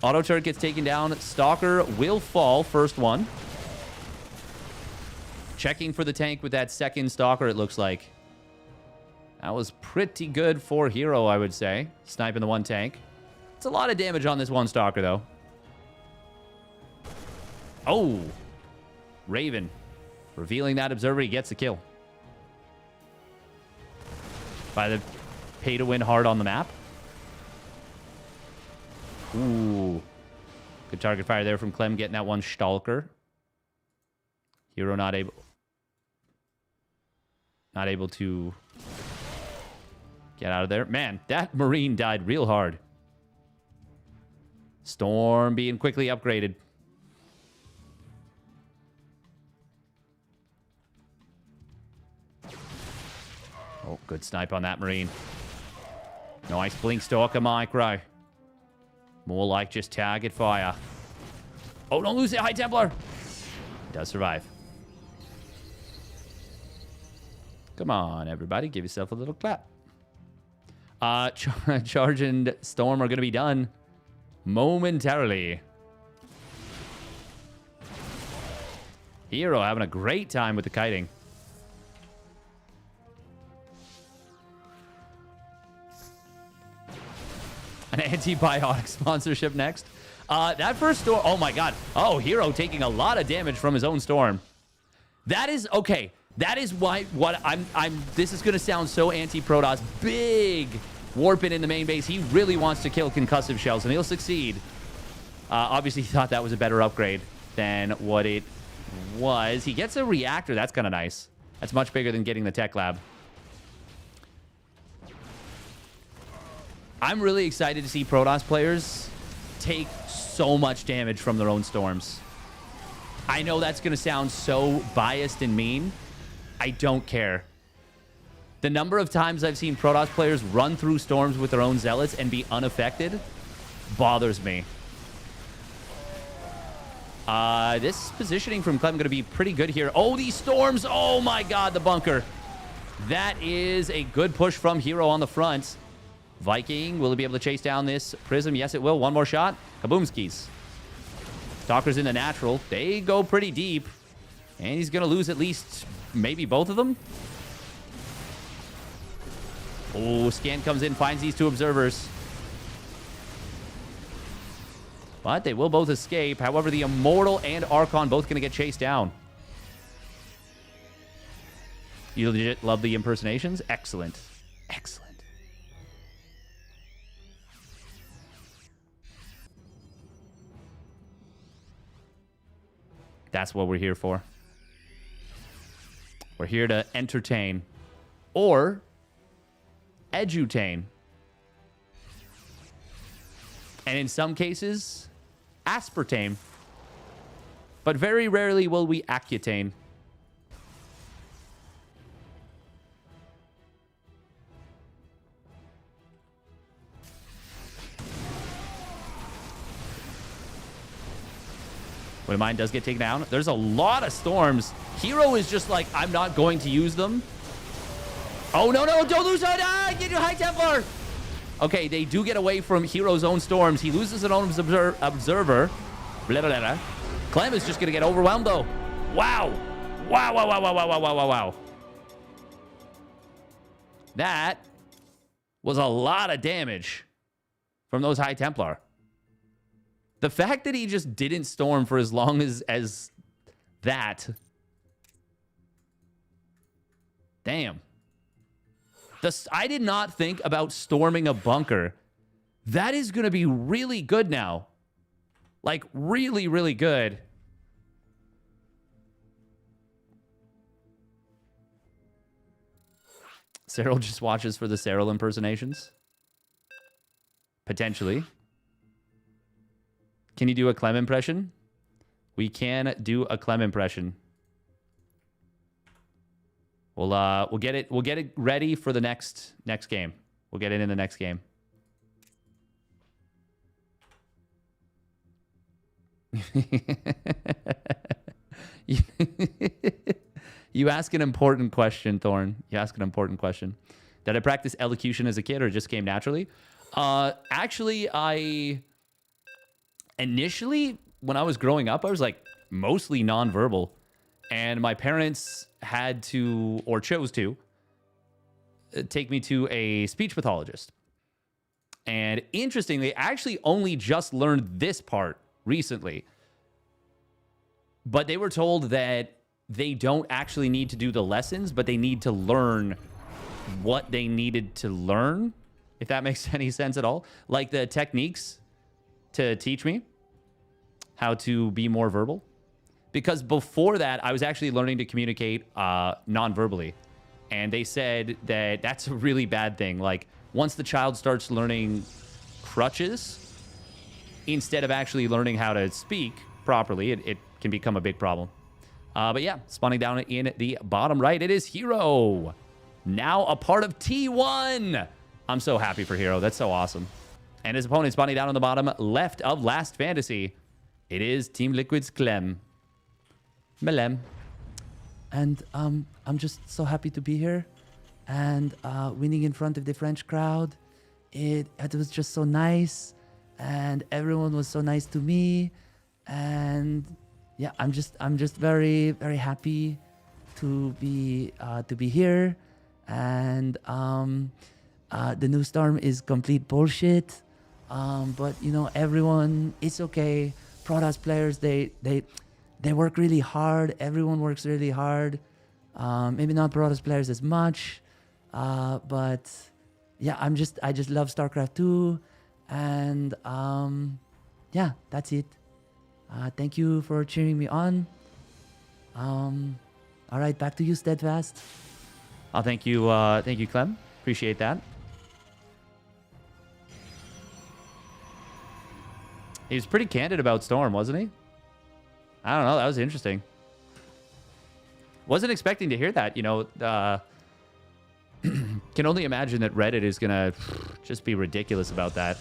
Auto turret gets taken down. Stalker will fall. First one. Checking for the tank with that second Stalker, it looks like. That was pretty good for Hero, I would say. Sniping the one tank. It's a lot of damage on this one Stalker, though. Oh. Raven. Revealing that Observer, he gets a kill. By the pay-to-win hard on the map. Ooh. Good target fire there from Clem, getting that one Stalker. Hero not able to get out of there. Man, that Marine died real hard. Storm being quickly upgraded. Oh, good snipe on that Marine. Nice blink stalker micro. More like just target fire. Oh, don't lose it, High Templar. He does survive. Come on, everybody. Give yourself a little clap. Charge and Storm are going to be done momentarily. Hero having a great time with the kiting. An antibiotic sponsorship next. That first storm. Oh my god. Oh, Hero taking a lot of damage from his own storm. That is okay. That is why this is gonna sound so anti-Protoss. Big warping in the main base. He really wants to kill concussive shells, and he'll succeed. Obviously, he thought that was a better upgrade than what it was. He gets a reactor. That's kind of nice. That's much bigger than getting the tech lab. I'm really excited to see Protoss players take so much damage from their own storms. I know that's going to sound so biased and mean. I don't care. The number of times I've seen Protoss players run through storms with their own zealots and be unaffected bothers me. This positioning from Clem going to be pretty good here. Oh, these storms. Oh my god, the bunker. That is a good push from Hero on the front. Viking, will it be able to chase down this Prism? Yes, it will. One more shot. Kaboomskis. Stalkers in the natural. They go pretty deep. And he's going to lose at least maybe both of them. Oh, Scan comes in, finds these two observers. But they will both escape. However, the Immortal and Archon both going to get chased down. You legit love the impersonations? Excellent. Excellent. That's what we're here for. We're here to entertain or edutain. And in some cases, aspartame. But very rarely will we accutane. When mine does get taken down, there's a lot of storms. Hero is just like, I'm not going to use them. Oh, no, no, don't lose it. Ah, get your High Templar. Okay, they do get away from Hero's own storms. He loses his own observer. Blah, blah, blah. Clem is just going to get overwhelmed, though. Wow. Wow, wow, wow, wow, wow, wow, wow, wow, wow. That was a lot of damage from those High Templar. The fact that he just didn't storm for as long as that. Damn. I did not think about storming a bunker. That is going to be really good now. Like, really, really good. Cyril just watches for the Cyril impersonations. Potentially. Can you do a Clem impression? We can do a Clem impression. We'll get it ready for the next game. We'll get it in the next game. You ask an important question, Thorn. You ask an important question. Did I practice elocution as a kid or it just came naturally? Actually, initially, when I was growing up, I was like mostly nonverbal. And my parents had to, or chose to, take me to a speech pathologist. And interestingly, I actually only just learned this part recently. But they were told that they don't actually need to do the lessons, but they need to learn what they needed to learn, if that makes any sense at all. Like the techniques to teach me how to be more verbal. Because before that, I was actually learning to communicate non-verbally. And they said that that's a really bad thing. Like, once the child starts learning crutches, instead of actually learning how to speak properly, it can become a big problem. But yeah, spawning down in the bottom right, it is Hero. Now a part of T1. I'm so happy for Hero. That's so awesome. And his opponent spawning down on the bottom left of Last Fantasy. It is Team Liquid's Clem. Melem. And I'm just so happy to be here and winning in front of the French crowd. It was just so nice, and everyone was so nice to me, and yeah, I'm just very, very happy to be here. And the new storm is complete bullshit, but you know, everyone, it's okay. Protoss players, they work really hard. Everyone works really hard. Maybe not Protoss players as much, but yeah, I just love StarCraft 2, and yeah, that's it. Thank you for cheering me on. All right, back to you, Steadfast. Thank you, Clem. Appreciate that. He was pretty candid about Storm, wasn't he? I don't know. That was interesting. Wasn't expecting to hear that. You know, can only imagine that Reddit is going to just be ridiculous about that.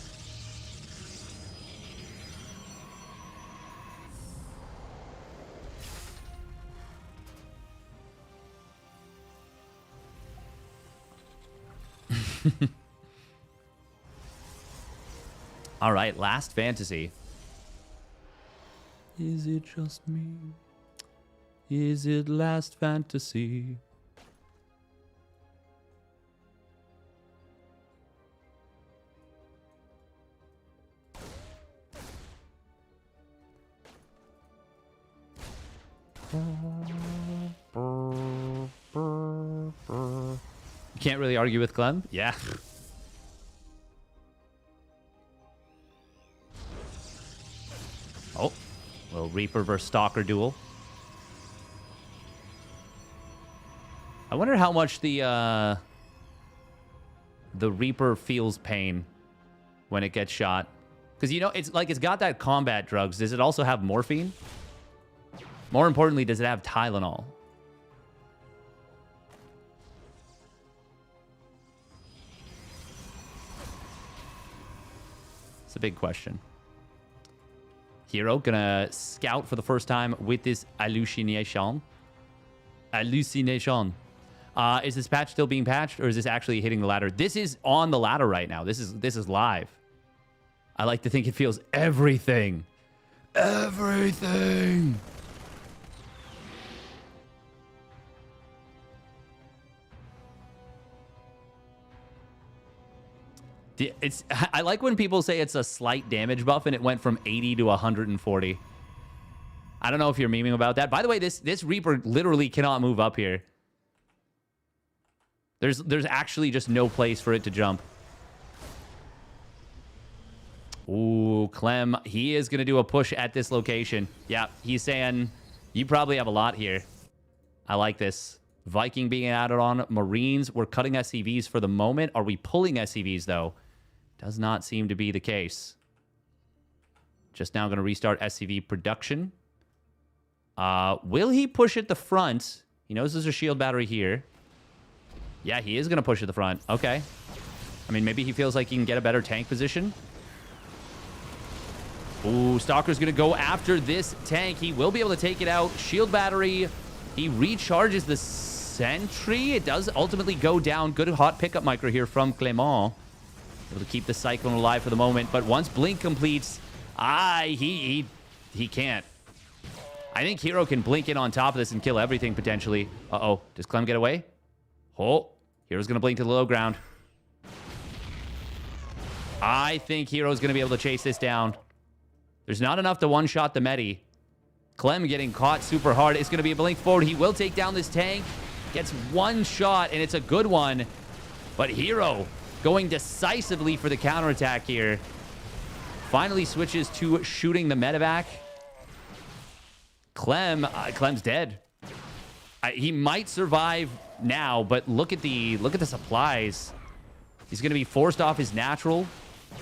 All right, Last Fantasy. Is it just me? Is it Last Fantasy? You can't really argue with Clem? Yeah. Oh. Little Reaper versus Stalker duel. I wonder how much the Reaper feels pain when it gets shot. Because, you know, it's like it's got that combat drugs. Does it also have morphine? More importantly, does it have Tylenol? It's a big question. Hero gonna scout for the first time with this Hallucination. Hallucination. Is this patch still being patched, or is this actually hitting the ladder? This is on the ladder right now. This is live. I like to think it feels everything. Everything. I like when people say it's a slight damage buff and it went from 80 to 140. I don't know if you're memeing about that. By the way, this Reaper literally cannot move up here. There's actually just no place for it to jump. Ooh, Clem, he is going to do a push at this location. Yeah, he's saying you probably have a lot here. I like this. Viking being added on. Marines, we're cutting SCVs for the moment. Are we pulling SCVs, though? Does not seem to be the case. Just now going to restart SCV production. Will he push at the front? He knows there's a shield battery here. Yeah, he is going to push at the front. Okay. I mean, maybe he feels like he can get a better tank position. Ooh, Stalker's going to go after this tank. He will be able to take it out. Shield battery. He recharges the sentry. It does ultimately go down. Good hot pickup micro here from Clement. Able to keep the Cyclone alive for the moment. But once Blink completes, he can't. I think Hero can blink in on top of this and kill everything potentially. Uh-oh. Does Clem get away? Oh, Hero's going to blink to the low ground. I think Hero's going to be able to chase this down. There's not enough to one-shot the Medi. Clem getting caught super hard. It's going to be a blink forward. He will take down this tank. Gets one shot, and it's a good one. But Hero going decisively for the counterattack here. Finally switches to shooting the medevac. Clem's dead. He might survive now, but look at the supplies. He's going to be forced off his natural.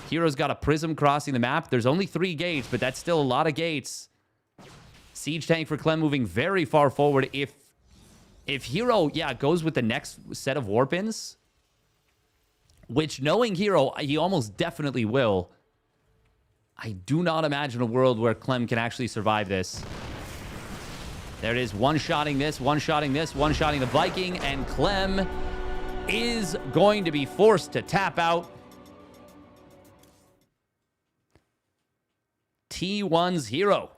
Hero's got a prism crossing the map. There's only 3 gates, but that's still a lot of gates. Siege tank for Clem moving very far forward. If Hero, goes with the next set of warp-ins, which knowing Hero, he almost definitely will, I do not imagine a world where Clem can actually survive this. There it is, one-shotting this, one-shotting this, one-shotting the Viking, and Clem is going to be forced to tap out. T1's Hero.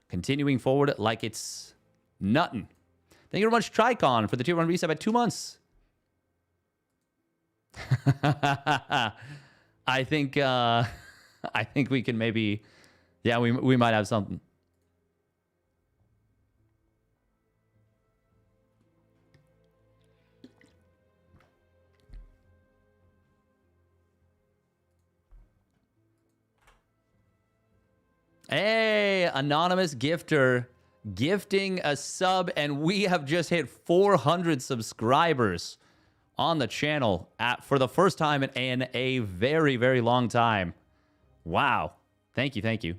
Continuing forward like it's nothing. Thank you very much, Tricon, for the tier 1 reset by 2 months. I think we can maybe, we might have something. Hey, anonymous gifter gifting a sub, and we have just hit 400 subscribers on the channel for the first time in a very, very long time. Wow. Thank you, thank you.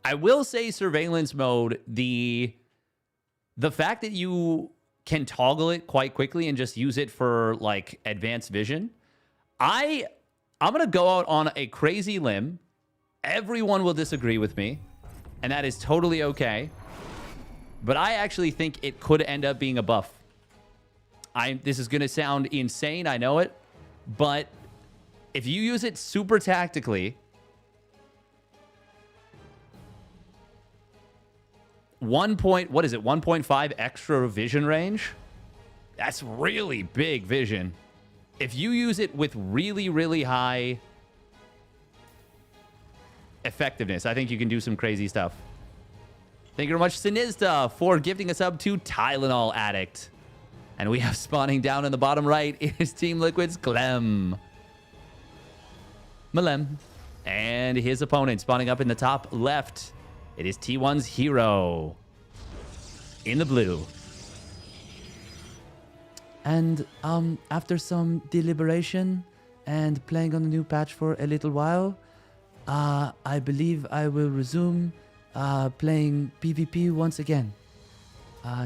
I will say surveillance mode, the fact that you can toggle it quite quickly and just use it for like advanced vision. I'm going to go out on a crazy limb. Everyone will disagree with me, and that is totally okay. But I actually think it could end up being a buff. This is going to sound insane, I know it, but if you use it super tactically, 1.5 extra vision range? That's really big vision. If you use it with really, really high effectiveness, I think you can do some crazy stuff. Thank you very much, Sinizda, for gifting us up to Tylenol Addict. And we have spawning down in the bottom right is Team Liquid's Clem. Malem. And his opponent spawning up in the top left. It is T1's Hero in the blue. And after some deliberation and playing on the new patch for a little while, I believe I will resume playing PvP once again.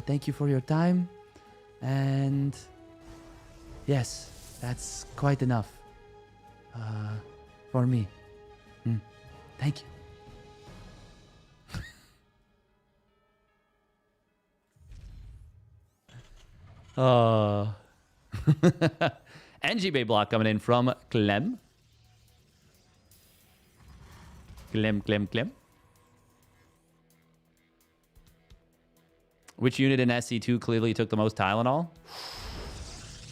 Thank you for your time. And yes, that's quite enough for me. Thank you. NGB block coming in from Clem. Clem. Which unit in SC2 clearly took the most Tylenol?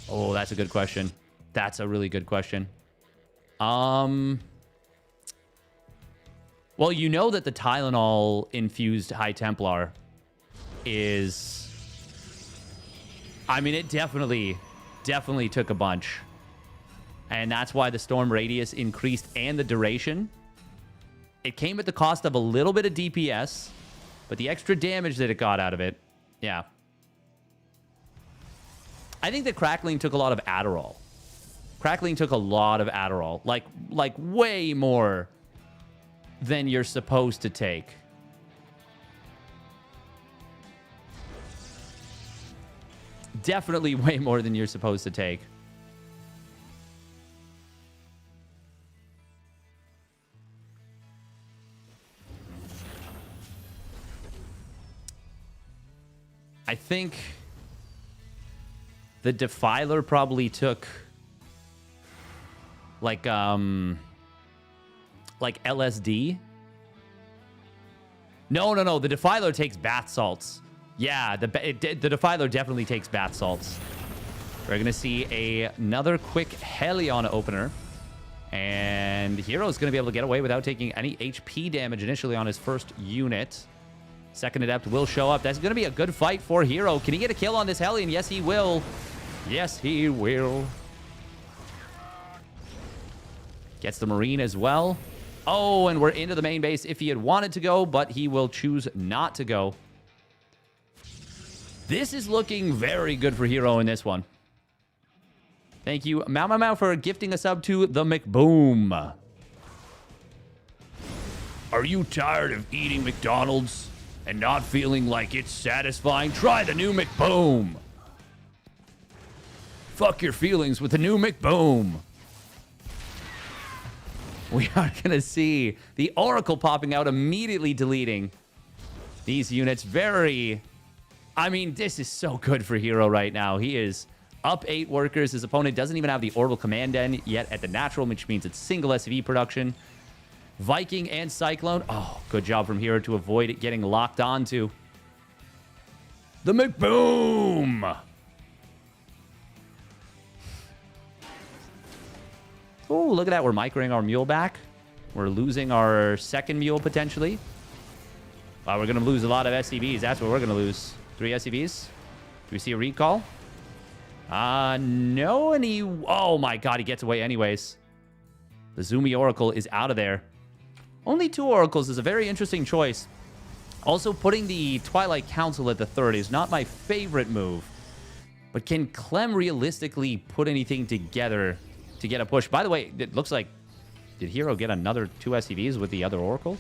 Oh, that's a good question. That's a really good question. Well, you know that the Tylenol-infused High Templar is... I mean, it definitely took a bunch. And that's why the storm radius increased and the duration. It came at the cost of a little bit of DPS, but the extra damage that it got out of it, yeah. I think that Crackling took a lot of Adderall. Crackling took a lot of Adderall. Like way more than you're supposed to take. Definitely way more than you're supposed to take. I think the Defiler probably took like LSD. No. The Defiler takes bath salts. Yeah, the Defiler definitely takes bath salts. We're going to see another quick Helion opener. And Hero's going to be able to get away without taking any HP damage initially on his first unit. Second Adept will show up. That's going to be a good fight for Hero. Can he get a kill on this Helion? Yes, he will. Yes, he will. Gets the Marine as well. Oh, and we're into the main base if he had wanted to go, but he will choose not to go. This is looking very good for Hero in this one. Thank you, Mau, for gifting a sub to the McBoom. Are you tired of eating McDonald's and not feeling like it's satisfying? Try the new McBoom. Fuck your feelings with the new McBoom. We are going to see the Oracle popping out, immediately deleting these units. I mean, this is so good for Hero right now. He is up 8 workers. His opponent doesn't even have the Orbital Command End yet at the natural, which means it's single SCV production. Viking and Cyclone. Oh, good job from Hero to avoid it getting locked onto the McBoom. Oh, look at that. We're microing our mule back. We're losing our second mule potentially. We're going to lose a lot of SCVs. That's what we're going to lose. 3 SCVs. Do we see a recall? No, and he... Oh, my God. He gets away anyways. The Zumi Oracle is out of there. Only 2 Oracles is a very interesting choice. Also, putting the Twilight Council at the 3rd is not my favorite move. But can Clem realistically put anything together to get a push? By the way, it looks like... Did Hero get another 2 SCVs with the other Oracle?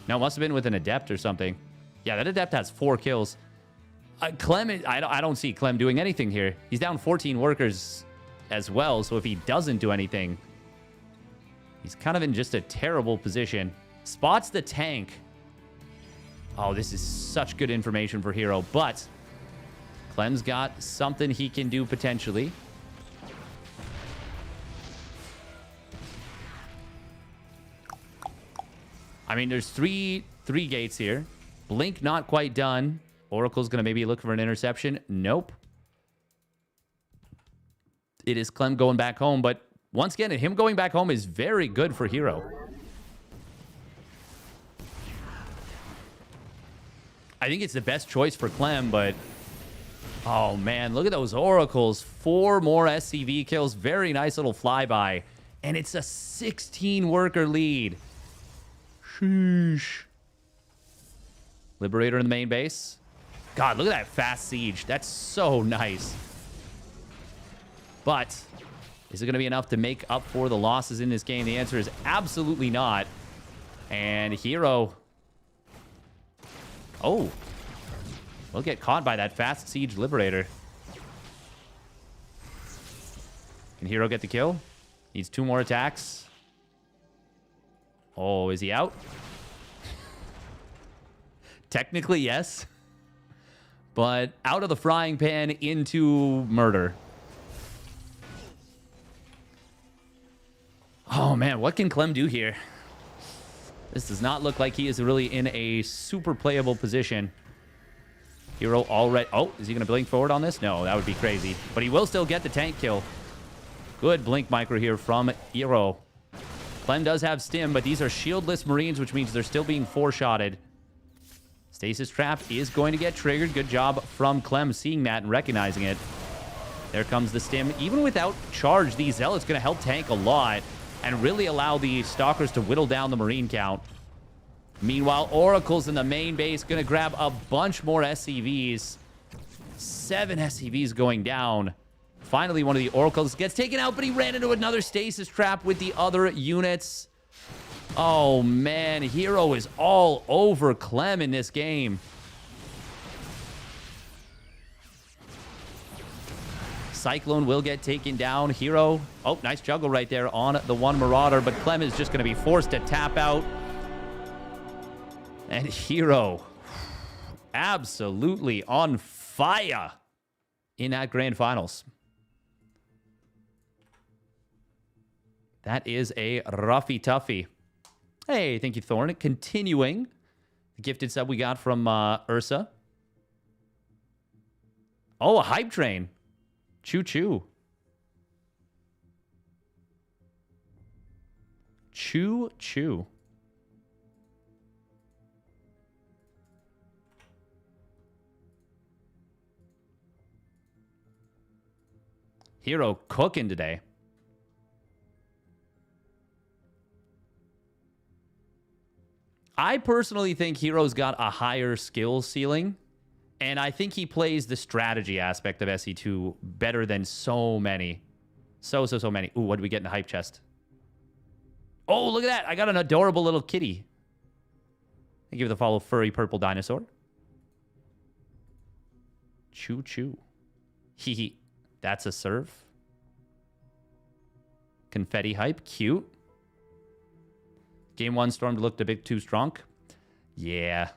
No, it must have been with an Adept or something. Yeah, that Adept has 4 kills. Clem, I don't see Clem doing anything here. He's down 14 workers as well, so if he doesn't do anything, he's kind of in just a terrible position. Spots the tank. Oh, this is such good information for Hero, but Clem's got something he can do potentially. I mean, there's three gates here. Blink not quite done. Oracle's going to maybe look for an interception. Nope. It is Clem going back home, but once again, him going back home is very good for Hero. I think it's the best choice for Clem, but... Oh, man, look at those Oracles. 4 more SCV kills. Very nice little flyby. And it's a 16-worker lead. Sheesh. Liberator in the main base. God, look at that fast siege. That's so nice. But is it going to be enough to make up for the losses in this game? The answer is absolutely not. And Hero... Oh. We'll get caught by that fast siege Liberator. Can Hero get the kill? Needs 2 more attacks. Oh, is he out? Technically, yes. But out of the frying pan into murder. Oh, man. What can Clem do here? This does not look like he is really in a super playable position. Hero already... Oh, is he going to blink forward on this? No, that would be crazy. But he will still get the tank kill. Good blink micro here from Hero. Clem does have stim, but these are shieldless Marines, which means they're still being four-shotted. Stasis Trap is going to get triggered. Good job from Clem seeing that and recognizing it. There comes the stim. Even without charge, the Zealot's going to help tank a lot and really allow the Stalkers to whittle down the Marine count. Meanwhile, Oracle's in the main base, going to grab a bunch more SCVs. 7 SCVs going down. Finally, one of the Oracles gets taken out, but he ran into another Stasis Trap with the other units. Oh, man. Hero is all over Clem in this game. Cyclone will get taken down. Hero. Oh, nice juggle right there on the one Marauder, but Clem is just going to be forced to tap out. And Hero absolutely on fire in that grand finals. That is a roughy toughie. Hey, thank you, Thorn. Continuing the gifted sub we got from Ursa. Oh, a hype train. Choo-choo. Choo-choo. Hero cooking today. I personally think Hero's got a higher skill ceiling, and I think he plays the strategy aspect of SE2 better than so many. So many. Ooh, what did we get in the hype chest? Oh, look at that. I got an adorable little kitty. Thank you for the follow, furry purple dinosaur. Choo-choo. Hee hee. That's a serve. Confetti hype. Cute. Game 1 Storm looked a bit too strong. Yeah.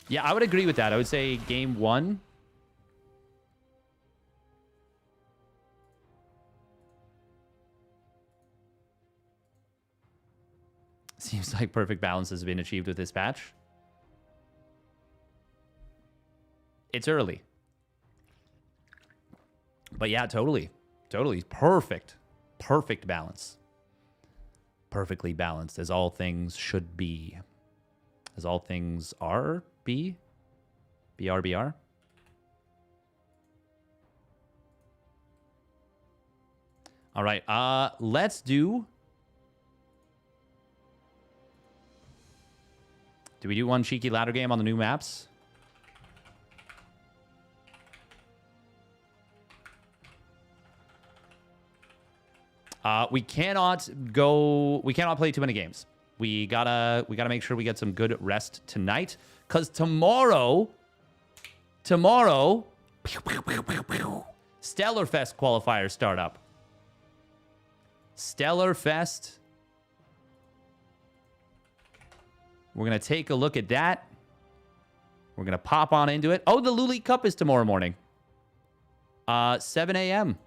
Yeah, I would agree with that. I would say Game 1. Seems like perfect balance has been achieved with this patch. It's early. But yeah, totally. Totally. Perfect. Perfect balance. Perfectly balanced, as all things should be. As all things are, be? BRBR? All right, let's do... Do we do one cheeky ladder game on the new maps? We cannot play too many games. We gotta make sure we get some good rest tonight. Cause tomorrow, Stellar Fest qualifiers start up. Stellar Fest. We're gonna take a look at that. We're gonna pop on into it. Oh, the Luli Cup is tomorrow morning. 7 a.m.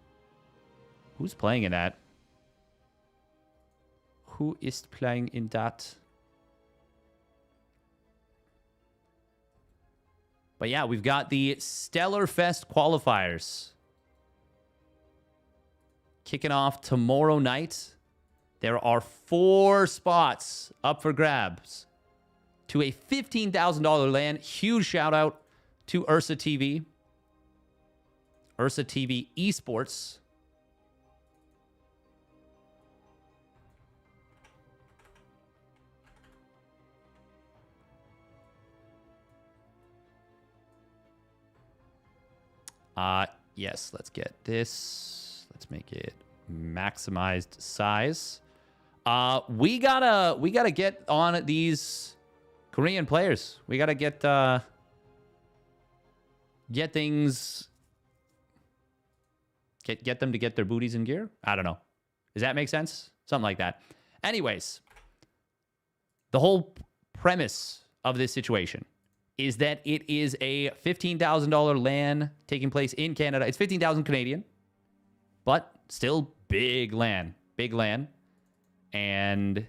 Who's playing in that? Who is playing in that? But yeah, we've got the Stellar Fest qualifiers kicking off tomorrow night. There are 4 spots up for grabs to a $15,000 land. Huge shout out to Ursa TV. Ursa TV Esports. Yes, let's get this. Let's make it maximized size. We gotta get on these Korean players. We gotta get things, get them to get their booties in gear. I don't know. Does that make sense? Something like that. Anyways, The whole premise of this situation is that it is a $15,000 LAN taking place in Canada. It's 15,000 Canadian, but still big LAN. Big LAN. And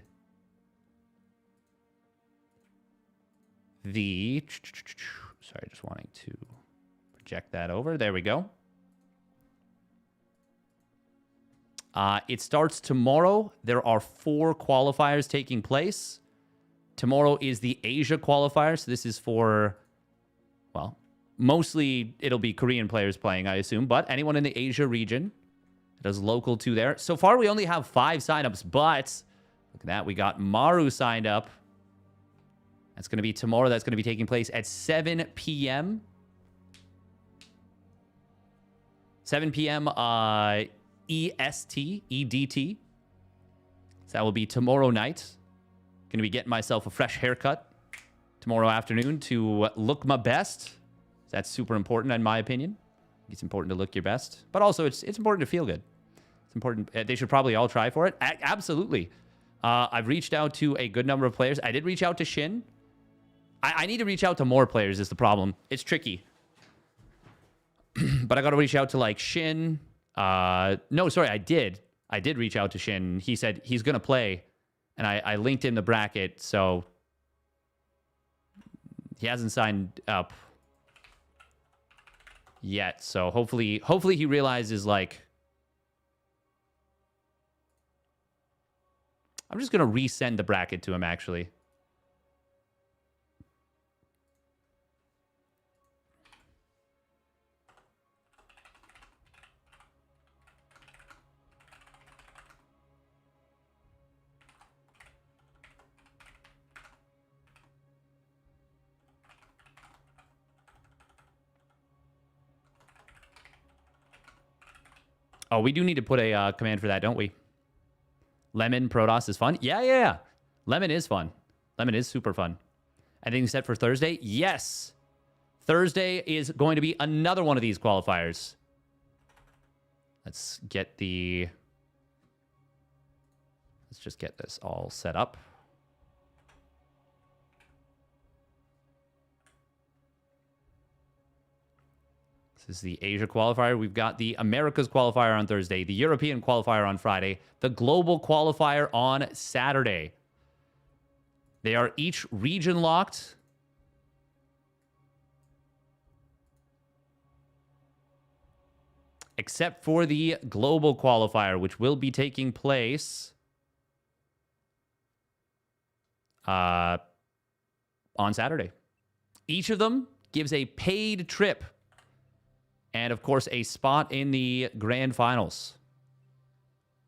sorry, just wanting to project that over. There we go. It starts tomorrow. There are 4 qualifiers taking place. Tomorrow is the Asia qualifier. So this is for, well, mostly it'll be Korean players playing, I assume, but anyone in the Asia region that is local to there. So far, we only have 5 signups, but look at that. We got Maru signed up. That's going to be tomorrow. That's going to be taking place at 7 p.m. 7 p.m. EDT. So that will be tomorrow night. Going to be getting myself a fresh haircut tomorrow afternoon to look my best. That's super important in my opinion. It's important to look your best, but also it's important to feel good. It's important. They should probably all try for it. Absolutely. I've reached out to a good number of players. I did reach out to Shin. I need to reach out to more players is the problem. It's tricky. But I got to reach out to like Shin. No, sorry, I did reach out to Shin. He said he's going to play. And I linked in the bracket, so he hasn't signed up yet. So hopefully he realizes, like, I'm just going to resend the bracket to him, actually. Oh, we do need to put a command for that, don't we? Lemon Protoss is fun. Yeah. Lemon is fun. Lemon is super fun. Anything set for Thursday? Yes. Thursday is going to be another one of these qualifiers. Let's just get this all set up. This is the Asia qualifier. We've got the Americas qualifier on Thursday, the European qualifier on Friday, the global qualifier on Saturday. They are each region locked. Except for the global qualifier, which will be taking place on Saturday. Each of them gives a paid trip. And, of course, a spot in the grand finals,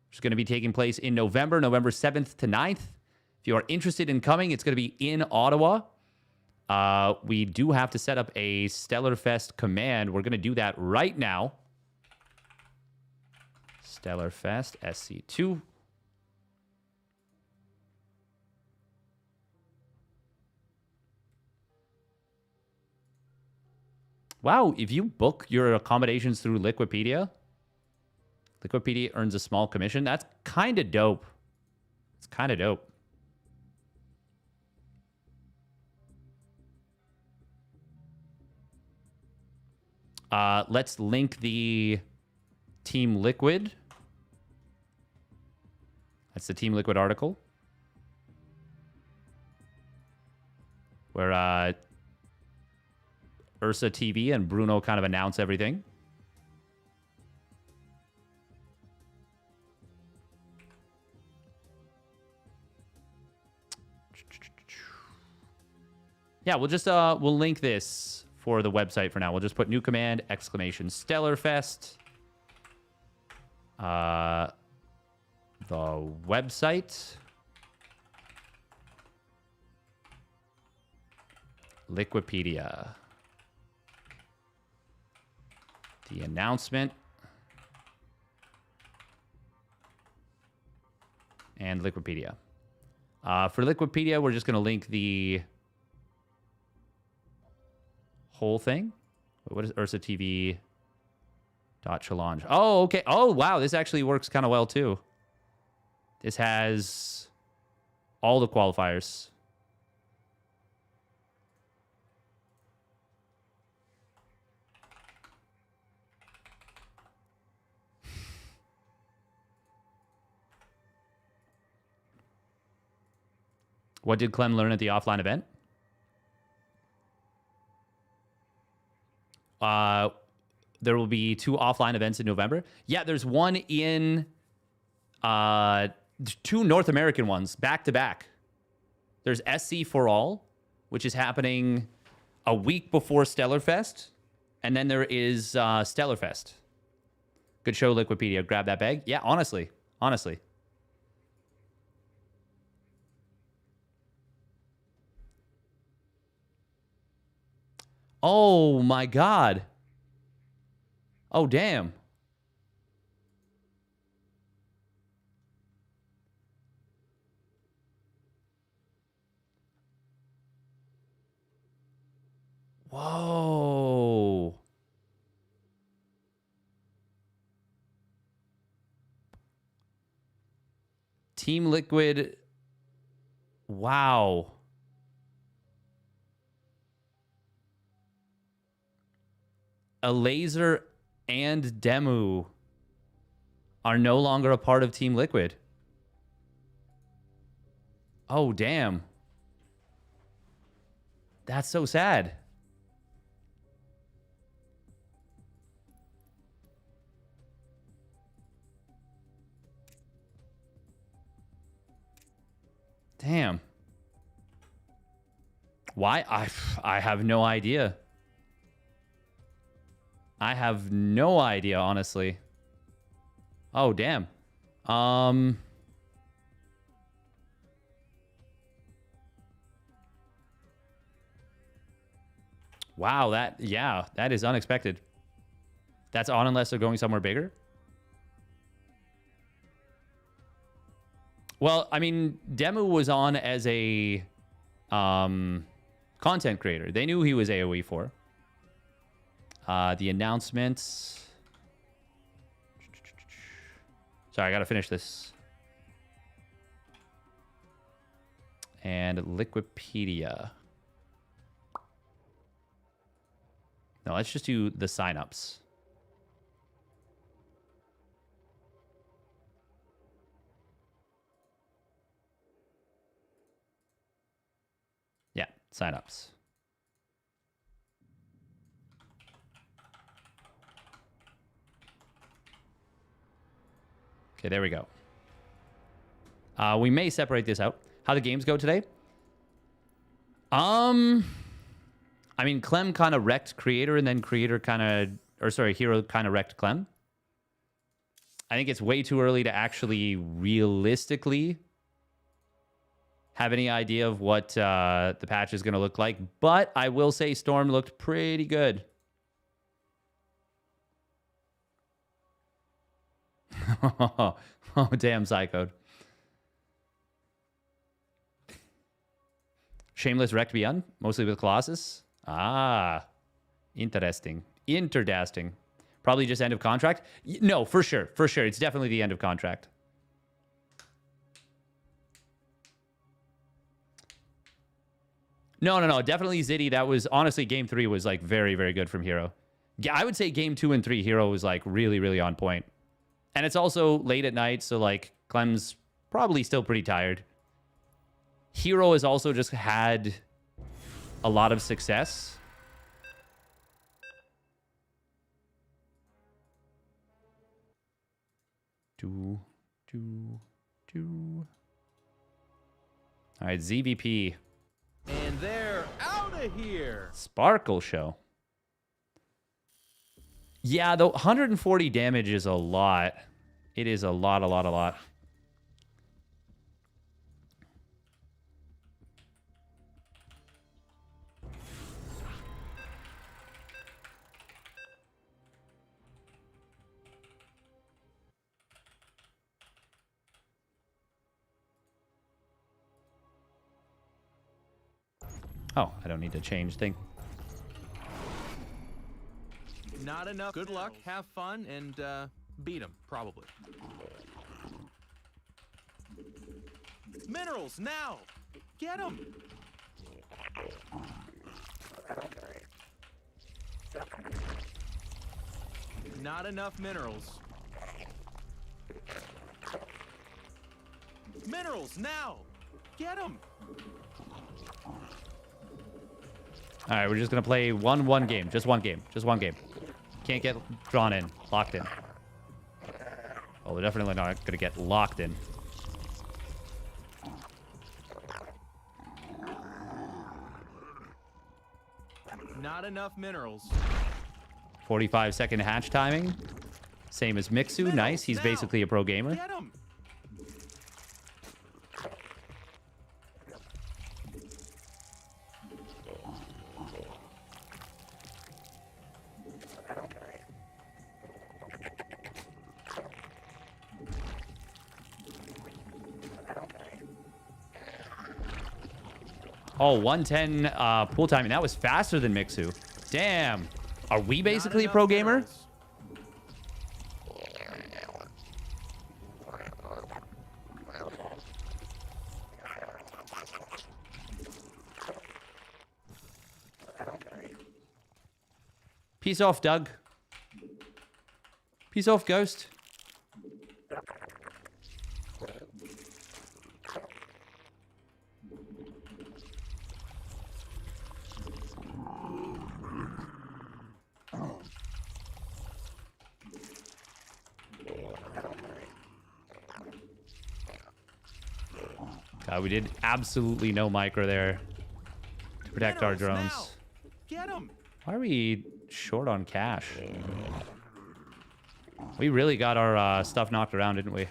which is going to be taking place in November 7th to 9th. If you are interested in coming, it's going to be in Ottawa. We do have to set up a Stellarfest command. We're going to do that right now. Stellarfest SC2. Wow, if you book your accommodations through Liquipedia, Liquipedia earns a small commission. That's kind of dope. It's kind of dope. Let's link the Team Liquid. That's the Team Liquid article. Where Ursa TV and Bruno kind of announce everything. Yeah, we'll just we'll link this for the website for now. We'll just put new command exclamation Stellarfest. The website. Liquipedia. The announcement. And Liquipedia. For Liquipedia, we're just going to link the whole thing. What is Ursa TV .challenge? Oh, okay. Oh, wow. This actually works kind of well, too. This has all the qualifiers. What did Clem learn at the offline event? There will be 2 offline events in November. Yeah, there's one in 2 North American ones back to back. There's SC for All, which is happening a week before Stellarfest, and then there is Stellarfest. Good show, Liquipedia. Grab that bag. Yeah, honestly. Oh my God. Oh, damn. Whoa. Team Liquid. Wow. A Laser and Demu are no longer a part of Team Liquid. Oh, damn. That's so sad. Damn. Why? I have no idea. I have no idea, honestly. Oh, damn. Wow, that is unexpected. That's on unless they're going somewhere bigger? Well, I mean, Demu was on as a content creator. They knew he was AoE for. The announcements. Sorry, I gotta finish this. And Liquipedia. No, let's just do the signups. Yeah, signups. Okay, there we go. We may separate this out. How the games go today? I mean, Clem kind of wrecked Creator, and then Creator kind of, or sorry, Hero kind of wrecked Clem. I think it's way too early to actually realistically have any idea of what the patch is going to look like. But I will say Storm looked pretty good. Oh, damn, Psychode. Shameless wrecked Beyond, mostly with Colossus. Ah, interesting. Interdasting. Probably just end of contract. No, for sure. For sure. It's definitely the end of contract. No. Definitely Ziddy. That was, honestly, game 3 was, like, very, very good from Hero. Yeah, I would say game 2 and 3, Hero was, like, really, really on point. And it's also late at night, so, like, Clem's probably still pretty tired. Hero has also just had a lot of success. All right, ZVP. And they're out of here. Sparkle Show. Yeah, though 140 damage is a lot. It is a lot. Oh, I don't need to change thing. Not enough. Good luck, have fun, and beat them, probably. Minerals, now! Get them! Not enough minerals. Minerals, now! Get him. All right, we're just gonna play one game, just one game. Can't get drawn in, locked in. Oh, we're definitely not gonna get locked in. Not enough minerals. 45-second hatch timing. Same as Mixu. Nice. He's now. basically a pro gamer. Get him. Oh, 110 pool timing. That was faster than Mixu. Damn. Are we basically a pro gamer? Peace off, Doug. Peace off, Ghost. God, we did absolutely no micro there to protect our drones. Now. Get him. Why are we short on cash? We really got our stuff knocked around, didn't we?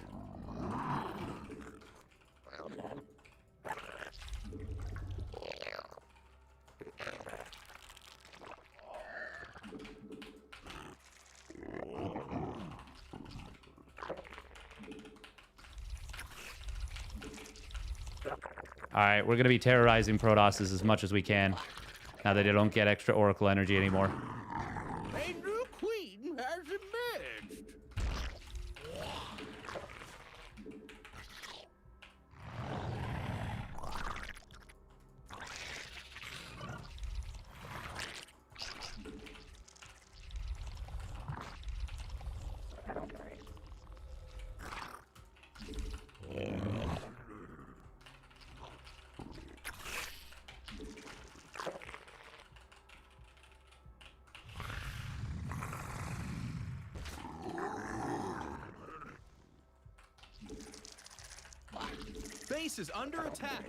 All right, we're going to be terrorizing Protosses as much as we can now that they don't get extra Oracle energy anymore. A new queen has emerged. Base is under attack.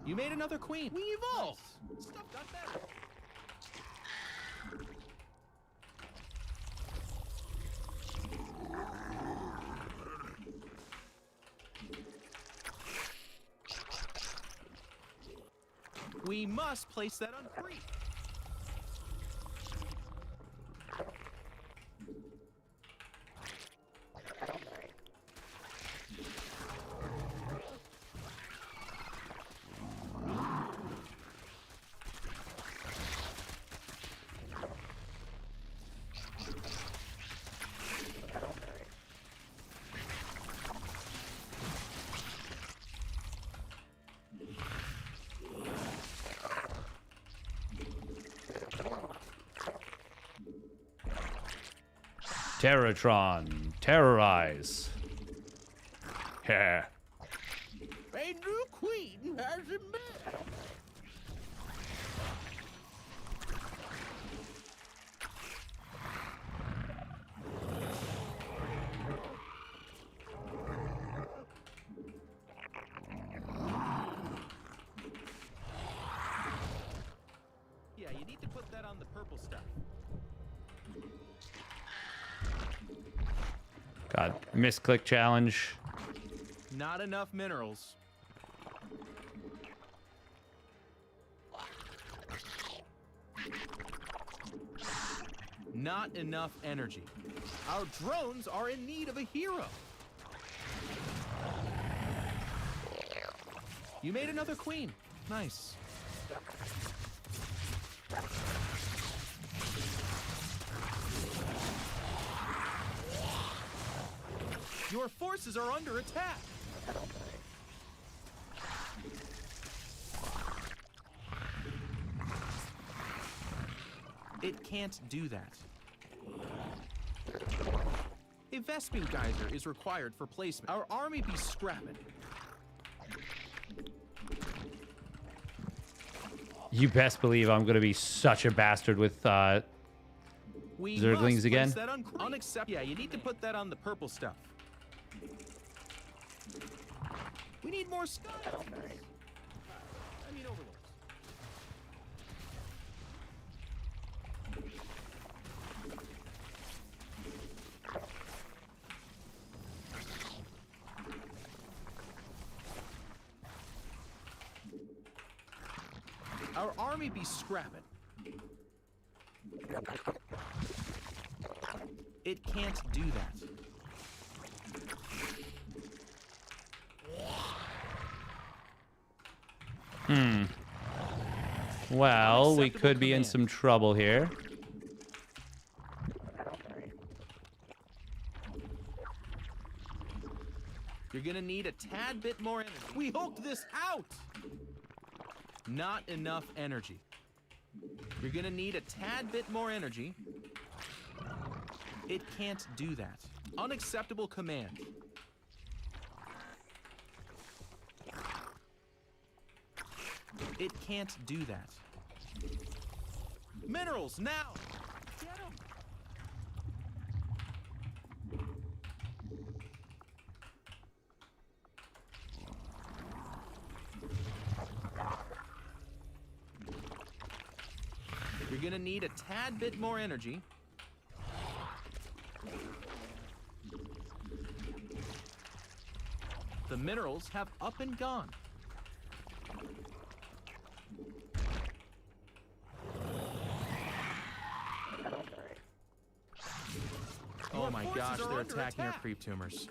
You made another queen. We evolved. Stuff got better. We must place that on free. Terratron, terrorize. Yeah. A new queen has emerged. Yeah, you need to put that on the purple stuff. God, misclick challenge. Not enough minerals. Not enough energy. Our drones are in need of a hero. You made another queen. Nice. Your forces are under attack. It can't do that. A Vespene geyser is required for placement. Our army be scrapping. You best believe I'm gonna be such a bastard with We Zerglings must again? place that unacceptable. Yeah, you need to put that on the purple stuff. We need more sky. I mean, overlords. Our army be scrapping. It can't do that. Well, we Unacceptable could be in command. some trouble here. You're gonna need a tad bit more energy. We hooked this out! Not enough energy. You're gonna need a tad bit more energy. It can't do that. Unacceptable command. It can't do that. Minerals, now! Get 'em! You're gonna need a tad bit more energy. The minerals have up and gone. Oh my gosh, they're attacking our creep tumors.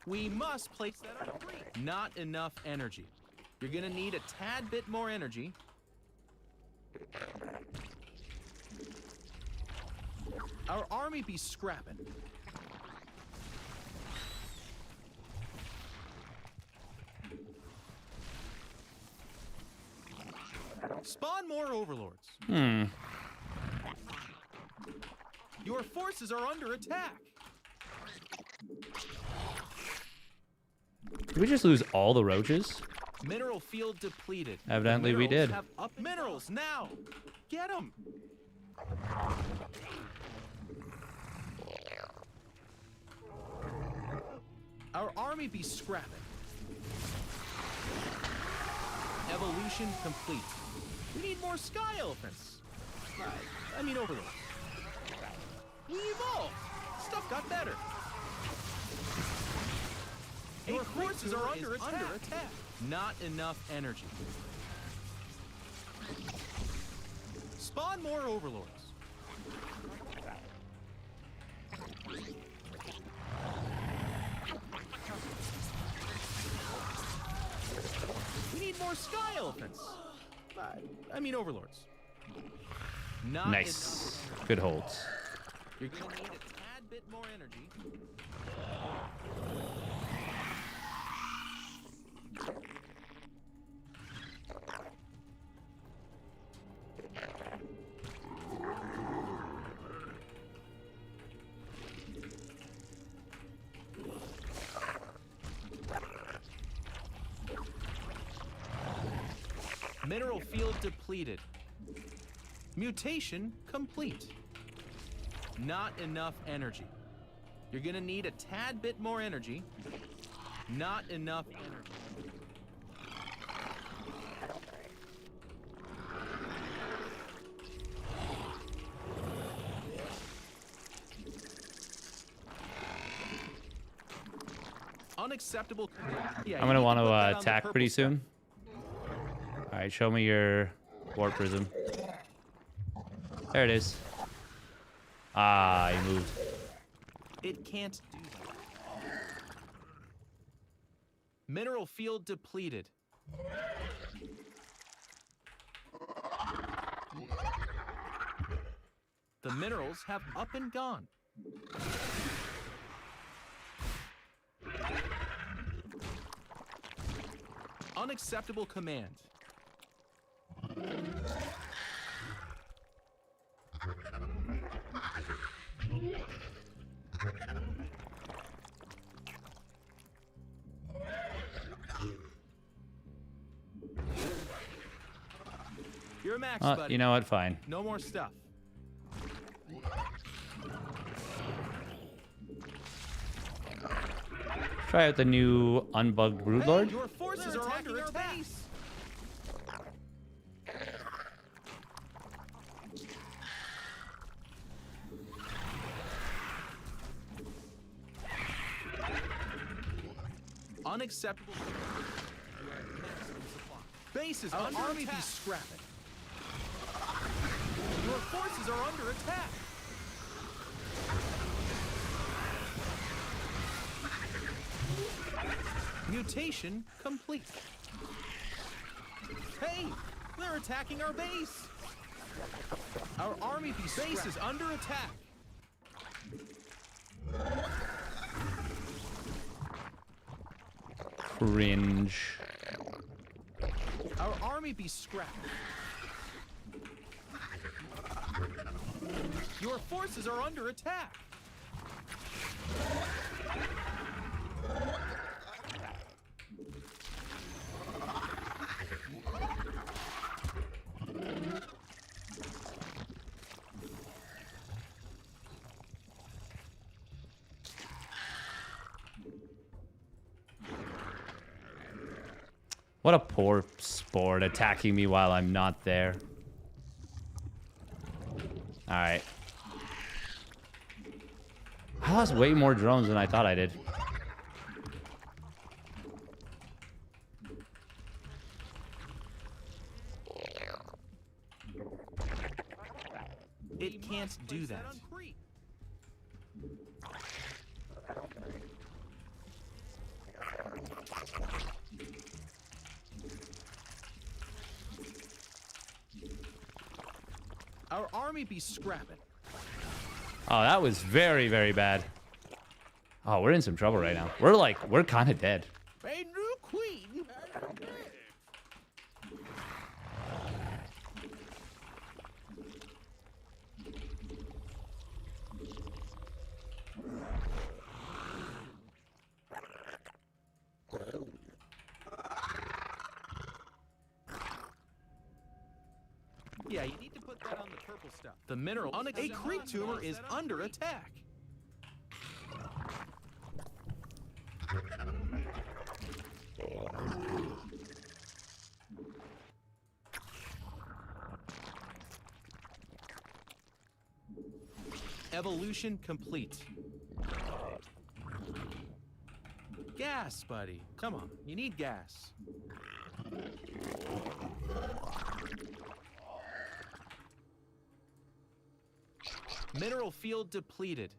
We must place that on creep. Not enough energy. You're gonna need a tad bit more energy. Our army be scrapping. Spawn more overlords. Your forces are under attack. Did we just lose all the roaches? Mineral field depleted. Evidently we Minerals did. have up minerals now. Get them. Our army be scrapping. Evolution complete. We need more sky elephants. I mean overlords. We evolved. Stuff got better. Your forces are under attack. Not enough energy. Spawn more overlords. We need more sky elephants. I mean overlords. Not Nice. Good holds. You're gonna need a tad bit more energy. Mineral field depleted. Mutation complete. Not enough energy. You're gonna need a tad bit more energy. Not enough energy. Unacceptable. Yeah, I'm gonna you want need put that to on the attack purple pretty stuff. soon. All right, show me your warp prism. There it is. Ah, you moved. It can't do that. Mineral field depleted. The minerals have up and gone. Unacceptable command. Max, buddy. You know what? Fine. No more stuff. Try out the new unbugged Broodlord. Hey, your forces are under attack. Unacceptable. Base is under army attack. Be scrapping. Your forces are under attack. Mutation complete. Hey, they're attacking our base. Our army base is under attack. Cringe. Our army be scrapped. Your forces are under attack. What a poor sport attacking me while I'm not there. All right. I lost way more drones than I thought I did. It can't do that. Our army be scrapping. Oh, that was very, very bad. Oh, we're in some trouble right now. We're kind of dead. A new queen. Yeah, you need to put that on the purple stuff. The mineral. A creep tumor is under attack. Evolution complete. Gas, buddy. Come on, you need gas. Mineral field depleted.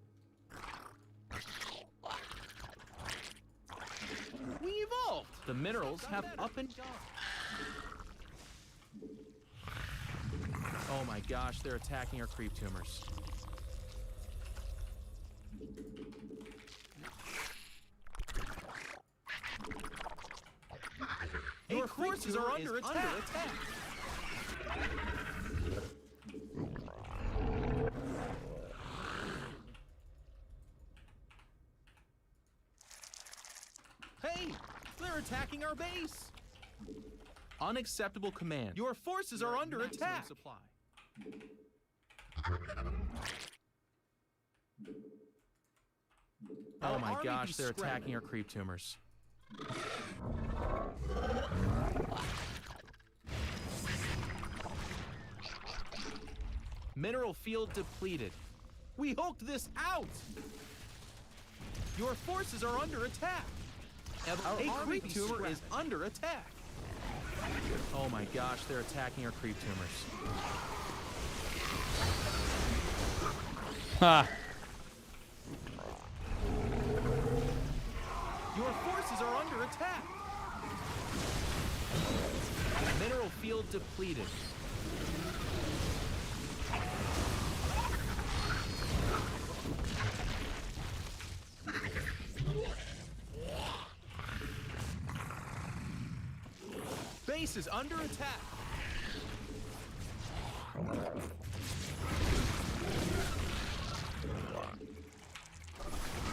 We evolved. The minerals have up and gone. Oh my gosh, they're attacking our creep tumors. Your forces are under attack. Hey, they're attacking our base. Unacceptable command. Your forces are under attack. Supply. Oh my gosh, they're attacking our creep tumors. Mineral field depleted. We hulked this out. Your forces are under attack. A creep tumor is under attack. Oh my gosh, they're attacking our creep tumors. Ha! Your forces are under attack. Mineral field depleted. Base is under attack.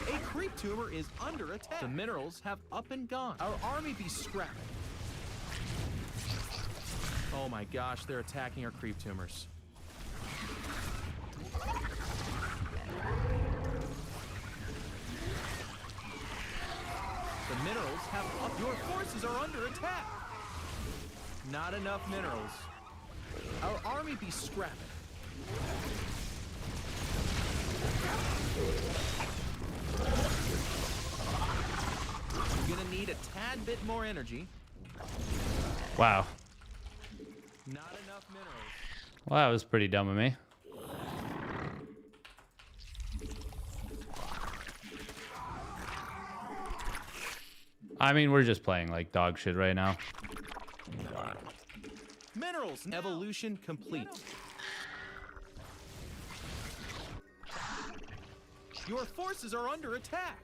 A creep tumor is under attack. The minerals have up and gone. Our army be scrapped. Oh my gosh, they're attacking our creep tumors. The minerals have up. Your forces are under attack. Not enough minerals. Our army be scrapping. You're gonna need a tad bit more energy. Wow. Not enough minerals. Well, that was pretty dumb of me. I mean, we're just playing like dog shit right now. Minerals now. Evolution complete. Your forces are under attack.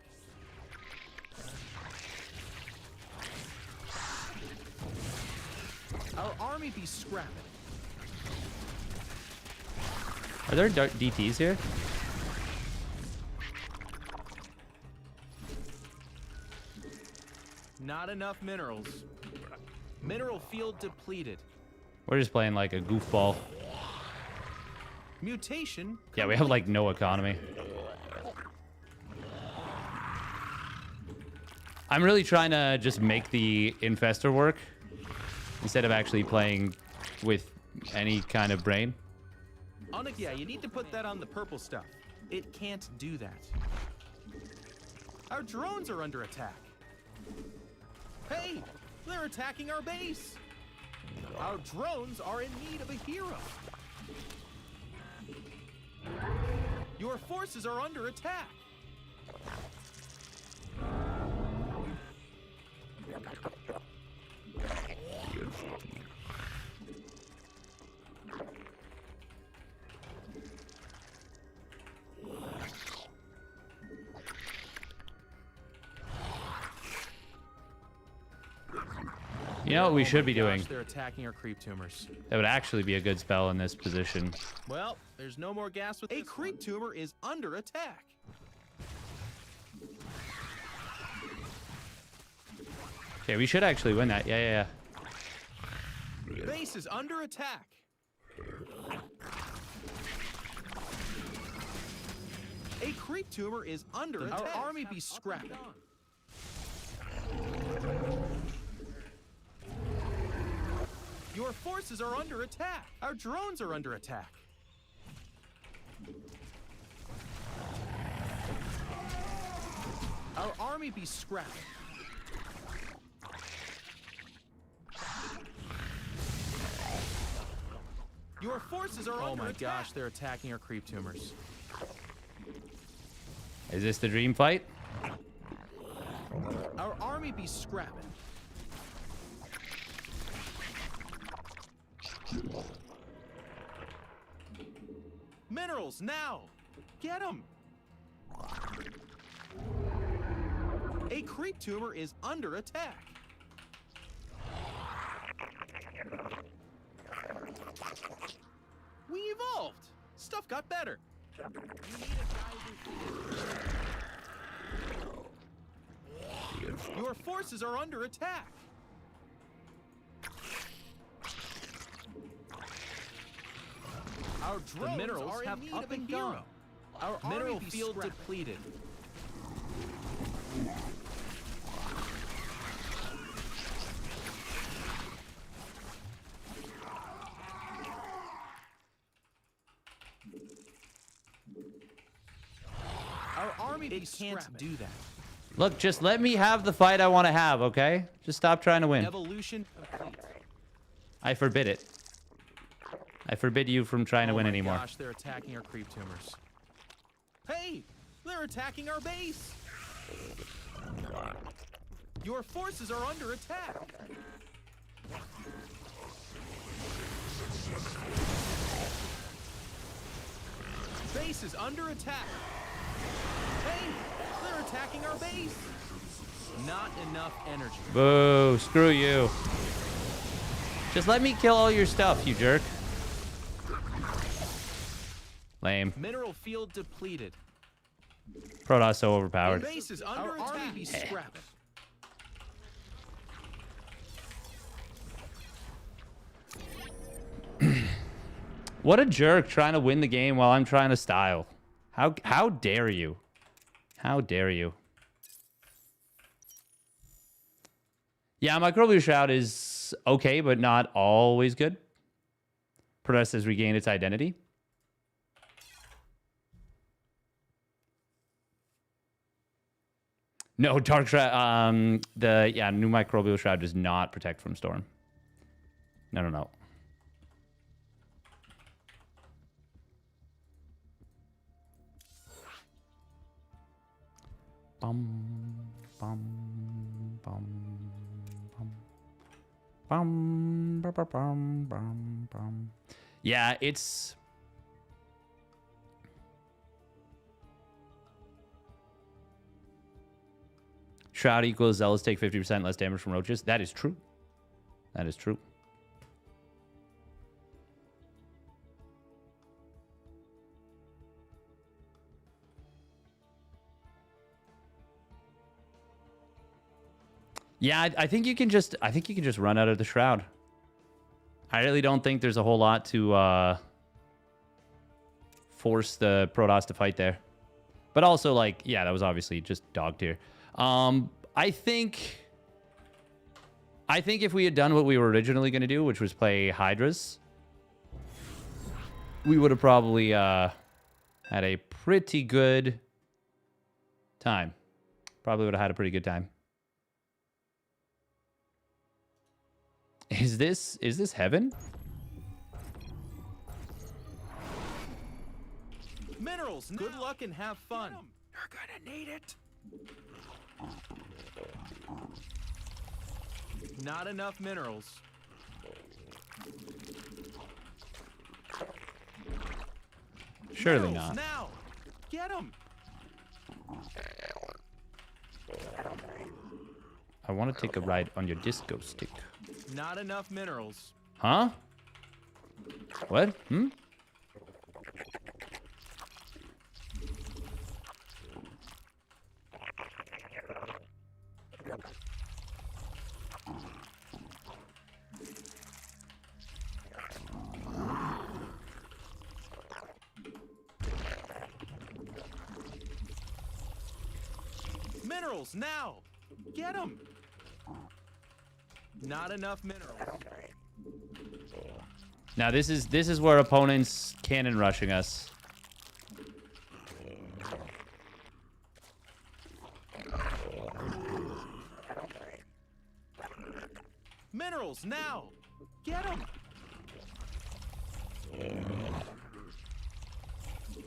Our army be scrapping. Are there DTs here? Not enough minerals. Mineral field depleted. We're just playing like a goofball. Mutation. Yeah, we have like no economy. I'm really trying to just make the infestor work instead of actually playing with any kind of brain. Yeah, you need to put that on the purple stuff. It can't do that. Our drones are under attack. Hey, they're attacking our base. Our drones are in need of a hero. Your forces are under attack. You know what we should be doing? They're attacking our creep tumors. That would actually be a good spell in this position. Well, there's no more gas with a creep tumor is under attack. Okay, we should actually win that. Yeah. Base is under attack. A creep tumor is under attack. Our army be scrapping. Your forces are under attack. Our drones are under attack. Our army be scrapping. Your forces are under attack. Oh my gosh, they're attacking our creep tumors. Is this the dream fight? Our army be scrapping. Minerals now! Get them! A creep tumor is under attack. We evolved! Stuff got better. You need a guy Your forces are under attack. Our drones minerals are have up and gone. Our mineral field depleted. Our army can't do that. Look, just let me have the fight I want to have, okay? Just stop trying to win. Evolution complete. I forbid it. I forbid you from trying to win anymore. Oh my gosh, they're attacking our creep tumors. Hey, they're attacking our base. Your forces are under attack. Base is under attack. Hey, they're attacking our base. Not enough energy. Boo, screw you. Just let me kill all your stuff, you jerk. Lame. Mineral field depleted. Protoss so overpowered. Base is under attack. Be scrapping. What a jerk trying to win the game while I'm trying to style. How dare you? How dare you? Yeah, Microbial Shroud is okay, but not always good. Protest has regained its identity. No, Dark Shroud, new Microbial Shroud does not protect from Storm. No. Bum, bum, bum, bum. Bum, bum, bum, bum, bum. Yeah, it's... Shroud equals Zealous take 50% less damage from roaches. That is true. That is true. Yeah, I think you can just run out of the Shroud. I really don't think there's a whole lot to force the Protoss to fight there. But also, like, yeah, that was obviously just dog tier. I think if we had done what we were originally going to do, which was play Hydras, we would have probably had a pretty good time. Probably would have had a pretty good time. Is this heaven? Minerals. Good luck and have fun. You're gonna need it. Not enough minerals. Surely Minerals, not. now. Get them. I want to take a ride on your disco stick. Not enough minerals. Huh? What? Minerals now. Get them. Not enough minerals. Now this is where opponents cannon rushing us. Minerals now. Get them.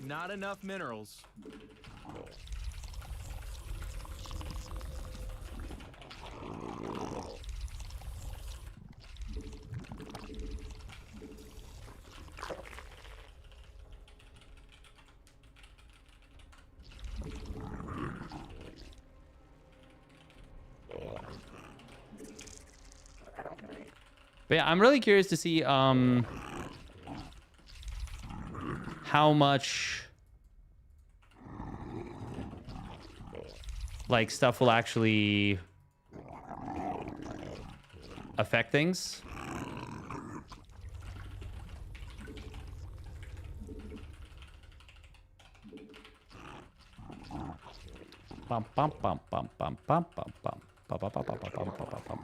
Not enough minerals. But yeah, I'm really curious to see how much like stuff will actually affect things. Bum bum bum bum bum bum bum bum bum bum bum bum bum bum bum.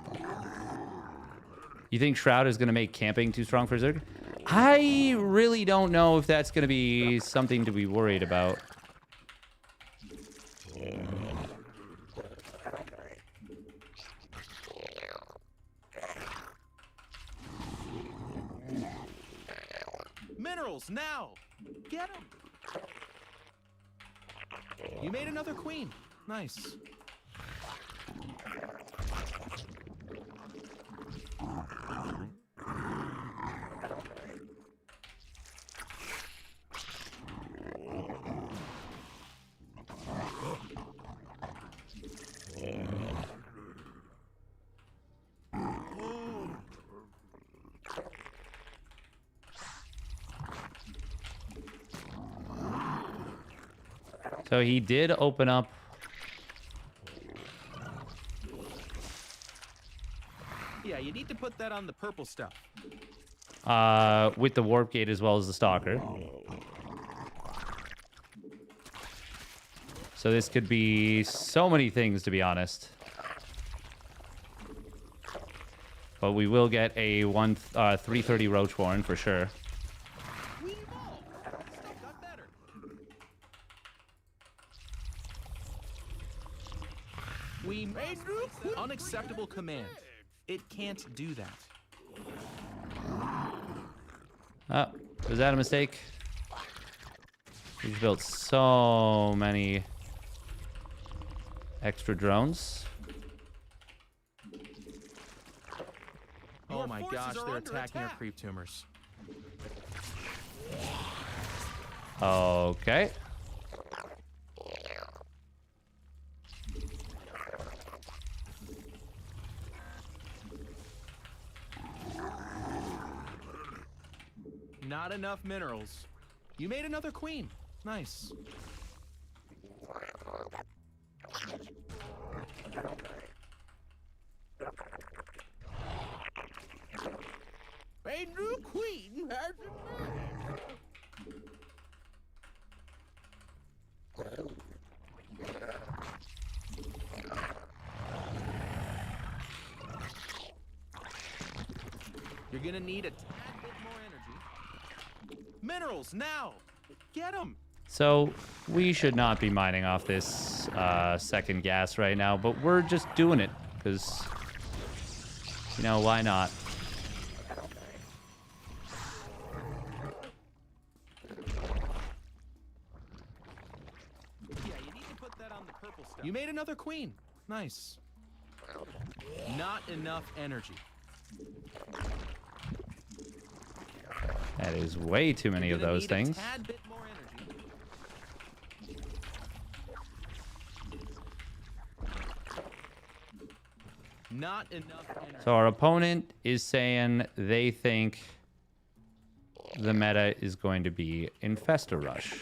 You think Shroud is going to make camping too strong for Zerg? I really don't know if that's going to be something to be worried about. Minerals now. Get them. You made another queen. Nice. So he did open up. Yeah, you need to put that on the purple stuff. with the warp gate as well as the stalker. So this could be so many things, to be honest. But we will get a 330 roach warren for sure. We evolved. Stuff got better. We made unacceptable command. It can't do that. Oh, was that a mistake? We've built so many extra drones. Oh my gosh, they're attacking our creep tumors. Okay. Not enough minerals. You made another queen. Nice. A new queen has emerged. You're gonna need a tad bit more energy. Minerals now. Get them. So we should not be mining off this second gas right now, but we're just doing it because, you know, why not? Yeah, you need to put that on the purple stuff. You made another queen. Nice. Not enough energy. That is way too many of those things. A tad bit more energy. Not enough energy. So our opponent is saying they think the meta is going to be Infesta Rush.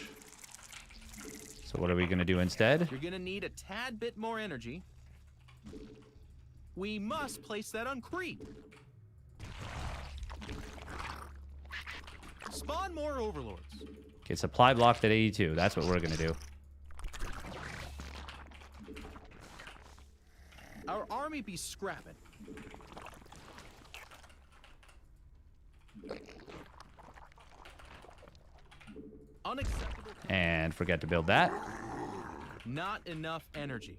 So what are we going to do instead? You're going to need a tad bit more energy. We must place that on creep. Spawn more overlords. Okay, supply blocked at 82. That's what we're going to do. Our army be scrapping. Unacceptable. And forget to build that. Not enough energy.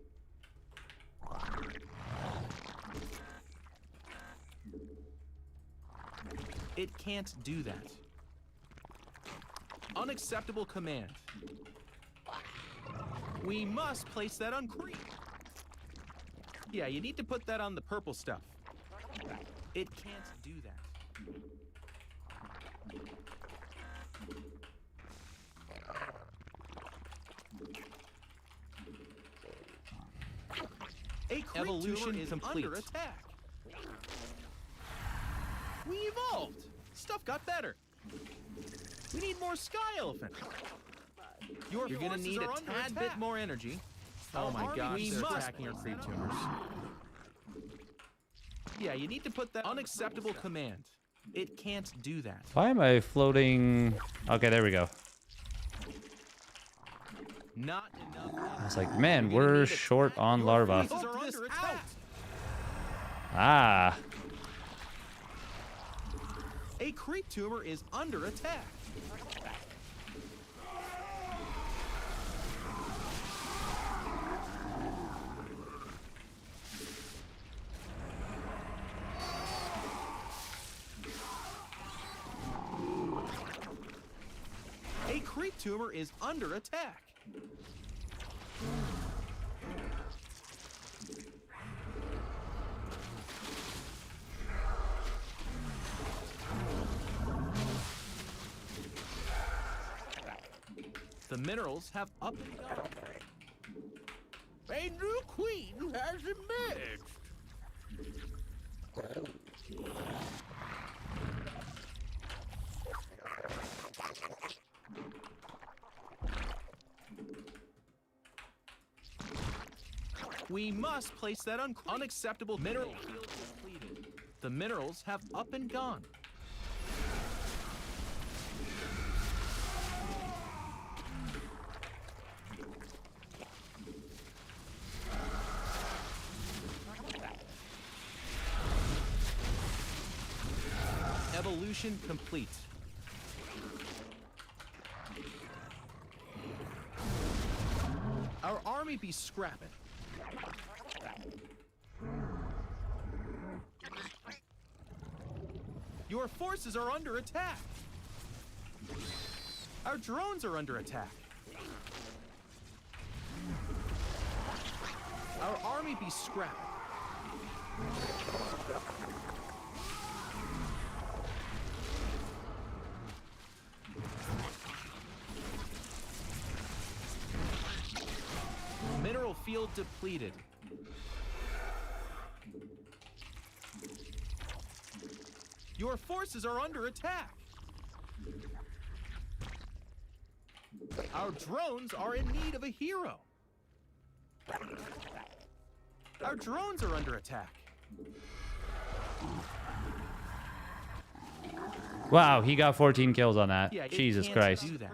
It can't do that. Unacceptable command. We must place that on creep. Yeah, you need to put that on the purple stuff. It can't do that. A evolution is complete. Under attack. We evolved. Stuff got better. We need more sky elephant. You're gonna need a tad bit more energy. Oh my gosh, they're attacking our creep tumors. Yeah, you need to put that unacceptable command. It can't do that. Why am I floating? Okay, there we go. Not enough. I was like, man, we're short on larva. Ah. A creep tumor is under attack. A creep tumor is under attack. The minerals have up and down. A new queen has emerged. We must place that on unacceptable mineral field depleted. The minerals have up and gone. Execution complete. Our army be scrapping. Your forces are under attack. Our drones are under attack. Our army be scrapping. Mineral field depleted. Your forces are under attack. Our drones are in need of a hero. Our drones are under attack. Wow, he got 14 kills on that. Yeah, it Jesus can't Christ. do that.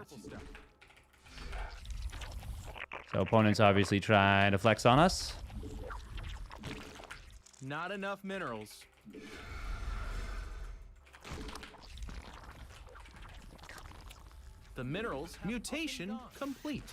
So opponents obviously trying to flex on us. Not enough minerals. The minerals mutation complete.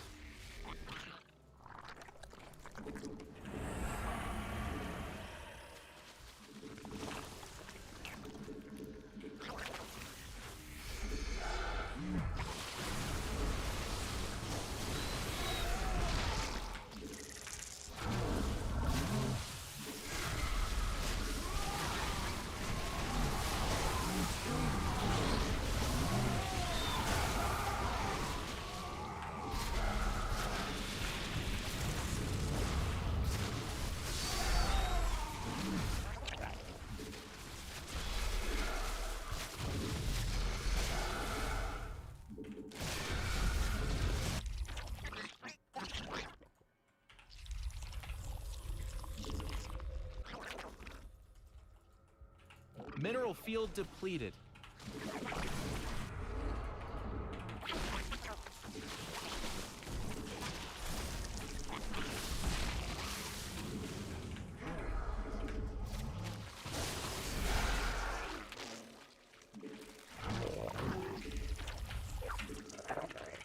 Mineral field depleted.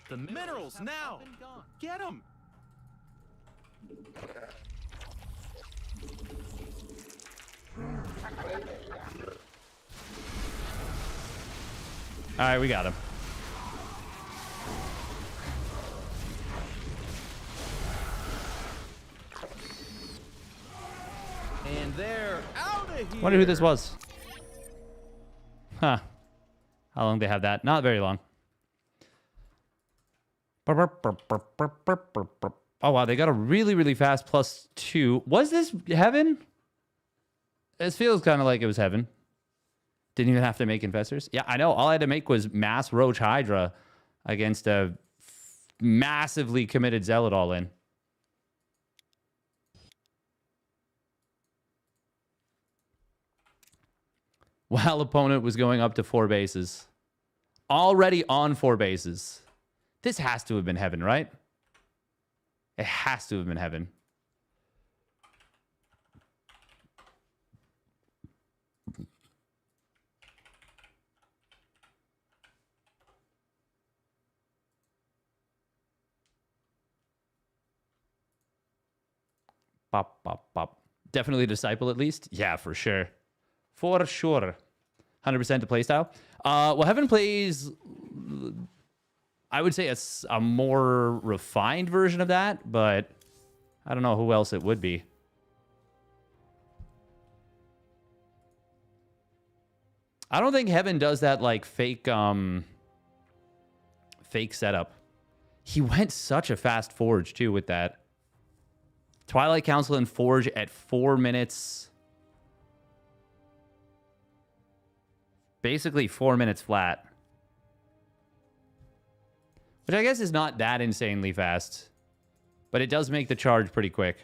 The minerals now! Get them! All right, we got him. And they're out of here! Wonder who this was. Huh. How long they have that? Not very long. Oh, wow. They got a really, really fast +2. Was this heaven? This feels kind of like it was heaven. Didn't even have to make infestors. Yeah, I know. All I had to make was mass Roach Hydra against a massively committed Zealot all in. While opponent was going up to 4 bases. Already on 4 bases. This has to have been heaven, right? It has to have been heaven. Pop, pop, pop. Definitely Disciple at least? Yeah, for sure. For sure. 100% to playstyle. Well, Heaven plays, I would say it's a more refined version of that, but I don't know who else it would be. I don't think Heaven does that like fake setup. He went such a fast Forge too with that. Twilight Council and Forge at 4 minutes. Basically 4 minutes flat. Which I guess is not that insanely fast. But it does make the charge pretty quick.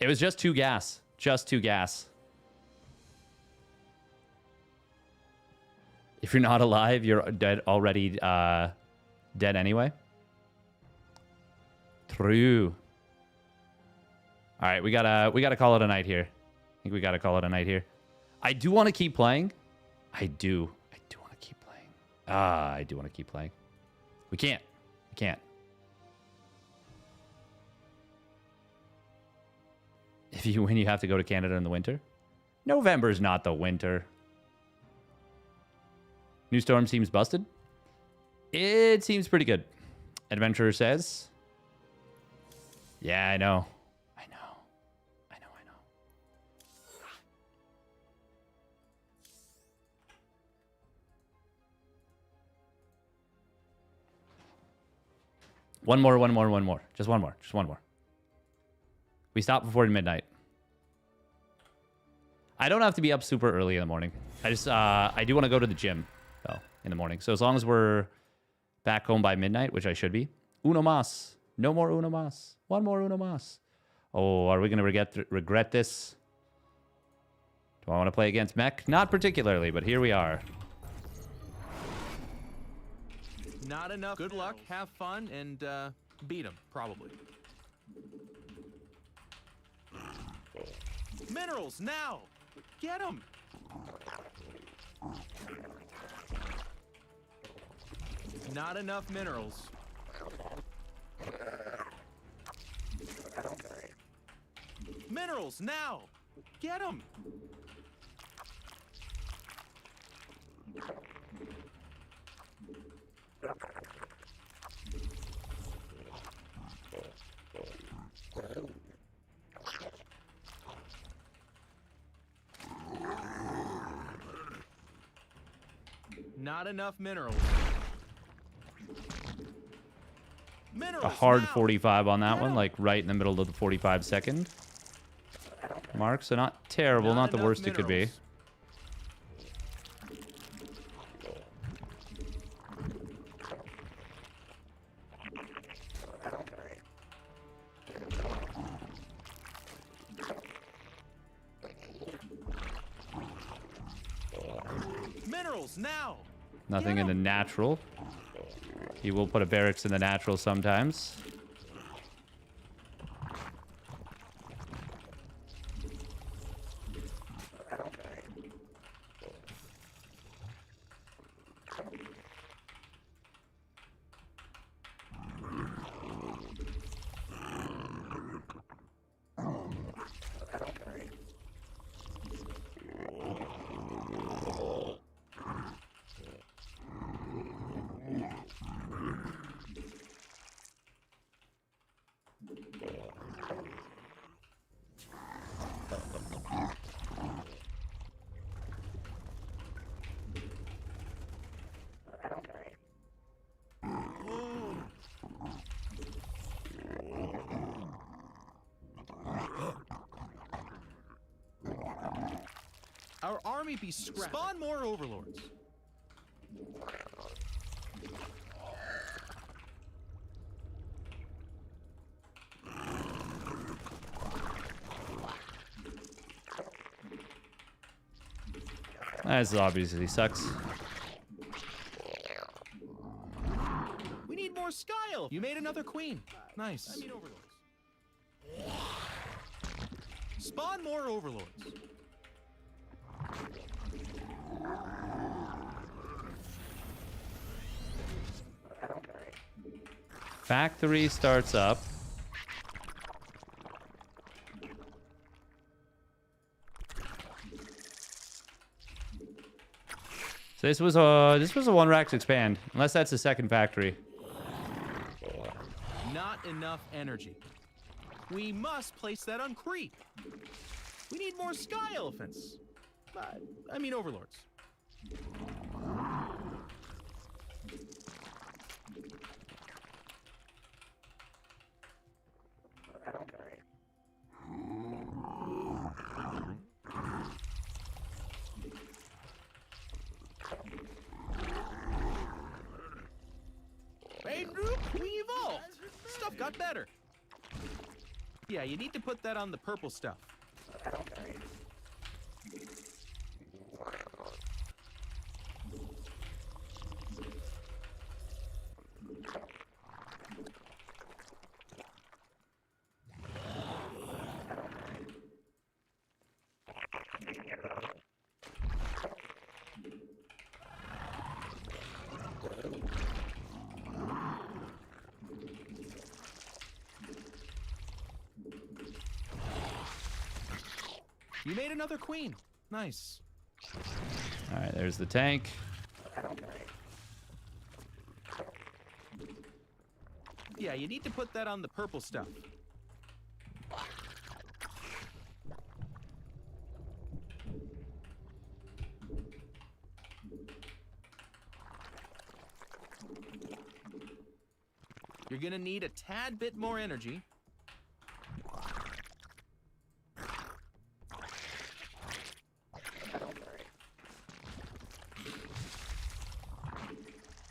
It was just 2 gas. Just 2 gas. If you're not alive, you're dead already. Dead anyway. True. All right, we gotta call it a night here. think we got to call it a night here. I do want to keep playing. I do want to keep playing. I do want to keep playing. We can't. We can't. If you win, you have to go to Canada in the winter. November's not the winter. New Storm seems busted. It seems pretty good. Adventurer says. Yeah, I know. I know. I know, I know. One more. Just one more. We stop before midnight. I don't have to be up super early in the morning. I do want to go to the gym, though, in the morning. So as long as we're back home by midnight, which I should be. Uno mas. No more uno mas. One more uno mas. Oh, are we going to regret this? Do I want to play against Mech? Not particularly, but here we are. Not enough. Good luck, have fun, and beat him, probably. Minerals, now! Get them! Not enough minerals. Minerals, now! Get them! Not enough minerals. Minerals A hard now. 45 on that one, like right in the middle of the 45-second mark. So not terrible, not the enough worst it could be. minerals. Minerals now. Nothing in the natural. He will put a barracks in the natural sometimes. Our army be scrapped. Spawn more overlords. That obviously sucks. We need more sky elf. You made another queen. Nice. I mean overlords. Spawn more overlords. Factory starts up. So this was a one racks expand, unless that's the second factory. Not enough energy. We must place that on creep. We need more sky elephants. I mean overlords. Hey, Rook, we evolved. Stuff got better. Yeah, you need to put that on the purple stuff. You made another queen. Nice. All right, there's the tank. Yeah, you need to put that on the purple stuff. You're gonna need a tad bit more energy.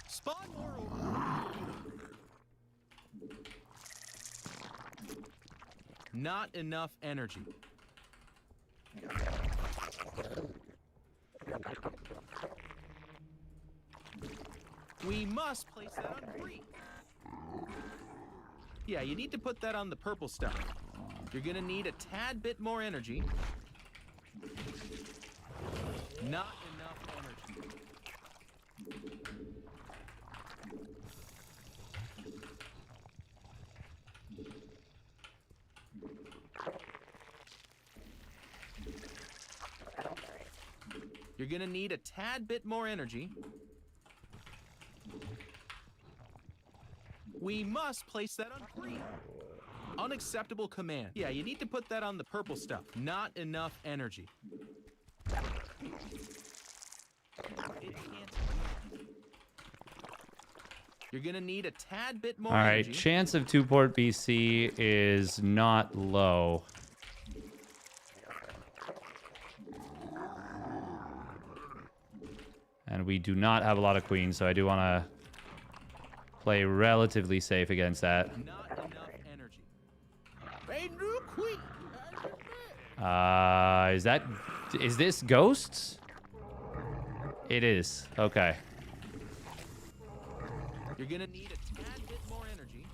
Spawn more over. Not enough energy. We must place that on green. Yeah, you need to put that on the purple stuff. You're gonna need a tad bit more energy. Not enough energy. You're gonna need a tad bit more energy. We must place that on green. Unacceptable command. Yeah, you need to put that on the purple stuff. Not enough energy. It can't. You're gonna need a tad bit more All right, energy. chance of 2-port BC is not low. And we do not have a lot of queens, so I do want to play relatively safe against that. Not enough energy. A new queen. Is this ghosts? It is. Okay. You're gonna need a tad bit more energy.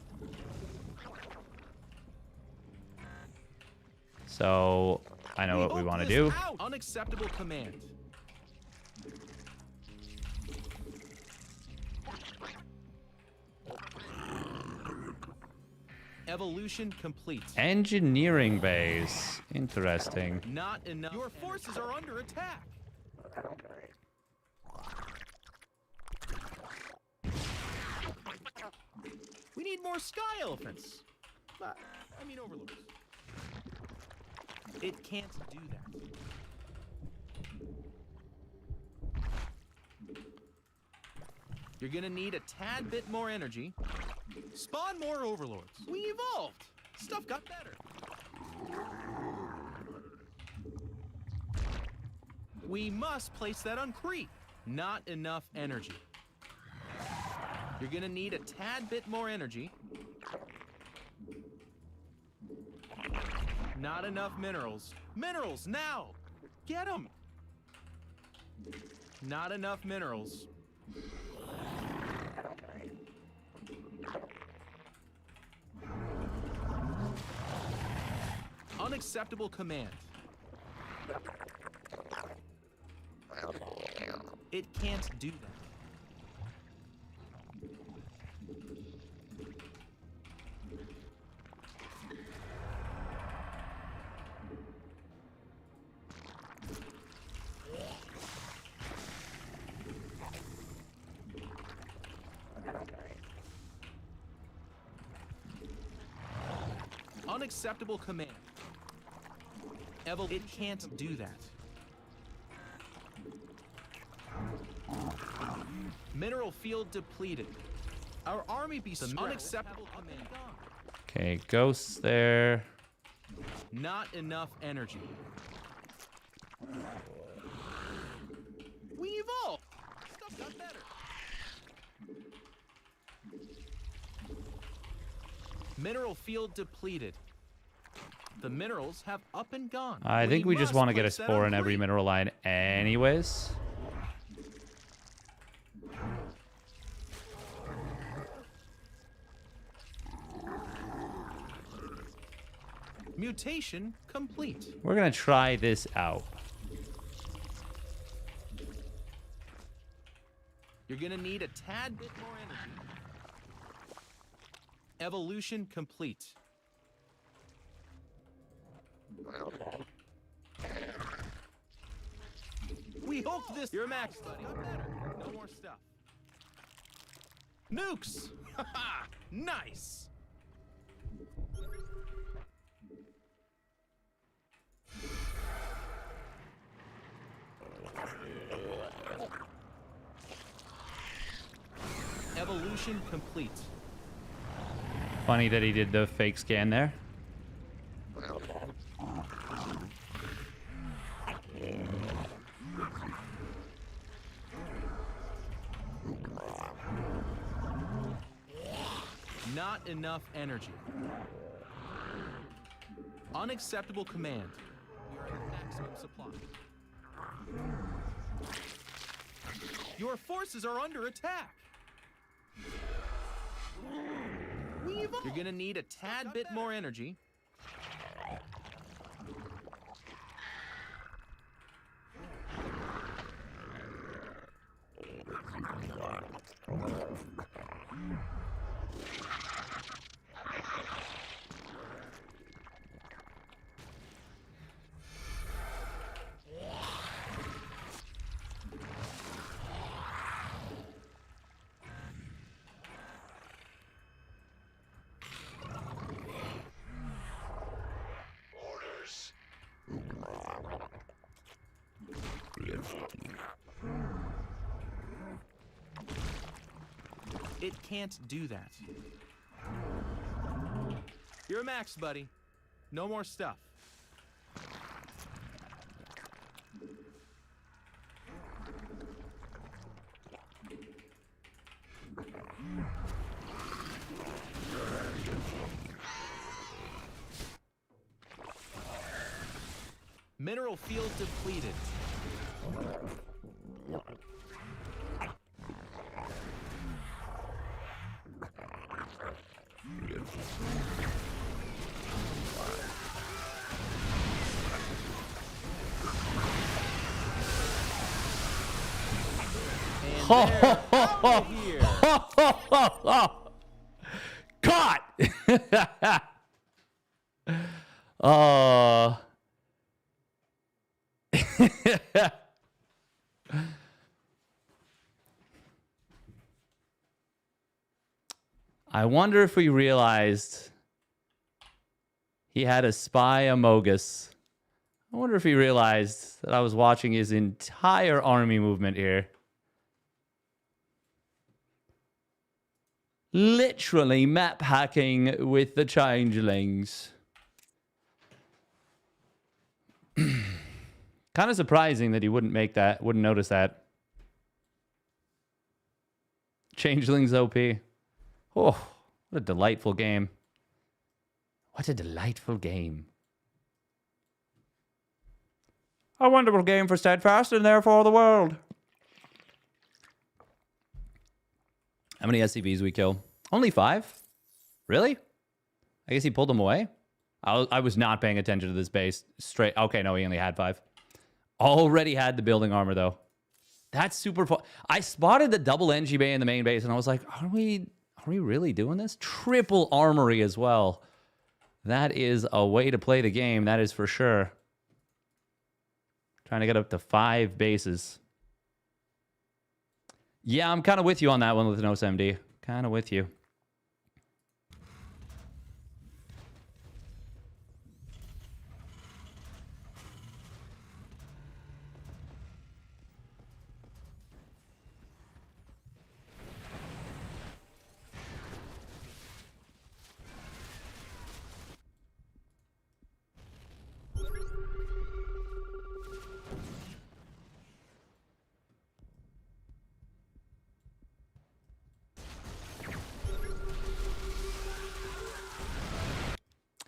So I know what we want to do. Out. Unacceptable command. Evolution complete. Engineering base. Interesting. Not enough. Your forces are under attack. We need more sky elephants. I mean overlords. It can't do that. You're gonna need a tad bit more energy. Spawn more overlords. We evolved. Stuff got better. We must place that on creep. Not enough energy. You're gonna need a tad bit more energy. Not enough minerals. Minerals now! Get them! Not enough minerals. Unacceptable command. It can't do that. Unacceptable command. It can't do that. Mineral field depleted. Our army be unacceptable command. Okay, ghosts there. Not enough energy. We evolved. Stuff got better. Mineral field depleted. The minerals have up and gone. I think we just must want to get a place that spore on in every green. mineral line anyways. Mutation complete. We're going to try this out. You're gonna need a tad bit more energy. Evolution complete. We hoped this. You're max, buddy. Got better. No more stuff. Nukes! Haha! Nice! Evolution complete. Funny that he did the fake scan there. Not enough energy. Unacceptable command. We are at maximum supply. Your forces are under attack. You're gonna need a tad bit more energy. It can't do that. You're max, buddy. No more stuff. Mineral field depleted. Caught! Oh. I wonder if we realized he had a spy Amogus. I wonder if he realized that I was watching his entire army movement here. Literally map hacking with the changelings. Kind of surprising that he wouldn't notice that. Changelings OP. Oh, what a delightful game. What a delightful game. A wonderful game for Steadfast and therefore the world. How many SCVs we kill? Only 5? Really? I guess he pulled them away? I was not paying attention to this base. Straight. Okay, no, he only had 5. Already had the building armor, though. That's super fun. I spotted the double NG bay in the main base, and I was like, are we really doing this? Triple armory as well. That is a way to play the game, that is for sure. Trying to get up to 5 bases. Yeah, I'm kind of with you on that one with an OSMD. Kind of with you.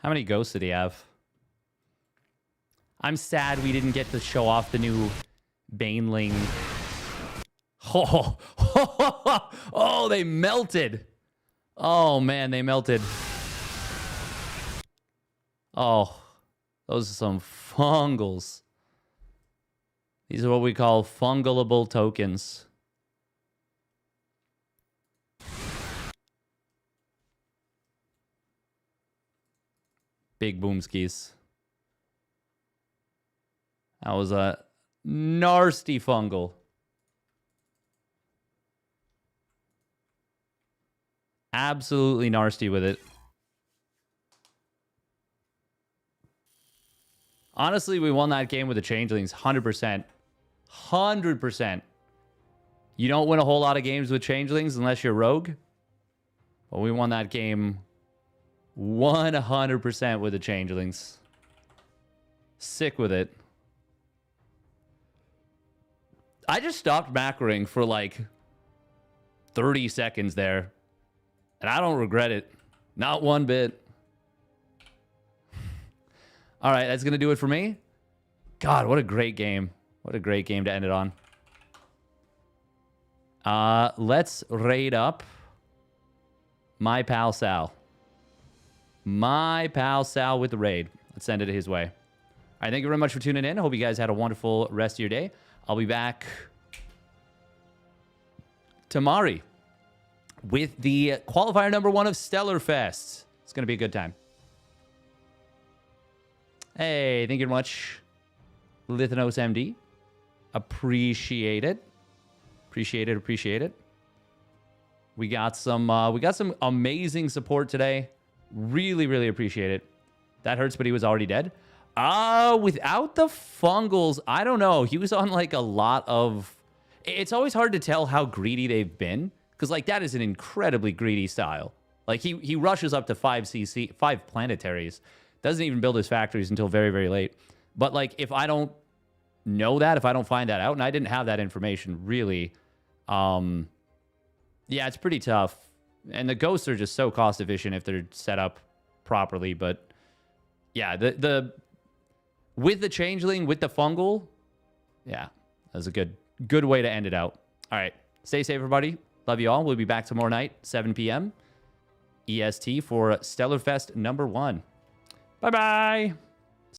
How many ghosts did he have? I'm sad we didn't get to show off the new Baneling. Oh, oh, they melted. Oh, man, they melted. Oh, those are some fungals. These are what we call fungalable tokens. Big boomskis. That was a nasty fungal. Absolutely nasty with it. Honestly, we won that game with the changelings 100%. 100%. You don't win a whole lot of games with changelings unless you're rogue. But we won that game 100% with the changelings. Sick with it. I just stopped macroing for like 30 seconds there. And I don't regret it. Not one bit. All right, that's going to do it for me. God, what a great game. What a great game to end it on. Let's raid up my pal Sal. My pal Sal with the raid. Let's send it his way. All right, thank you very much for tuning in. I hope you guys had a wonderful rest of your day. I'll be back tomorrow with the qualifier number 1 of StarCraft. It's going to be a good time. Hey, thank you very much, Lithanos MD. Appreciate it. Appreciate it. Appreciate it. We got some amazing support today. Really, really appreciate it. That hurts, but he was already dead. Without the fungals, I don't know. He was on like a lot of... It's always hard to tell how greedy they've been. Because like that is an incredibly greedy style. Like he rushes up to 5 planetaries. Doesn't even build his factories until very, very late. But like if I don't know that, if I don't find that out, and I didn't have that information really, yeah, it's pretty tough. And the ghosts are just so cost efficient if they're set up properly. But yeah, the with the changeling, with the fungal, yeah, that's a good way to end it out. All right, stay safe, everybody. Love you all. We'll be back tomorrow night, 7 p.m. EST for StarCraft number 1. Bye-bye.